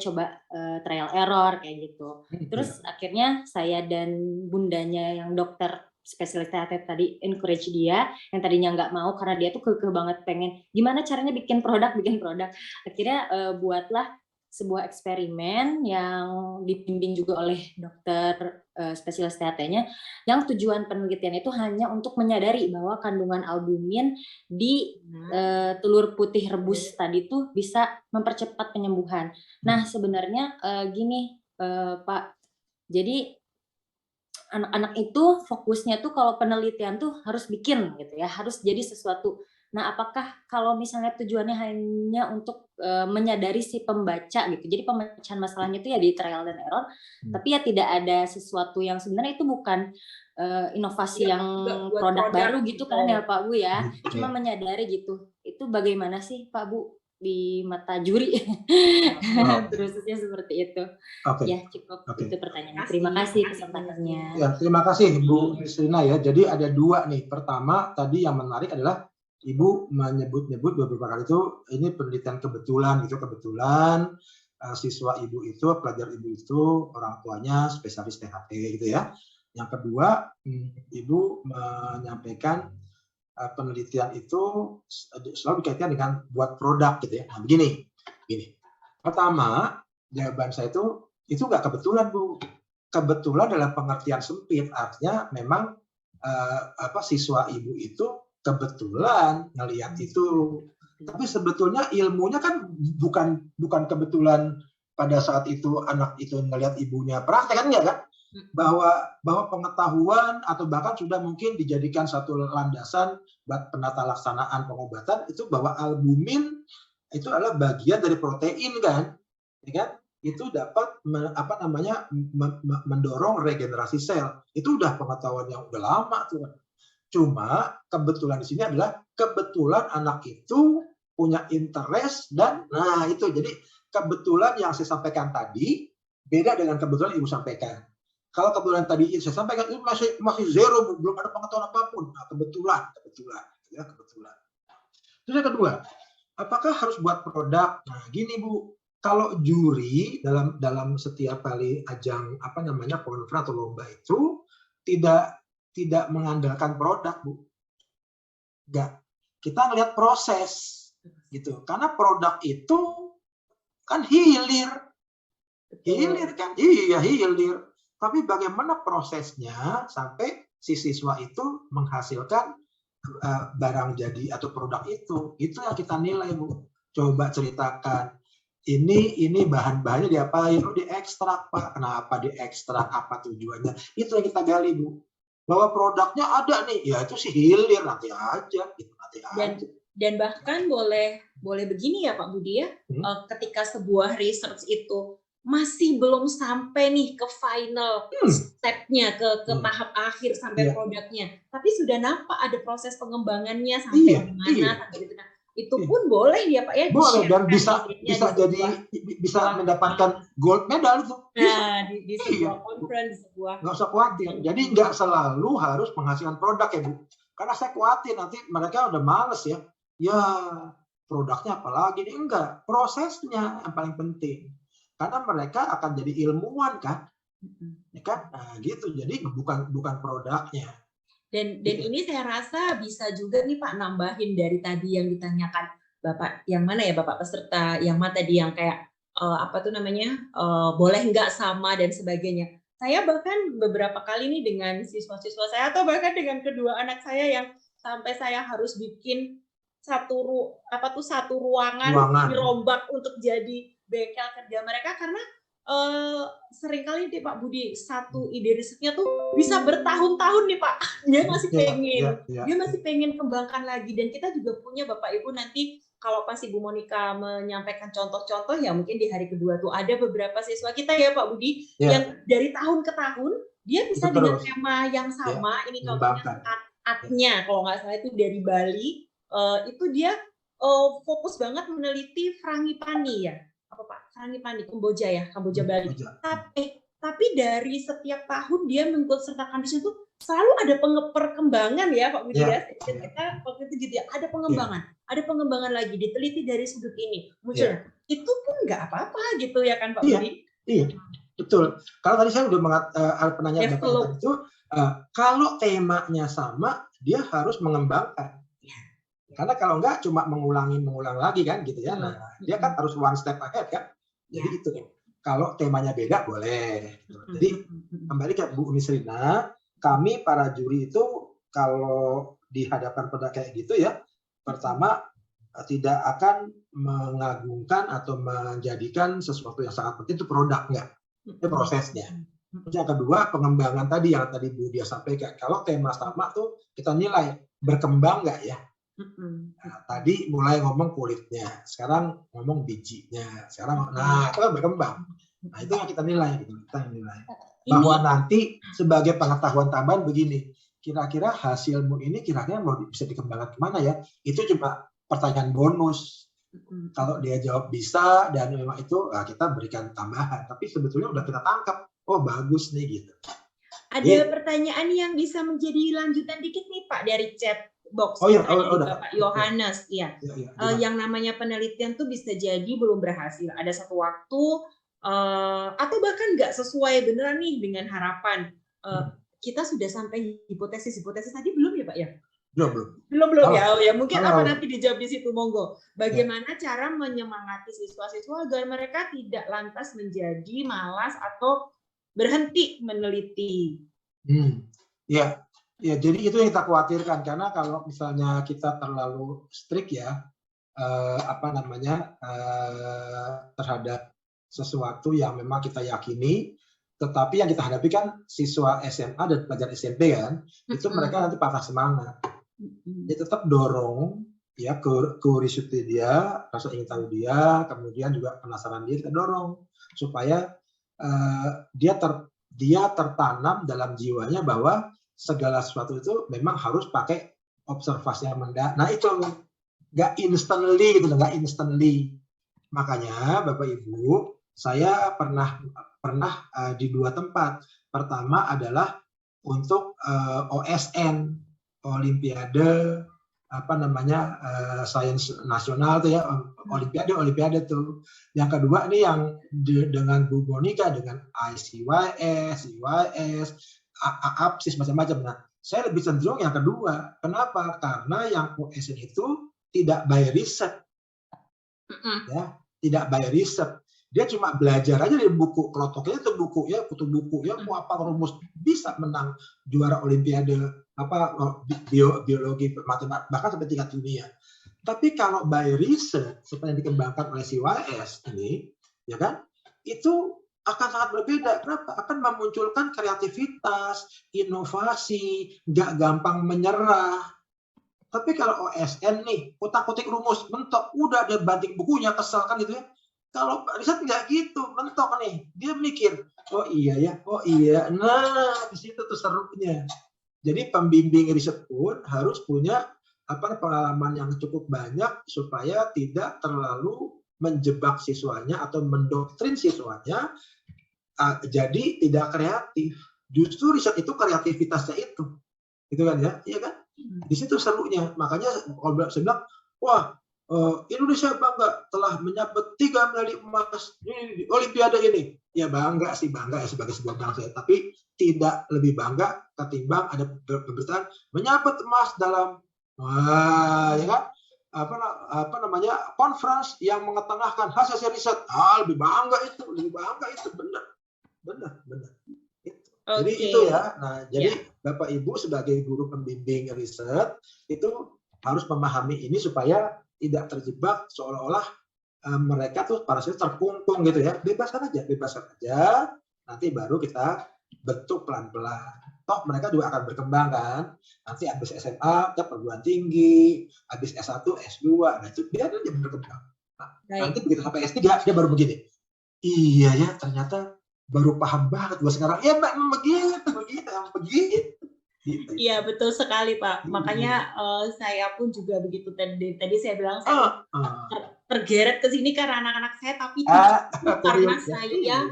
coba trial error kayak gitu. Terus akhirnya saya dan bundanya yang dokter spesialis THT tadi encourage dia yang tadinya nggak mau karena dia tuh kekeh banget pengen gimana caranya bikin produk. Akhirnya buatlah sebuah eksperimen yang dibimbing juga oleh dokter spesialis THT-nya yang tujuan penelitian itu hanya untuk menyadari bahwa kandungan albumin di telur putih rebus tadi tuh bisa mempercepat penyembuhan. Nah sebenarnya gini Pak, jadi anak-anak itu fokusnya tuh kalau penelitian tuh harus bikin gitu ya, harus jadi sesuatu. Nah, apakah kalau misalnya tujuannya hanya untuk menyadari si pembaca gitu, jadi pemecahan masalahnya itu ya di trial dan error, tapi ya tidak ada sesuatu yang sebenarnya itu bukan inovasi yang produk baru gitu kan ya Pak Bu ya, cuma menyadari gitu. Itu bagaimana sih Pak Bu di mata juri? Terusnya seperti itu. Ya cukup itu pertanyaan. Terima kasih kesempatannya. Ya, terima kasih Bu Kristina ya. Jadi ada dua nih. Pertama tadi yang menarik adalah Ibu menyebut-nyebut beberapa kali itu ini penelitian kebetulan gitu, kebetulan siswa Ibu itu, pelajar Ibu itu orang tuanya spesialis THT gitu ya. Yang kedua, Ibu menyampaikan penelitian itu selalu dikaitkan dengan buat produk gitu ya. Nah, begini. Pertama, jawaban saya itu nggak kebetulan Bu. Kebetulan dalam pengertian sempit, artinya memang siswa Ibu itu kebetulan ngelihat itu, tapi sebetulnya ilmunya kan bukan kebetulan pada saat itu anak itu ngelihat ibunya praktek kan, enggak kan? Bahwa pengetahuan atau bahkan sudah mungkin dijadikan satu landasan buat penata laksanaan pengobatan itu bahwa albumin itu adalah bagian dari protein kan, ya kan? Itu dapat mendorong regenerasi sel. Itu udah pengetahuan yang udah lama tuh. Cuma kebetulan di sini adalah kebetulan anak itu punya interest dan nah itu jadi kebetulan yang saya sampaikan tadi beda dengan kebetulan Ibu sampaikan. Kalau kebetulan tadi saya sampaikan itu masih zero, belum ada pengetahuan apapun. Nah, kebetulan. Terus yang kedua, apakah harus buat produk? Nah, gini Bu, kalau juri dalam setiap kali ajang konfer atau lomba itu tidak mengandalkan produk, Bu. Enggak. Kita ngelihat proses gitu. Karena produk itu kan hilir kan? Iya, hilir. Tapi bagaimana prosesnya sampai si siswa itu menghasilkan barang jadi atau produk itu yang kita nilai, Bu. Coba ceritakan. Ini bahan-bahannya diapain? Oh, diekstrak, Pak. Kenapa diekstrak? Apa tujuannya? Itu yang kita gali, Bu. Bahwa produknya ada nih, ya itu sih hilir, nanti aja. Dan bahkan boleh begini ya Pak Budi ya, ketika sebuah research itu masih belum sampai nih ke final step-nya, ke tahap akhir sampai produknya, tapi sudah nampak ada proses pengembangannya sampai mana, sampai gitu. Nah, itu pun boleh ya Pak ya, boleh dan bisa mendapatkan gold medal itu. Nah, di sebuah conference, nggak usah khawatir. Jadi nggak selalu harus menghasilkan produk ya Bu. Karena saya khawatir nanti mereka udah males ya. Ya produknya apalagi nih, enggak, prosesnya yang paling penting. Karena mereka akan jadi ilmuwan kan, ya kan? Nah, gitu. Jadi bukan produknya. Dan ini saya rasa bisa juga nih Pak nambahin dari tadi yang ditanyakan Bapak, yang mana ya Bapak peserta, yang mana tadi yang kayak boleh nggak sama dan sebagainya. Saya bahkan beberapa kali nih dengan siswa-siswa saya atau bahkan dengan kedua anak saya yang sampai saya harus bikin satu ruangan dirombak untuk jadi bengkel kerja mereka, karena seringkali nih Pak Budi, satu ide risetnya tuh bisa bertahun-tahun nih Pak. Dia masih pengen kembangkan lagi, dan kita juga punya Bapak Ibu nanti kalau pas Ibu Monica menyampaikan contoh-contoh ya mungkin di hari kedua tuh ada beberapa siswa kita ya Pak Budi yang dari tahun ke tahun dia bisa dengan tema yang sama. Ini contohnya atnya kalau nggak salah itu dari Bali, itu dia fokus banget meneliti Frangipani ya. Apa Pak? Frangipani, Kamboja Bali. Tapi dari setiap tahun dia mengikutsertakan di situ selalu ada perkembangan ya Pak Budi ya. Kita waktu itu gitu ya, ada pengembangan lagi, diteliti dari sudut ini. Muncul. Itu pun nggak apa-apa gitu ya kan Pak Budi? Iya, betul. Kalau tadi saya udah penanya Bapak itu, kalau temanya sama, dia harus mengembangkan. Karena kalau enggak cuma mengulang lagi kan gitu ya. Nah, dia kan harus one step ahead kan. Jadi itu. Kalau temanya beda boleh. Jadi kembali ke Bu Misrina, kami para juri itu kalau dihadapkan pada kayak gitu ya, pertama tidak akan mengagungkan atau menjadikan sesuatu yang sangat penting itu produk, enggak. Itu prosesnya. Yang kedua, pengembangan tadi yang tadi Bu Dia sampaikan. Kalau tema sama tuh kita nilai berkembang enggak ya. Nah, tadi mulai ngomong kulitnya, sekarang ngomong bijinya, sekarang itu kan berkembang. Nah, itu yang kita nilai gitu. Kita nilai bahwa nanti sebagai pengetahuan tambahan begini, kira-kira hasilmu ini kira-kira mau bisa dikembangkan kemana ya? Itu cuma pertanyaan bonus. Kalau dia jawab bisa dan memang itu kita berikan tambahan. Tapi sebetulnya udah kita tangkap, oh bagus nih gitu. Ada pertanyaan yang bisa menjadi lanjutan dikit nih Pak dari chat box Bapak Yohanes, yang namanya penelitian tuh bisa jadi belum berhasil. Ada satu waktu atau bahkan nggak sesuai beneran nih dengan harapan. Kita sudah sampai hipotesis tadi belum ya Pak ya? Belum ya. Mungkin nanti dijawab di situ, monggo. Bagaimana cara menyemangati siswa-siswa agar mereka tidak lantas menjadi malas atau berhenti meneliti? Ya, jadi itu yang kita khawatirkan, karena kalau misalnya kita terlalu strict ya, terhadap sesuatu yang memang kita yakini, tetapi yang kita hadapi kan siswa SMA dan pelajar SMP kan, itu mereka nanti patah semangat. Dia tetap dorong ya curiosity dia, rasa ingin tahu dia, kemudian juga penasaran dia, kita dorong supaya dia tertanam dalam jiwanya bahwa segala sesuatu itu memang harus pakai observasi yang mendalam. Nah itu nggak instantly. Makanya Bapak Ibu, saya pernah di dua tempat. Pertama adalah untuk OSN, Olimpiade Sains Nasional tuh ya, Olimpiade tuh. Yang kedua ini yang dengan Bu Monica dengan ICYS, CYS, AAPSIS macam-macam. Nah, saya lebih cenderung yang kedua. Kenapa? Karena yang OSN itu tidak by riset, ya, tidak by riset. Dia cuma belajar aja dari buku, kelotoknya itu buku ya, kutu buku ya, mau apa rumus bisa menang juara Olimpiade biologi, matematika, bahkan sampai tingkat dunia. Tapi kalau by riset seperti yang dikembangkan oleh CYS ini, ya kan, itu akan sangat berbeda. Kenapa? Akan memunculkan kreativitas, inovasi, nggak gampang menyerah. Tapi kalau OSN nih, kotak-kotik rumus, mentok, udah ada banting bukunya, kesel kan gitu ya. Kalau riset nggak gitu, mentok nih. Dia mikir, oh iya ya, oh iya. Nah, di situ tuh serunya. Jadi pembimbing riset pun harus punya pengalaman yang cukup banyak supaya tidak terlalu menjebak siswanya atau mendoktrin siswanya jadi tidak kreatif. Justru riset itu kreativitasnya itu, gitu kan ya, iya kan? Di situ serunya. Makanya kalau saya bilang, wah Indonesia bangga telah menyabet 3 medali emas di Olimpiade ini. Ya bangga sih, bangga ya sebagai sebuah bangsa, tapi tidak lebih bangga ketimbang ada pemberitaan menyabet emas dalam ya kan, apa namanya, conference yang mengetengahkan hasil riset. Lebih bangga itu, benar. Gitu. Jadi itu ya. Nah, jadi Bapak Ibu sebagai guru pembimbing riset itu harus memahami ini supaya tidak terjebak seolah-olah mereka tuh para siswa terkungkung gitu ya. Bebaskan aja. Nanti baru kita bentuk pelan-pelan. Toh mereka juga akan berkembang kan. Nanti habis SMA ke perguruan tinggi, habis S1, S2, nah itu dia berkembang. Nah, nanti begitu sampai S3 dia baru begini. Iya ya, ternyata baru paham banget gua sekarang. Ya begitu. Iya betul sekali Pak. Makanya saya pun juga begitu tadi saya bilang saya tergeret ke sini karena anak-anak saya, tapi karena saya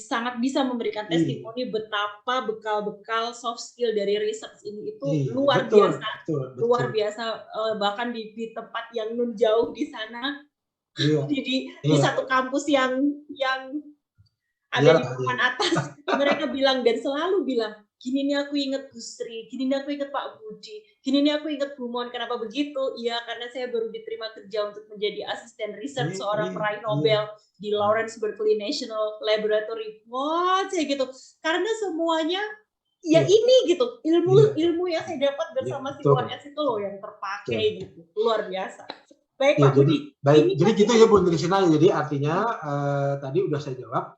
sangat bisa memberikan testimoni betapa bekal-bekal soft skill dari research ini itu luar biasa. Bahkan di tempat yang nun jauh di sana, di satu kampus yang ada di papan atas, mereka bilang dan selalu bilang, gini nih aku inget Bu Sri, gini nih aku inget Pak Budi, gini nih aku inget Bu Mon. Kenapa begitu? Iya, karena saya baru diterima kerja untuk menjadi asisten riset seorang peraih Nobel di Lawrence Berkeley National Laboratory. Wah, saya gitu. Karena semuanya ya ini gitu, ilmu yang saya dapat bersama si OS itu loh yang terpakai gitu. Luar biasa. Baik Pak Budi. Jadi gitu ya Bu Trisina. Jadi artinya tadi udah saya jawab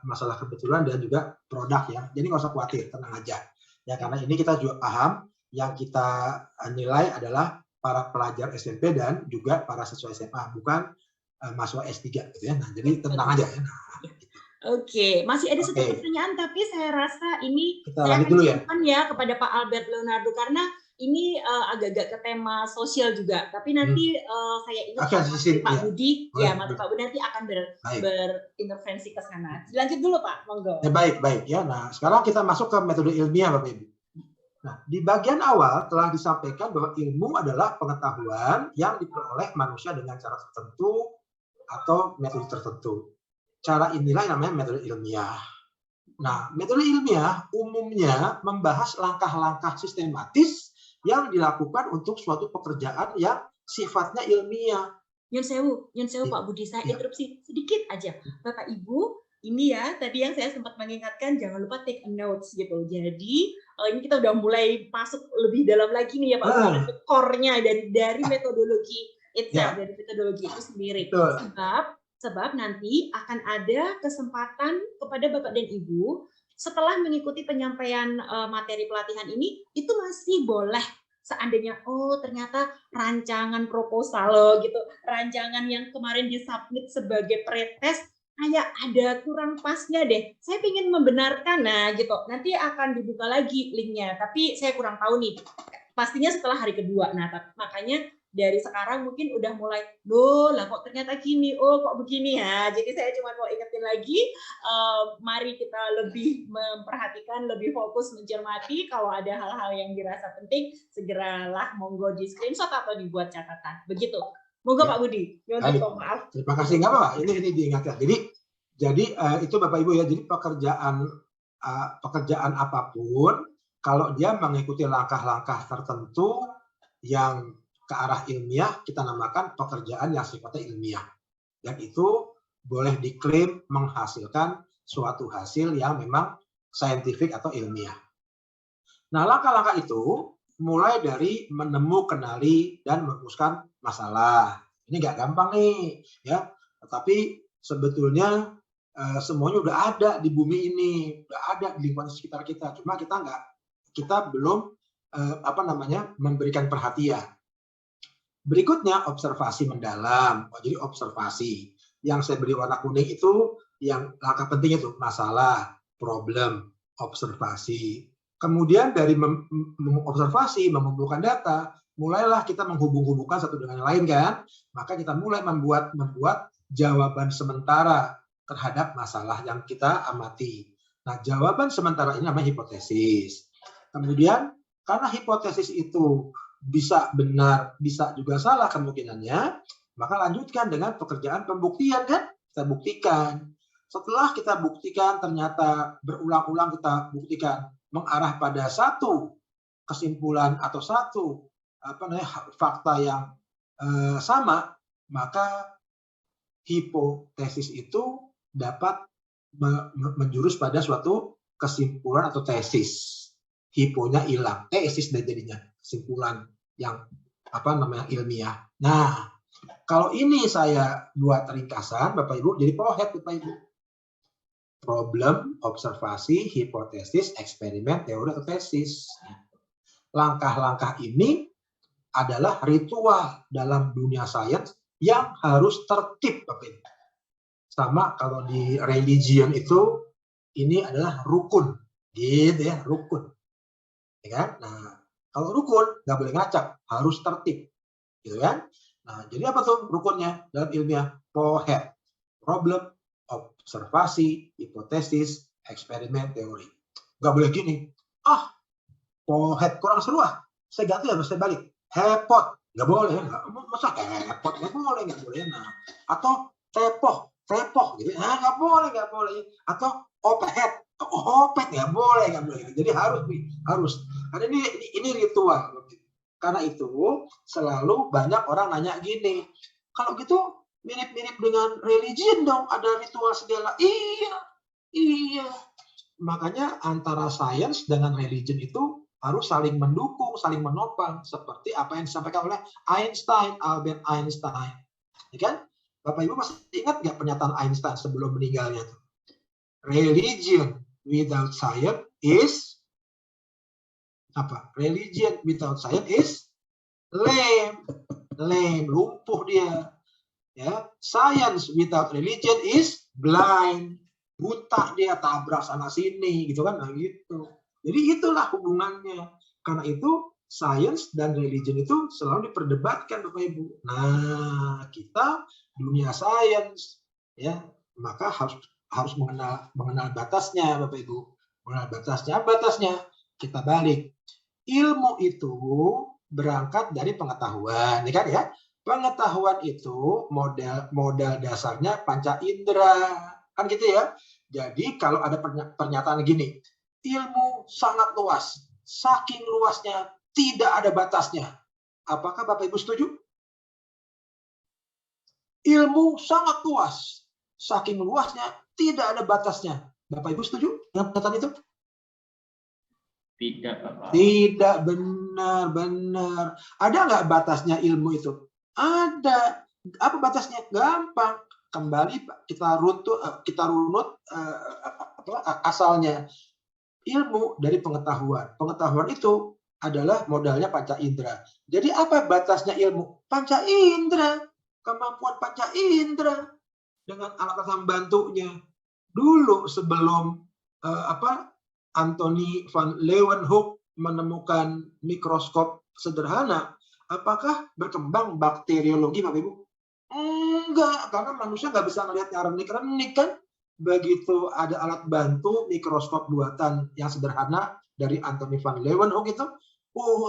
masalah kebetulan dan juga produk ya. Jadi nggak usah khawatir, tenang aja. Ya karena ini kita juga paham yang kita nilai adalah para pelajar SMP dan juga para siswa SMA, bukan mahasiswa S3 gitu ya. Nah, jadi tenang aja ya. Oke, masih ada satu pertanyaan, tapi saya rasa ini kita saya akan dulu simpan ya kepada Pak Albert Leonardo karena ini agak-agak ke tema sosial juga, tapi nanti saya ingat Pak Budi, Pak Budi nanti akan berintervensi ke sana. Lanjut dulu Pak, monggo. Baik ya. Nah, sekarang kita masuk ke metode ilmiah Bapak Ibu. Nah, di bagian awal telah disampaikan bahwa ilmu adalah pengetahuan yang diperoleh manusia dengan cara tertentu atau metode tertentu. Cara inilah yang namanya metode ilmiah. Nah, metode ilmiah umumnya membahas langkah-langkah sistematis yang dilakukan untuk suatu pekerjaan yang sifatnya ilmiah. Nyun sewu Pak Budi, saya interupsi sedikit aja. Bapak Ibu, ini ya tadi yang saya sempat mengingatkan jangan lupa take a notes gitu. Jadi ini kita udah mulai masuk lebih dalam lagi nih ya Pak Budi, core-nya dari metodologi itself, dari metodologi itu sendiri. Sebab nanti akan ada kesempatan kepada Bapak dan Ibu setelah mengikuti penyampaian materi pelatihan ini, itu masih boleh seandainya ternyata rancangan proposal loh gitu, rancangan yang kemarin disubmit sebagai pretest kayak ada kurang pasnya deh. Saya ingin membenarkan, nah gitu. Nanti akan dibuka lagi linknya, tapi saya kurang tahu nih. Pastinya setelah hari kedua. Nah, makanya dari sekarang mungkin udah mulai, loh lah kok ternyata gini, kok begini ya. Jadi saya cuma mau ingetin lagi, mari kita lebih memperhatikan, lebih fokus mencermati. Kalau ada hal-hal yang dirasa penting, segeralah monggo di screenshot atau dibuat catatan. Begitu. Monggo Pak Budi. Maaf. Terima kasih, nggak apa-apa. Ini diingatkan. Jadi itu Bapak Ibu ya. Jadi pekerjaan apapun, kalau dia mengikuti langkah-langkah tertentu yang ke arah ilmiah, kita namakan pekerjaan yang sifatnya ilmiah. Dan itu boleh diklaim menghasilkan suatu hasil yang memang saintifik atau ilmiah. Nah, langkah-langkah itu mulai dari kenali, dan merumuskan masalah. Ini nggak gampang nih, ya. Tetapi sebetulnya semuanya udah ada di bumi ini, udah ada di lingkungan sekitar kita. Cuma kita belum memberikan perhatian. Berikutnya observasi mendalam. Jadi observasi yang saya beri warna kuning itu yang langkah penting itu masalah, problem, observasi. Kemudian dari observasi, mengumpulkan data, mulailah kita menghubung-hubungkan satu dengan yang lain kan. Maka kita mulai membuat jawaban sementara terhadap masalah yang kita amati. Nah, jawaban sementara ini namanya hipotesis. Kemudian karena hipotesis itu bisa benar, bisa juga salah kemungkinannya, maka lanjutkan dengan pekerjaan pembuktian kan? Kita buktikan. Setelah kita buktikan ternyata berulang-ulang kita buktikan mengarah pada satu kesimpulan atau satu fakta yang sama, maka hipotesis itu dapat menjurus pada suatu kesimpulan atau tesis. Hiponya hilang, tesis dan jadinya kesimpulan yang ilmiah. Nah, kalau ini saya buat ringkasan, Bapak Ibu, jadi POHET, Bapak Ibu. Problem, observasi, hipotesis, eksperimen, teori, atau tesis. Langkah-langkah ini adalah ritual dalam dunia sains yang harus tertib, Bapak Ibu. Sama kalau di religion itu, ini adalah rukun. Gitu ya, rukun. Ya kan? Nah, kalau rukun nggak boleh ngacak, harus tertib, gitu kan? Nah, jadi apa tuh rukunnya dalam ilmiah? POHET, problem, observasi, hipotesis, eksperimen, teori. Nggak boleh gini, POHET kurang seru saya ganti saya balik, hepot, nggak boleh, masa hepot nggak boleh. Nah, atau tepoh gitu, nggak boleh, atau opet nggak boleh. Jadi harus. Karena ini ritual. Karena itu selalu banyak orang nanya gini, kalau gitu mirip-mirip dengan religion dong, ada ritual segala. Iya. Makanya antara sains dengan religion itu harus saling mendukung, saling menopang, seperti apa yang disampaikan oleh Albert Einstein. Ya kan? Bapak Ibu masih ingat nggak pernyataan Einstein sebelum meninggalnya tuh? Religion without science is apa? Religion without science is lame, lumpuh dia. Ya, science without religion is blind, buta dia, tabrak sana sini, gitu kan? Nah gitu. Jadi itulah hubungannya. Karena itu science dan religion itu selalu diperdebatkan, Bapak Ibu. Nah, kita dunia sains, ya, maka harus mengenal batasnya, Bapak Ibu. Mengenal batasnya kita balik. Ilmu itu berangkat dari pengetahuan, ya kan ya? Pengetahuan itu modal dasarnya panca indera, kan gitu ya. Jadi kalau ada pernyataan gini, ilmu sangat luas, saking luasnya tidak ada batasnya. Apakah Bapak Ibu setuju? Ilmu sangat luas, saking luasnya tidak ada batasnya. Bapak Ibu setuju dengan pernyataan itu? Tidak, Bapak. Tidak, benar. Ada nggak batasnya ilmu itu? Ada. Apa batasnya? Gampang. Kembali kita runut asalnya. Ilmu dari pengetahuan. Pengetahuan itu adalah modalnya panca indera. Jadi apa batasnya ilmu? Panca indera. Kemampuan panca indera dengan alat pembantunya. Dulu sebelum Anthony van Leeuwenhoek menemukan mikroskop sederhana, apakah berkembang bakteriologi, Bapak Ibu? Enggak, karena manusia nggak bisa melihat yang renik-renik kan. Begitu ada alat bantu mikroskop buatan yang sederhana dari Anthony van Leeuwenhoek itu,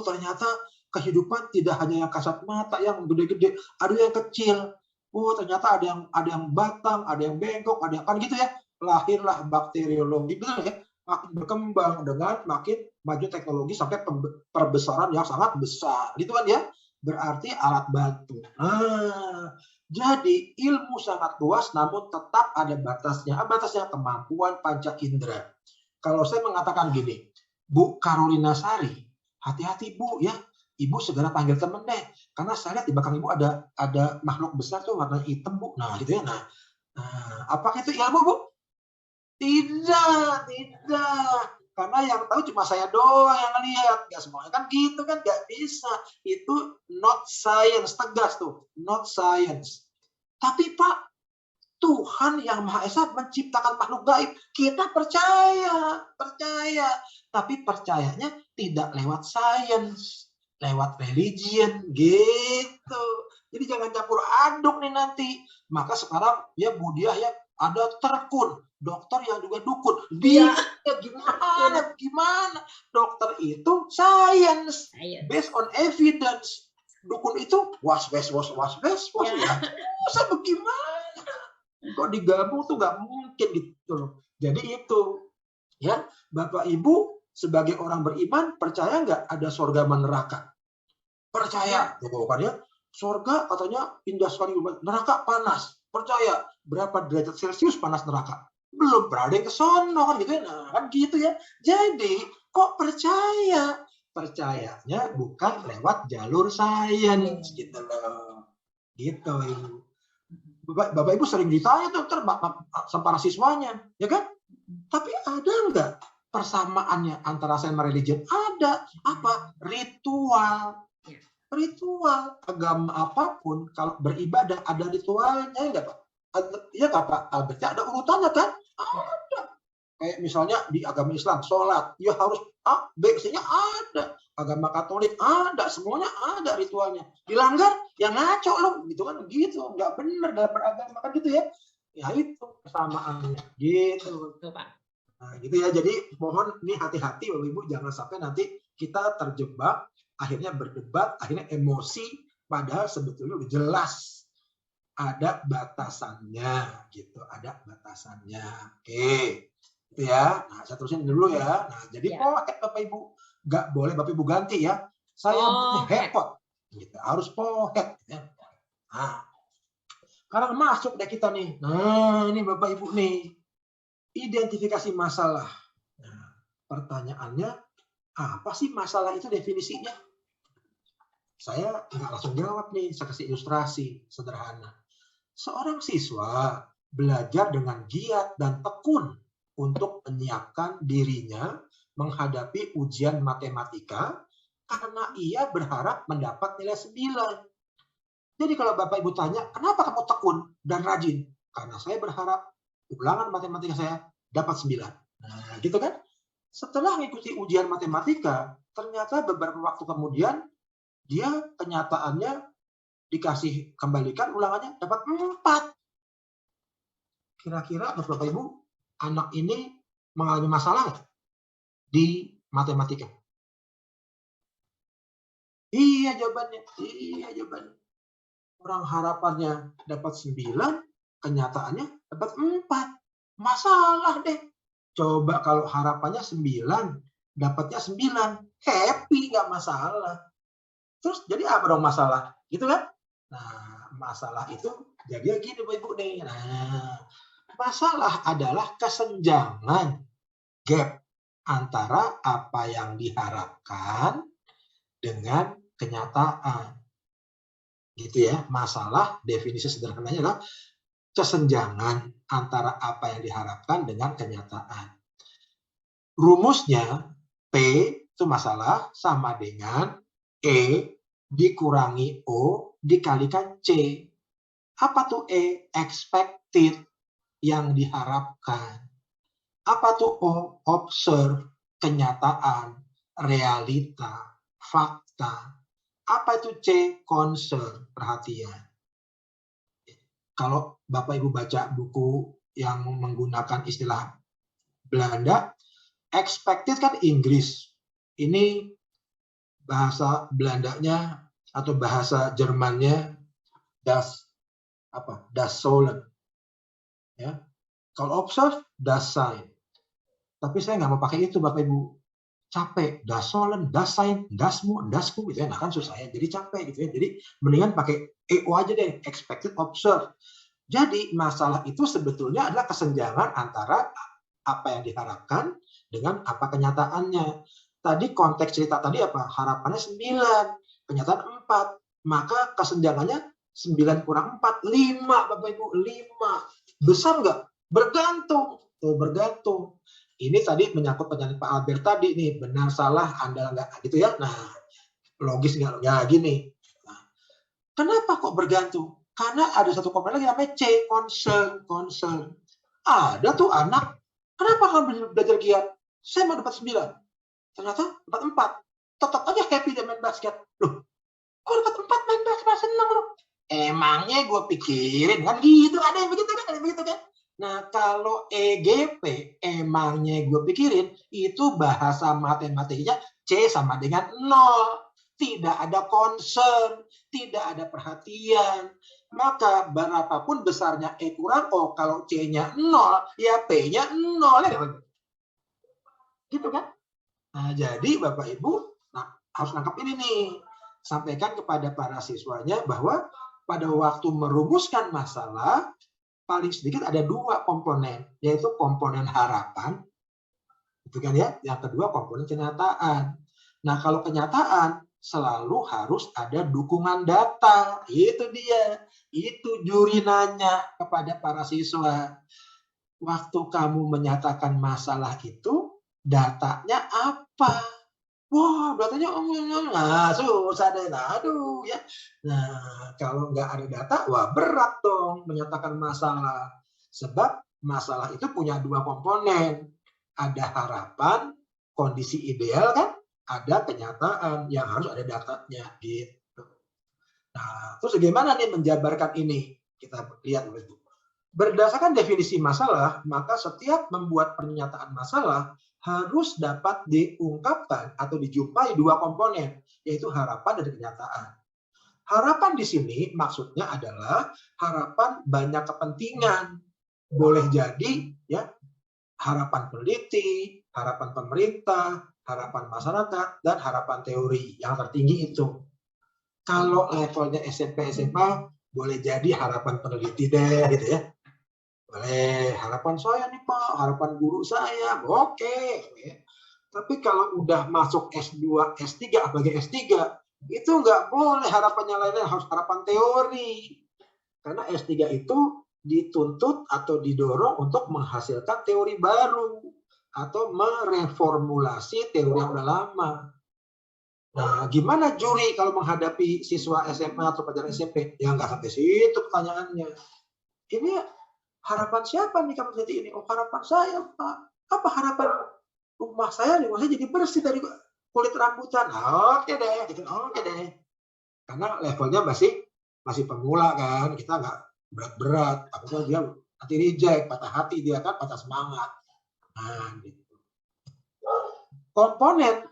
ternyata kehidupan tidak hanya yang kasat mata, yang gede-gede, ada yang kecil. Ternyata ada yang batang, ada yang bengkok, ada yang kan gitu ya. Lahirlah bakteriologi, betul ya? Makin berkembang dengan makin maju teknologi sampai perbesaran yang sangat besar. Gitu kan ya? Berarti alat bantu. Nah, jadi ilmu sangat luas namun tetap ada batasnya. Batasnya kemampuan panca indera. Kalau saya mengatakan gini, Bu Carolina Sari, hati-hati Bu ya. Ibu segera panggil temen deh. Karena saya lihat di belakang Ibu ada makhluk besar tuh warna hitam Bu. Nah, gitu ya. Nah, apakah itu ilmu Bu? Tidak. Karena yang tahu cuma saya doang yang lihat. Nggak semuanya kan gitu kan, nggak bisa. Itu not science, tegas tuh. Not science. Tapi Pak, Tuhan yang Maha Esa menciptakan makhluk gaib. Kita percaya. Tapi percayanya tidak lewat science, lewat religion gitu. Jadi jangan campur aduk nih nanti. Maka sekarang ya Bu Diah ya, ada terkun, dokter yang juga dukun. Iya. Gimana? Dokter itu science, based on evidence. Dukun itu was ya. Masa bagaimana? Kok digabung tuh nggak mungkin gitu loh. Jadi itu ya, Bapak Ibu sebagai orang beriman percaya nggak ada surga dan neraka? Percaya, kan ya? Surga katanya indah sekali, neraka panas. Percaya, berapa derajat Celcius panas neraka? Belum pernah ada yang ke sono kan gitu ya. Nah, kan gitu ya. Jadi kok percaya? Percayanya bukan lewat jalur sains gitu loh. Gitu Ibu. Bapak Ibu sering ditanya tuh sama para siswanya, ya kan? Tapi ada nggak persamaannya antara sains dan religion? Ada. Apa? Ritual. Ritual agama apapun kalau beribadah ada ritualnya, enggak Pak? Iya nggak Pak Albert? Ada urutannya kan? Ada. Kayak misalnya di agama Islam sholat, ya harus A, B, C-nya ada. Agama Katolik ada, semuanya ada ritualnya. Dilanggar, ya ngaco loh, gitu kan? Gitu, nggak benar dalam beragama kan gitu ya? Ya itu kesamaannya, gitu. Pak. Nah, gitu ya. Jadi mohon nih hati-hati Bapak Ibu, jangan sampai nanti kita terjebak, akhirnya berdebat, akhirnya emosi, padahal sebetulnya udah jelas ada batasannya, gitu. Ada batasannya. Oke, itu ya. Nah, saya terusin dulu ya. Nah, jadi pohet Bapak Ibu, nggak boleh Bapak Ibu ganti ya. Saya hepot, gitu. Harus pohet. Ya. Nah, sekarang masuk deh kita nih. Nah, ini Bapak Ibu nih, identifikasi masalah. Nah, pertanyaannya, apa sih masalah itu definisinya? Saya nggak langsung jawab nih, saya kasih ilustrasi sederhana. Seorang siswa belajar dengan giat dan tekun untuk menyiapkan dirinya menghadapi ujian matematika karena ia berharap mendapat nilai 9. Jadi kalau Bapak Ibu tanya, kenapa kamu tekun dan rajin? Karena saya berharap ulangan matematika saya dapat 9. Nah, gitu kan? Setelah mengikuti ujian matematika, ternyata beberapa waktu kemudian dia kenyataannya dikasih kembalikan ulangannya dapat 4. Kira-kira Bapak Ibu, anak ini mengalami masalah di matematika? Iya jawabannya. Orang harapannya dapat 9, kenyataannya dapat 4. Masalah deh. Coba kalau harapannya 9, dapatnya 9. Happy, nggak masalah. Terus jadi apa dong masalah? Gitu kan? Nah, masalah itu jadi gini Bapak Ibu nih. Nah, masalah adalah kesenjangan, gap antara apa yang diharapkan dengan kenyataan. Gitu ya. Masalah definisi sederhananya adalah kesenjangan antara apa yang diharapkan dengan kenyataan. Rumusnya P itu masalah sama dengan E dikurangi O dikalikan C. Apa tuh E? Expected, yang diharapkan. Apa tuh O? Observe, kenyataan, realita, fakta. Apa itu C? Concern, perhatian. Kalau Bapak Ibu baca buku yang menggunakan istilah Belanda, expected kan Inggris. Ini bahasa Belandanya atau bahasa Jermannya das sollen. Ya. Kalau observe, das sein. Tapi saya nggak mau pakai itu Bapak Ibu. Capek, das sollen, das sein, dasmu, dasku gitu ya. Nah kan susah ya. Jadi capek gitu ya. Jadi mendingan pakai EO aja deh, expected, observe. Jadi masalah itu sebetulnya adalah kesenjangan antara apa yang diharapkan dengan apa kenyataannya. Tadi konteks cerita tadi apa? Harapannya 9, kenyataan 4. Maka kesenjangannya 9 kurang 4, 5 Bapak Ibu, 5. Besar nggak? Bergantung. Tuh bergantung. Ini tadi menyangkut pertanyaan Pak Albert tadi nih, benar salah andal nggak gitu ya. Nah, logis nggak? Ya gini. Nah, kenapa kok bergantung? Karena ada satu komponen lagi namanya C, concern. Ada tuh anak, kenapa kamu belajar giat? Saya mau dapat 9. Ternyata dapat 4. Tetap aja happy dia main basket. Loh, kok dapat 4 main basket? Senang loh. Emangnya gue pikirin kan gitu, ada yang begitu kan? Nah, kalau EGP, emangnya gue pikirin, itu bahasa matematikanya C sama dengan 0. Tidak ada concern, tidak ada perhatian. Maka berapapun besarnya E kurang O, kalau C-nya 0, ya P-nya 0. Ya, gitu kan? Nah, jadi Bapak Ibu harus nangkap ini nih. Sampaikan kepada para siswanya bahwa pada waktu merumuskan masalah, paling sedikit ada 2 komponen, yaitu komponen harapan, itu kan ya. Yang kedua komponen kenyataan. Nah, kalau kenyataan selalu harus ada dukungan data. Itu dia. Itu juri nanya kepada para siswa. Waktu kamu menyatakan masalah itu, datanya apa? Wah, datanya susah deh. Aduh ya. Nah, kalau nggak ada data, wah berat dong menyatakan masalah. Sebab masalah itu punya 2 komponen. Ada harapan, kondisi ideal kan, ada kenyataan yang harus ada datanya gitu. Nah, terus bagaimana nih menjabarkan ini? Kita lihat dulu. Berdasarkan definisi masalah, maka setiap membuat pernyataan masalah harus dapat diungkapkan atau dijumpai 2 komponen, yaitu harapan dan kenyataan. Harapan di sini maksudnya adalah harapan banyak kepentingan. Boleh jadi ya harapan peneliti, harapan pemerintah, harapan masyarakat, dan harapan teori yang tertinggi itu. Kalau levelnya SMP SMA boleh jadi harapan peneliti deh gitu ya. Boleh, harapan saya nih Pak, harapan guru saya, oke. Tapi kalau udah masuk S2, S3, apalagi S3, itu nggak boleh harapannya lainnya, harus harapan teori. Karena S3 itu dituntut atau didorong untuk menghasilkan teori baru atau mereformulasi teori yang udah lama. Nah, gimana juri kalau menghadapi siswa SMA atau pelajar SMP? Ya nggak sampai situ pertanyaannya. Ini harapan siapa nih kamu jadi ini? Oh, harapan saya, Pak. Apa harapan rumah saya jadi bersih dari kulit rambutan? Oke deh, gitu. Oke deh. Karena levelnya masih pemula kan, kita nggak berat-berat. Apalagi dia nanti reject, patah hati dia kan, patah semangat. Nah, gitu. Komponen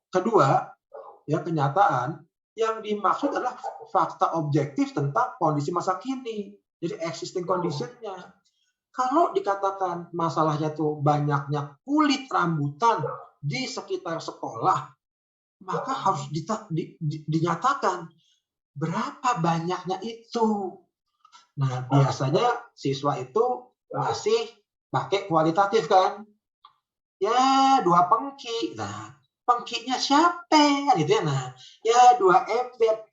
kedua, ya kenyataan. Yang dimaksud adalah fakta objektif tentang kondisi masa kini. Jadi existing condition-nya. Kalau dikatakan masalahnya tuh banyaknya kulit rambutan di sekitar sekolah, maka harus dinyatakan berapa banyaknya itu. Nah, biasanya siswa itu masih pakai kualitatif kan. Ya, 2 pengki. Nah, pengkinya siapa gitu ya. Nah, ya 2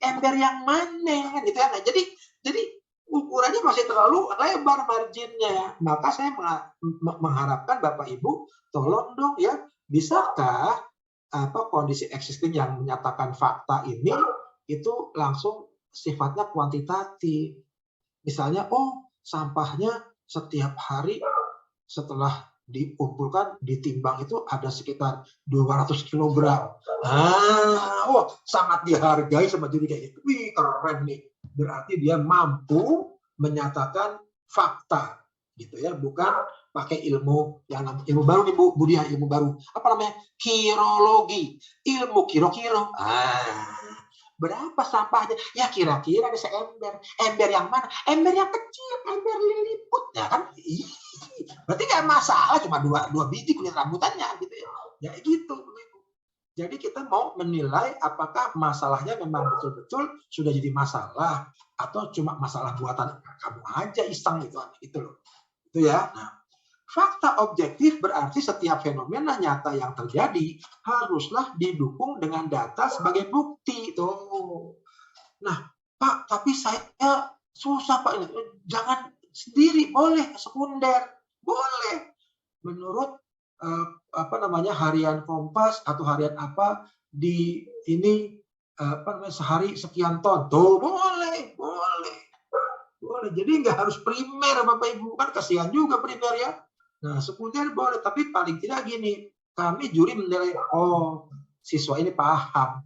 ember yang mana gitu ya. Nah, jadi ukurannya masih terlalu lebar marginnya. Maka saya mengharapkan Bapak Ibu tolong dong ya, bisakah kondisi existing yang menyatakan fakta ini itu langsung sifatnya kuantitatif. Misalnya, oh sampahnya setiap hari setelah dikumpulkan, ditimbang itu ada sekitar 200 kg. Sangat dihargai sama juri kayak gitu. Wih, keren nih. Berarti dia mampu menyatakan fakta, gitu ya, bukan pakai ilmu baru nih Bu Dia, ilmu baru. Apa namanya? Kirologi, ilmu kiro-kiro. Berapa sampahnya? Ya kira-kira ada seember. Ember yang mana? Ember yang kecil, ember liliput. Ya kan? Berarti nggak masalah, cuma 2 biji kulit rambutannya gitu ya. Ya gitu. Jadi kita mau menilai apakah masalahnya memang betul-betul sudah jadi masalah atau cuma masalah buatan kamu aja iseng gitu loh. Itu ya. Nah, fakta objektif berarti setiap fenomena nyata yang terjadi haruslah didukung dengan data sebagai bukti. Tuh. Nah, Pak, tapi saya susah Pak. Jangan sendiri, boleh sekunder, boleh. Menurut harian Kompas atau harian apa di ini sehari sekian ton. Tuh, boleh. Jadi nggak harus primer Bapak Ibu, kan kasihan juga primer ya. Nah, sekunder boleh, tapi paling tidak gini, kami juri menilai, oh siswa ini paham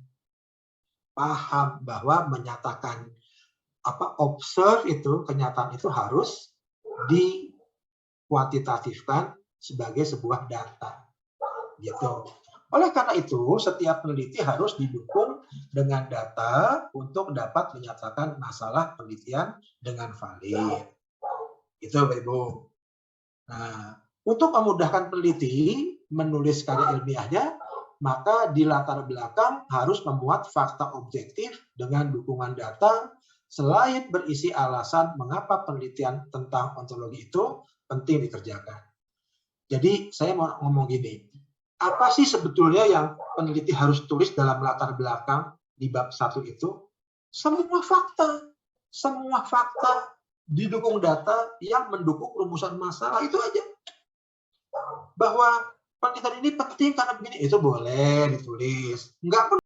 bahwa menyatakan observe itu, kenyataan itu harus dikuantitatifkan sebagai sebuah data. Gitu. Oleh karena itu, setiap peneliti harus didukung dengan data untuk dapat menyatakan masalah penelitian dengan valid. Itu Bapak Ibu. Nah, untuk memudahkan peneliti menulis karya ilmiahnya, maka di latar belakang harus memuat fakta objektif dengan dukungan data, selain berisi alasan mengapa penelitian tentang ontologi itu penting dikerjakan. Jadi saya mau ngomong gini, apa sih sebetulnya yang peneliti harus tulis dalam latar belakang di bab 1 itu? Semua fakta didukung data yang mendukung rumusan masalah, itu aja. Bahwa penelitian ini penting karena begini, itu boleh ditulis. Enggak pun